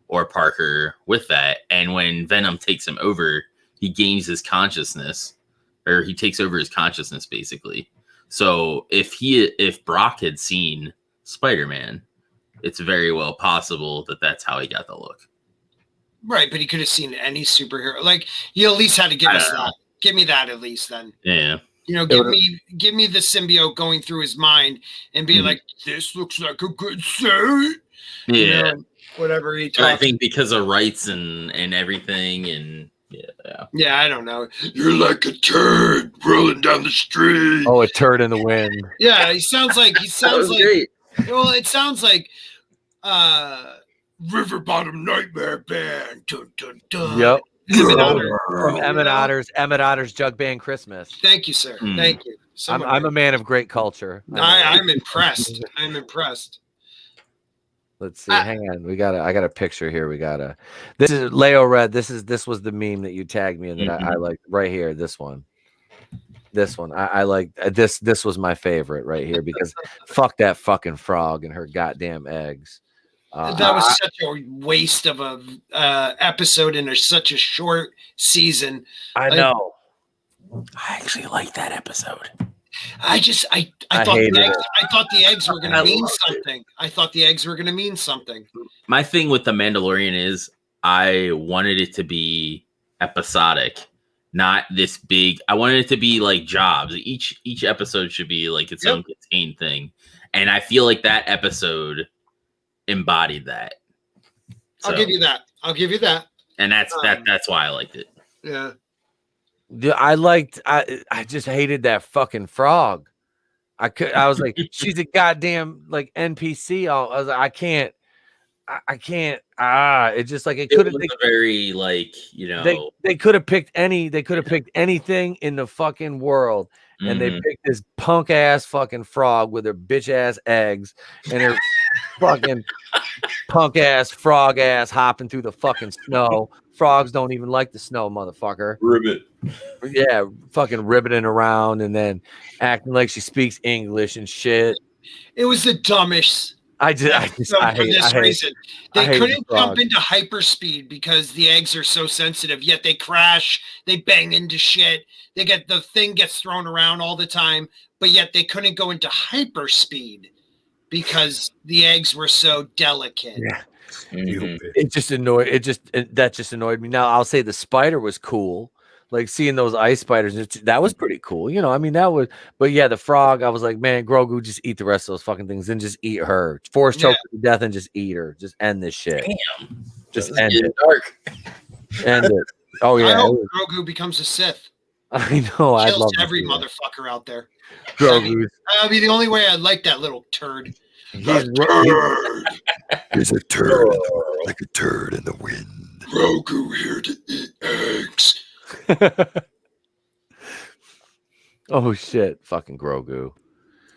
or Parker with that. And when Venom takes him over, he gains his consciousness, or he takes over his consciousness basically. So if Brock had seen Spider-Man, it's very well possible that that's how he got the look. Right, but he could have seen any superhero. Like, you at least had to give us that. Give me that at least then. Yeah. You know, give me the symbiote going through his mind and be like, this looks like a good suit. Yeah. You know, whatever he talks. I think because of rights and everything, and yeah, I don't know. You're like a turd rolling down the street. Oh, a turd in the wind. Yeah, he sounds like great. Well, it sounds like River Bottom Nightmare Band. Dun, dun, dun. Yep. From Emmett Otter's Jug Band Christmas. Thank you, sir. Thank you. I'm a man of great culture. I'm impressed. I'm impressed. Let's see. Hang on. I got a picture here. This is Leo Red. This was the meme that you tagged me in that I like right here. This one. I like this. This was my favorite right here because fuck that fucking frog and her goddamn eggs. That was such a waste of a episode in such a short season. I know. I actually like that episode. I thought the eggs were going to mean something. I thought the eggs were going to mean something. My thing with the Mandalorian is I wanted it to be episodic, not this big. I wanted it to be like jobs. Each episode should be like its own contained thing, and I feel like that episode embodied that. So, I'll give you that. And that's why I liked it. Yeah. I just hated that fucking frog. I was like, she's a goddamn like NPC. I was like, I can't. It's just like it could have very like, you know, they could have picked anything in the fucking world, and they picked this punk ass fucking frog with her bitch ass eggs and her fucking punk ass frog ass hopping through the fucking snow. Frogs don't even like the snow, motherfucker. Ribbit. Yeah, fucking ribbiting around and then acting like she speaks English and shit. It was the dumbest. I hate reason. They couldn't jump into hyperspeed because the eggs are so sensitive, yet they crash, they bang into shit, the thing gets thrown around all the time, but yet they couldn't go into hyperspeed because the eggs were so delicate. Yeah. That just annoyed me. Now I'll say the spider was cool. Like seeing those ice spiders, that was pretty cool. You know, I mean, but yeah, the frog, I was like, man, Grogu, just eat the rest of those fucking things and just eat her. Force choke her to death and just eat her. Just end this shit. Damn. Just end it. Dark. End it. Oh, yeah. I hope Grogu becomes a Sith. I know. I'd love every motherfucker out there. Grogu. That'd be the only way I like that little turd. He's a turd, like a turd in the wind. Grogu here to eat eggs. Oh shit, fucking Grogu.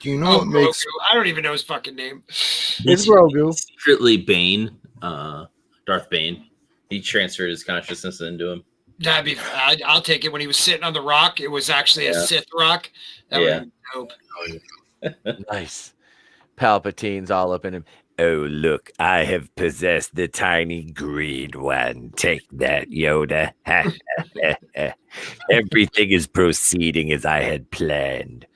Do you know what makes Grogu? I don't even know his fucking name. It's Grogu. Secretly Bane, Darth Bane. He transferred his consciousness into him. That'd be. I'll take it. When he was sitting on the rock, it was actually a Sith rock. That would be dope. Nice. Palpatine's all up in him. Oh, look, I have possessed the tiny green one. Take that, Yoda. Everything is proceeding as I had planned.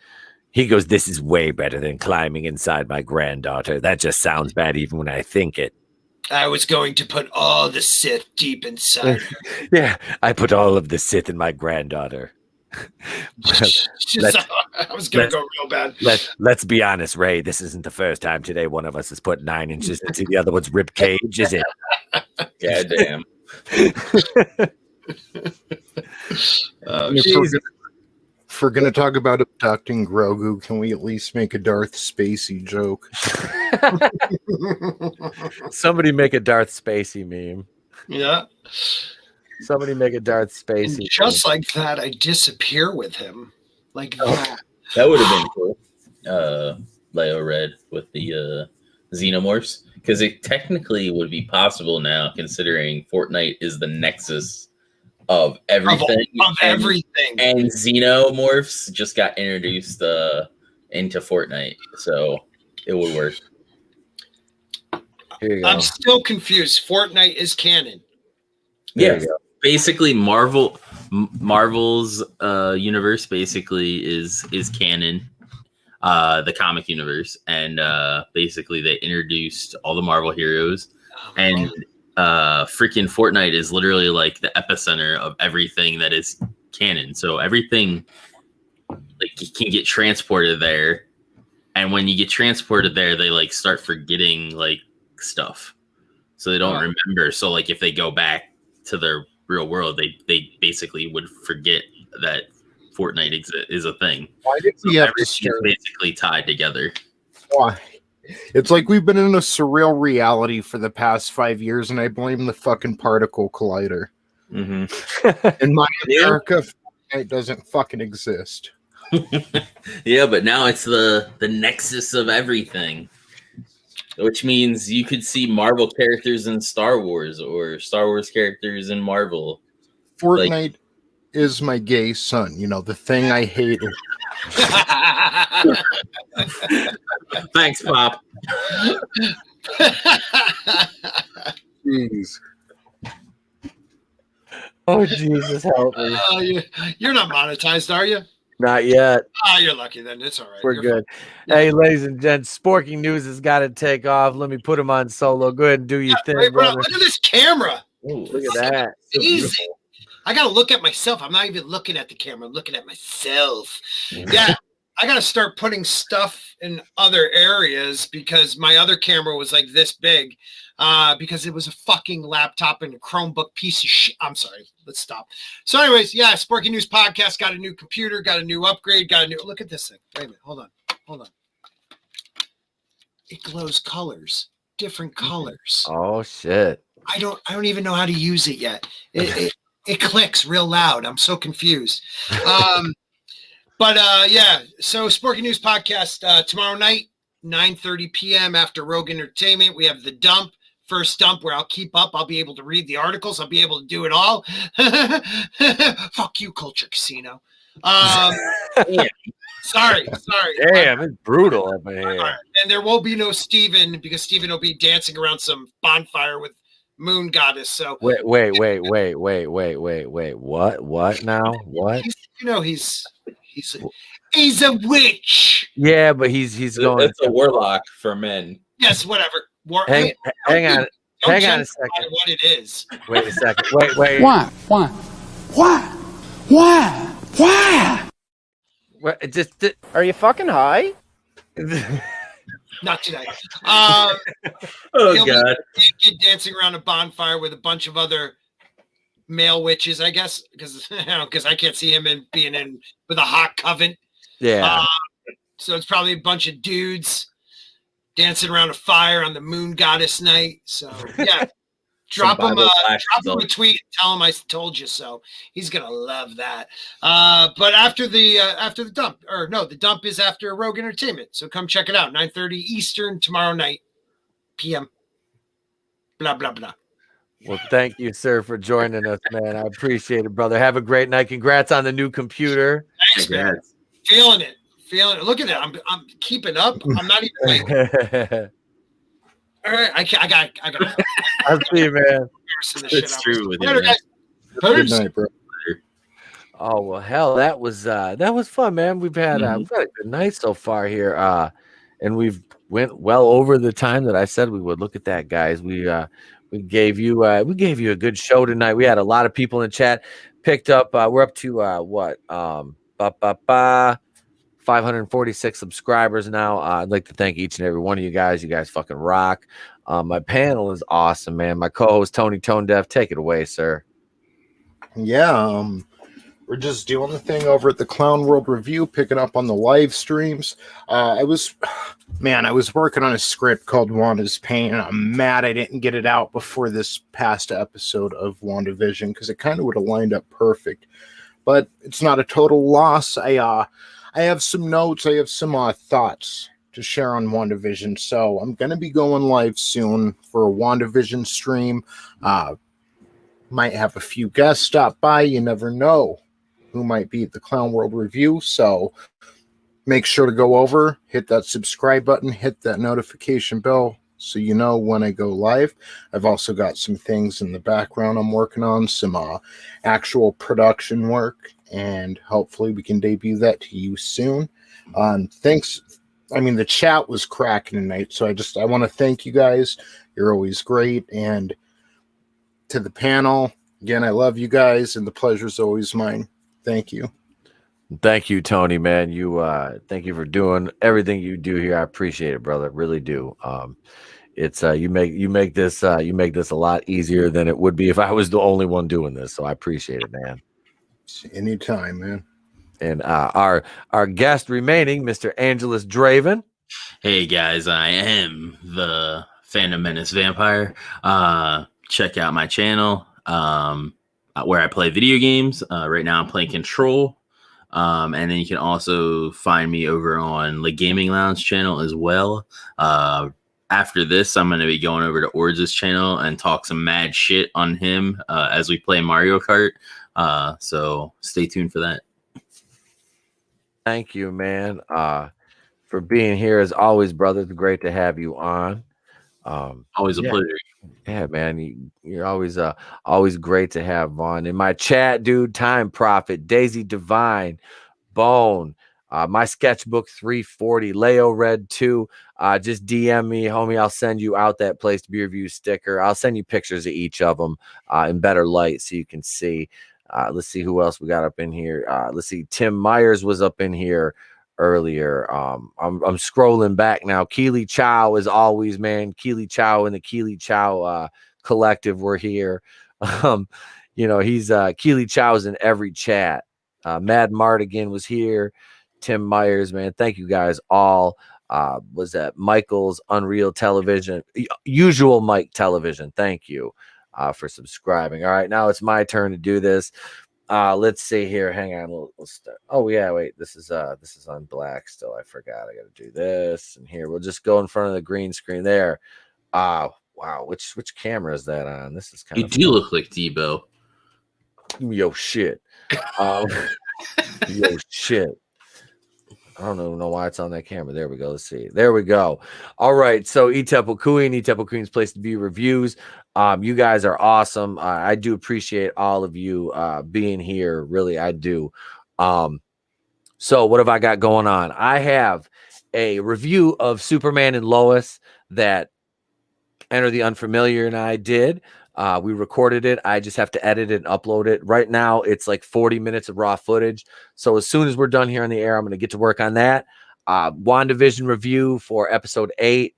He goes, this is way better than climbing inside my granddaughter. That just sounds bad even when I think it. I was going to put all the Sith deep inside her. Yeah, I put all of the Sith in my granddaughter. I was going to go real bad. Let's be honest, Ray. This isn't the first time today one of us has put 9 inches into the other one's rib cage, is it? Goddamn. If we're gonna talk about abducting Grogu, can we at least make a Darth Spacey joke? Somebody make a Darth Spacey meme. Yeah. Somebody make a Darth Spacey. And just like that, I disappear with him. Like that. That would have been cool. Leo Red with the xenomorphs, because it technically would be possible now, considering Fortnite is the nexus of everything. Of everything. And xenomorphs just got introduced into Fortnite, so it would work. Here you go. I'm still confused. Fortnite is canon. Yeah, basically Marvel's universe basically is canon, the comic universe, and basically they introduced all the Marvel heroes, and freaking Fortnite is literally like the epicenter of everything that is canon. So everything like can get transported there, and when you get transported there, they like start forgetting like stuff, so they don't remember. So like if they go back to their real world, they basically would forget that Fortnite is a thing. Why did we have to start basically tied together? Why? It's like we've been in a surreal reality for the past 5 years, and I blame the fucking particle collider. Mm-hmm. In my America, Fortnite doesn't fucking exist. Yeah, but now it's the nexus of everything, which means you could see Marvel characters in Star Wars or Star Wars characters in Marvel. Fortnite is my gay son. You know, the thing I hate. Thanks, Pop. Jeez. Oh, Jesus, help me. You're not monetized, are you? Not yet. You're lucky then. It's all right. We're good. Hey, ladies and gents, Sporky News has got to take off. Let me put him on solo. Go ahead and do your thing, brother. Look at this camera. Ooh, look at that. Easy. I got to look at myself. I'm not even looking at the camera. I'm looking at myself. Yeah. I got to start putting stuff in other areas because my other camera was like this big because it was a fucking laptop and a Chromebook piece of shit. I'm sorry. Let's stop. So anyways, yeah, Sporky News Podcast got a new computer, got a new upgrade, got a new, look at this thing. Wait a minute. Hold on. It glows colors, different colors. Oh, shit. I don't even know how to use it yet. It clicks real loud. I'm so confused. But yeah, so Sporky News Podcast tomorrow night, 9:30 p.m. after Rogue Entertainment. We have the dump, first dump where I'll keep up. I'll be able to read the articles. I'll be able to do it all. Fuck you, Culture Casino. Sorry. Damn, it's brutal up in here. And there will be no Steven because Steven will be dancing around some bonfire with Moon Goddess. So wait. What now? What? He's a witch. Yeah, but he's going. It's a warlock for men. Yes, whatever. Hang on a second. What it is? Wait a second. Wait. Why? Are you fucking high? Not today. Oh God! Naked dancing around a bonfire with a bunch of other male witches, I guess, because I can't see him being in with a hot coven. Yeah. So it's probably a bunch of dudes dancing around a fire on the Moon Goddess night. So yeah, drop him a tweet and tell him I told you so. He's gonna love that. But after the dump, the dump is after Rogue Entertainment. So come check it out. 9:30 Eastern tomorrow night, PM. Blah blah blah. Well, thank you, sir, for joining us, man. I appreciate it, brother. Have a great night. Congrats on the new computer. Thanks, man. Feeling it. Look at that. I'm keeping up. I'm not even like. All right, I got. I'll see you, man. It's true with you, Later, man. guys. Good night, bro. Oh well, hell, that was fun, man. We've had a good night so far here, and we've went well over the time that I said we would. Look at that, guys. We gave you a good show tonight. We had a lot of people in chat. Picked up. We're up to 546 subscribers now. I'd like to thank each and every one of you guys. You guys fucking rock. My panel is awesome, man. My co-host Tony Tone Deaf, take it away, sir. Yeah. we're just doing the thing over at the Clown World Review, picking up on the live streams. I was working on a script called Wanda's Pain, and I'm mad I didn't get it out before this past episode of WandaVision, because it kind of would have lined up perfect. But it's not a total loss. I have some notes, I have some thoughts to share on WandaVision, so I'm going to be going live soon for a WandaVision stream. Might have a few guests stop by, you never know who might be at the Clown World Review, so make sure to go over, hit that subscribe button, hit that notification bell so you know when I go live. I've also got some things in the background I'm working on, some actual production work, and hopefully we can debut that to you soon. Thanks. I mean, the chat was cracking tonight, so I want to thank you guys. You're always great, and to the panel, again, I love you guys, and the pleasure's always mine. Thank you. Thank you, Tony, man. Thank you for doing everything you do here. I appreciate it, brother. Really do. It's you make this a lot easier than it would be if I was the only one doing this. So I appreciate it, man. Anytime, man. And our guest remaining, Mr. AngelousDraven. Hey guys, I am the Fandom Menace Vampire. Check out my channel where I play video games. Right now I'm playing Control. And then you can also find me over on the Gaming Lounge channel as well. After this, I'm going to be going over to Orge's channel and talk some mad shit on him as we play Mario Kart. So stay tuned for that. Thank you, man, for being here as always, brother. It's great to have you on. Always a pleasure. Yeah, man, you're always great to have on. In my chat, dude, Time Prophet, Daisy Divine, Bone, my sketchbook 340, Leo Red 2. Just DM me, homie. I'll send you out that place to be review sticker. I'll send you pictures of each of them in better light so you can see. Let's see who else we got up in here. Let's see. Tim Myers was up in here earlier. I'm scrolling back now. Keely Chow, as always, man. Keely Chow and the Keely Chow collective were here. He's Keely Chow's in every chat. Mad Mardigan was here. Tim Myers, man. Thank you guys all. Was that Michael's Unreal Television, Usual Mike Television? Thank you for subscribing. All right, now it's my turn to do this. Let's see here. Hang on. We'll start. Oh yeah, wait. This is on black still. I forgot. I got to do this. And here we'll just go in front of the green screen there. Wow. Which camera is that on? This is kind of. You do look like Debo. Yo shit. Yo shit. I don't even know why it's on that camera. There we go. Let's see. There we go. All right. So Etepo Queen's Place to Be reviews. You guys are awesome. I do appreciate all of you being here. Really, I do. So what have I got going on? I have a review of Superman and Lois that Enter the Unfamiliar and I did. We recorded it. I just have to edit it and upload it. Right now, it's like 40 minutes of raw footage. So as soon as we're done here on the air, I'm going to get to work on that. WandaVision review for episode 8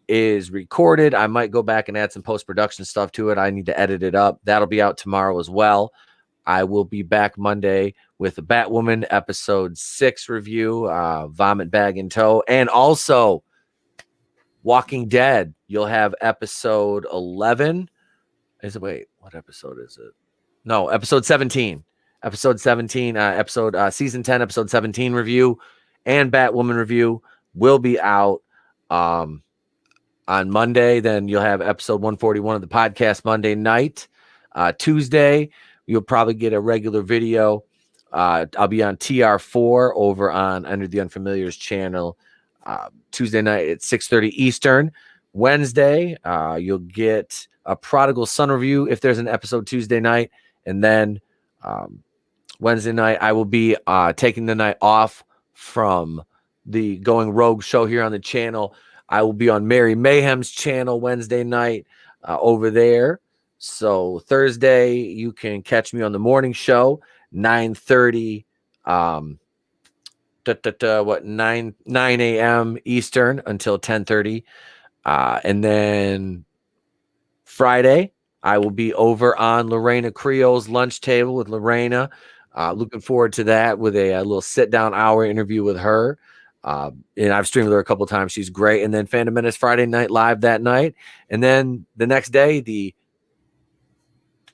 is recorded. I might go back and add some post-production stuff to it. I need to edit it up. That'll be out tomorrow as well. I will be back Monday with the Batwoman episode 6 review, Vomit Bag in Tow, and also Walking Dead. You'll have episode 11. What episode is it? No, episode 17. Episode 17, season 10, episode 17 review and Batwoman review will be out on Monday. Then you'll have episode 141 of the podcast Monday night. Tuesday, you'll probably get a regular video. I'll be on TR4 over on Under the Unfamiliar's channel Tuesday night at 6:30 Eastern. Wednesday, you'll get a Prodigal Son review if there's an episode Tuesday night. And then Wednesday night, I will be taking the night off from the Going Rogue show here on the channel. I will be on Mary Mayhem's channel Wednesday night over there. So Thursday, you can catch me on the morning show, 9:30, 9 a.m. Eastern until 10:30. And then Friday, I will be over on Lorena Creole's lunch table with Lorena. Looking forward to that with a little sit-down hour interview with her. And I've streamed with her a couple times. She's great. And then Fandom Menace Friday Night Live that night. And then the next day, the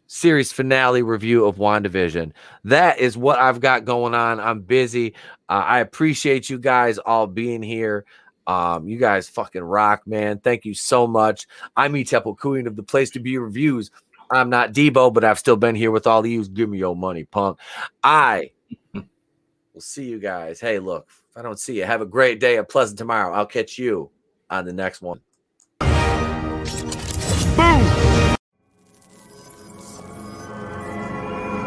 series finale review of WandaVision. That is what I've got going on. I'm busy. I appreciate you guys all being here. You guys fucking rock, man. Thank you so much. I'm Etepel Queen of the Place to Be Reviews. I'm not Debo, but I've still been here with all of you. Give me your money, punk. I will see you guys. Hey, look, if I don't see you, have a great day, a pleasant tomorrow. I'll catch you on the next one.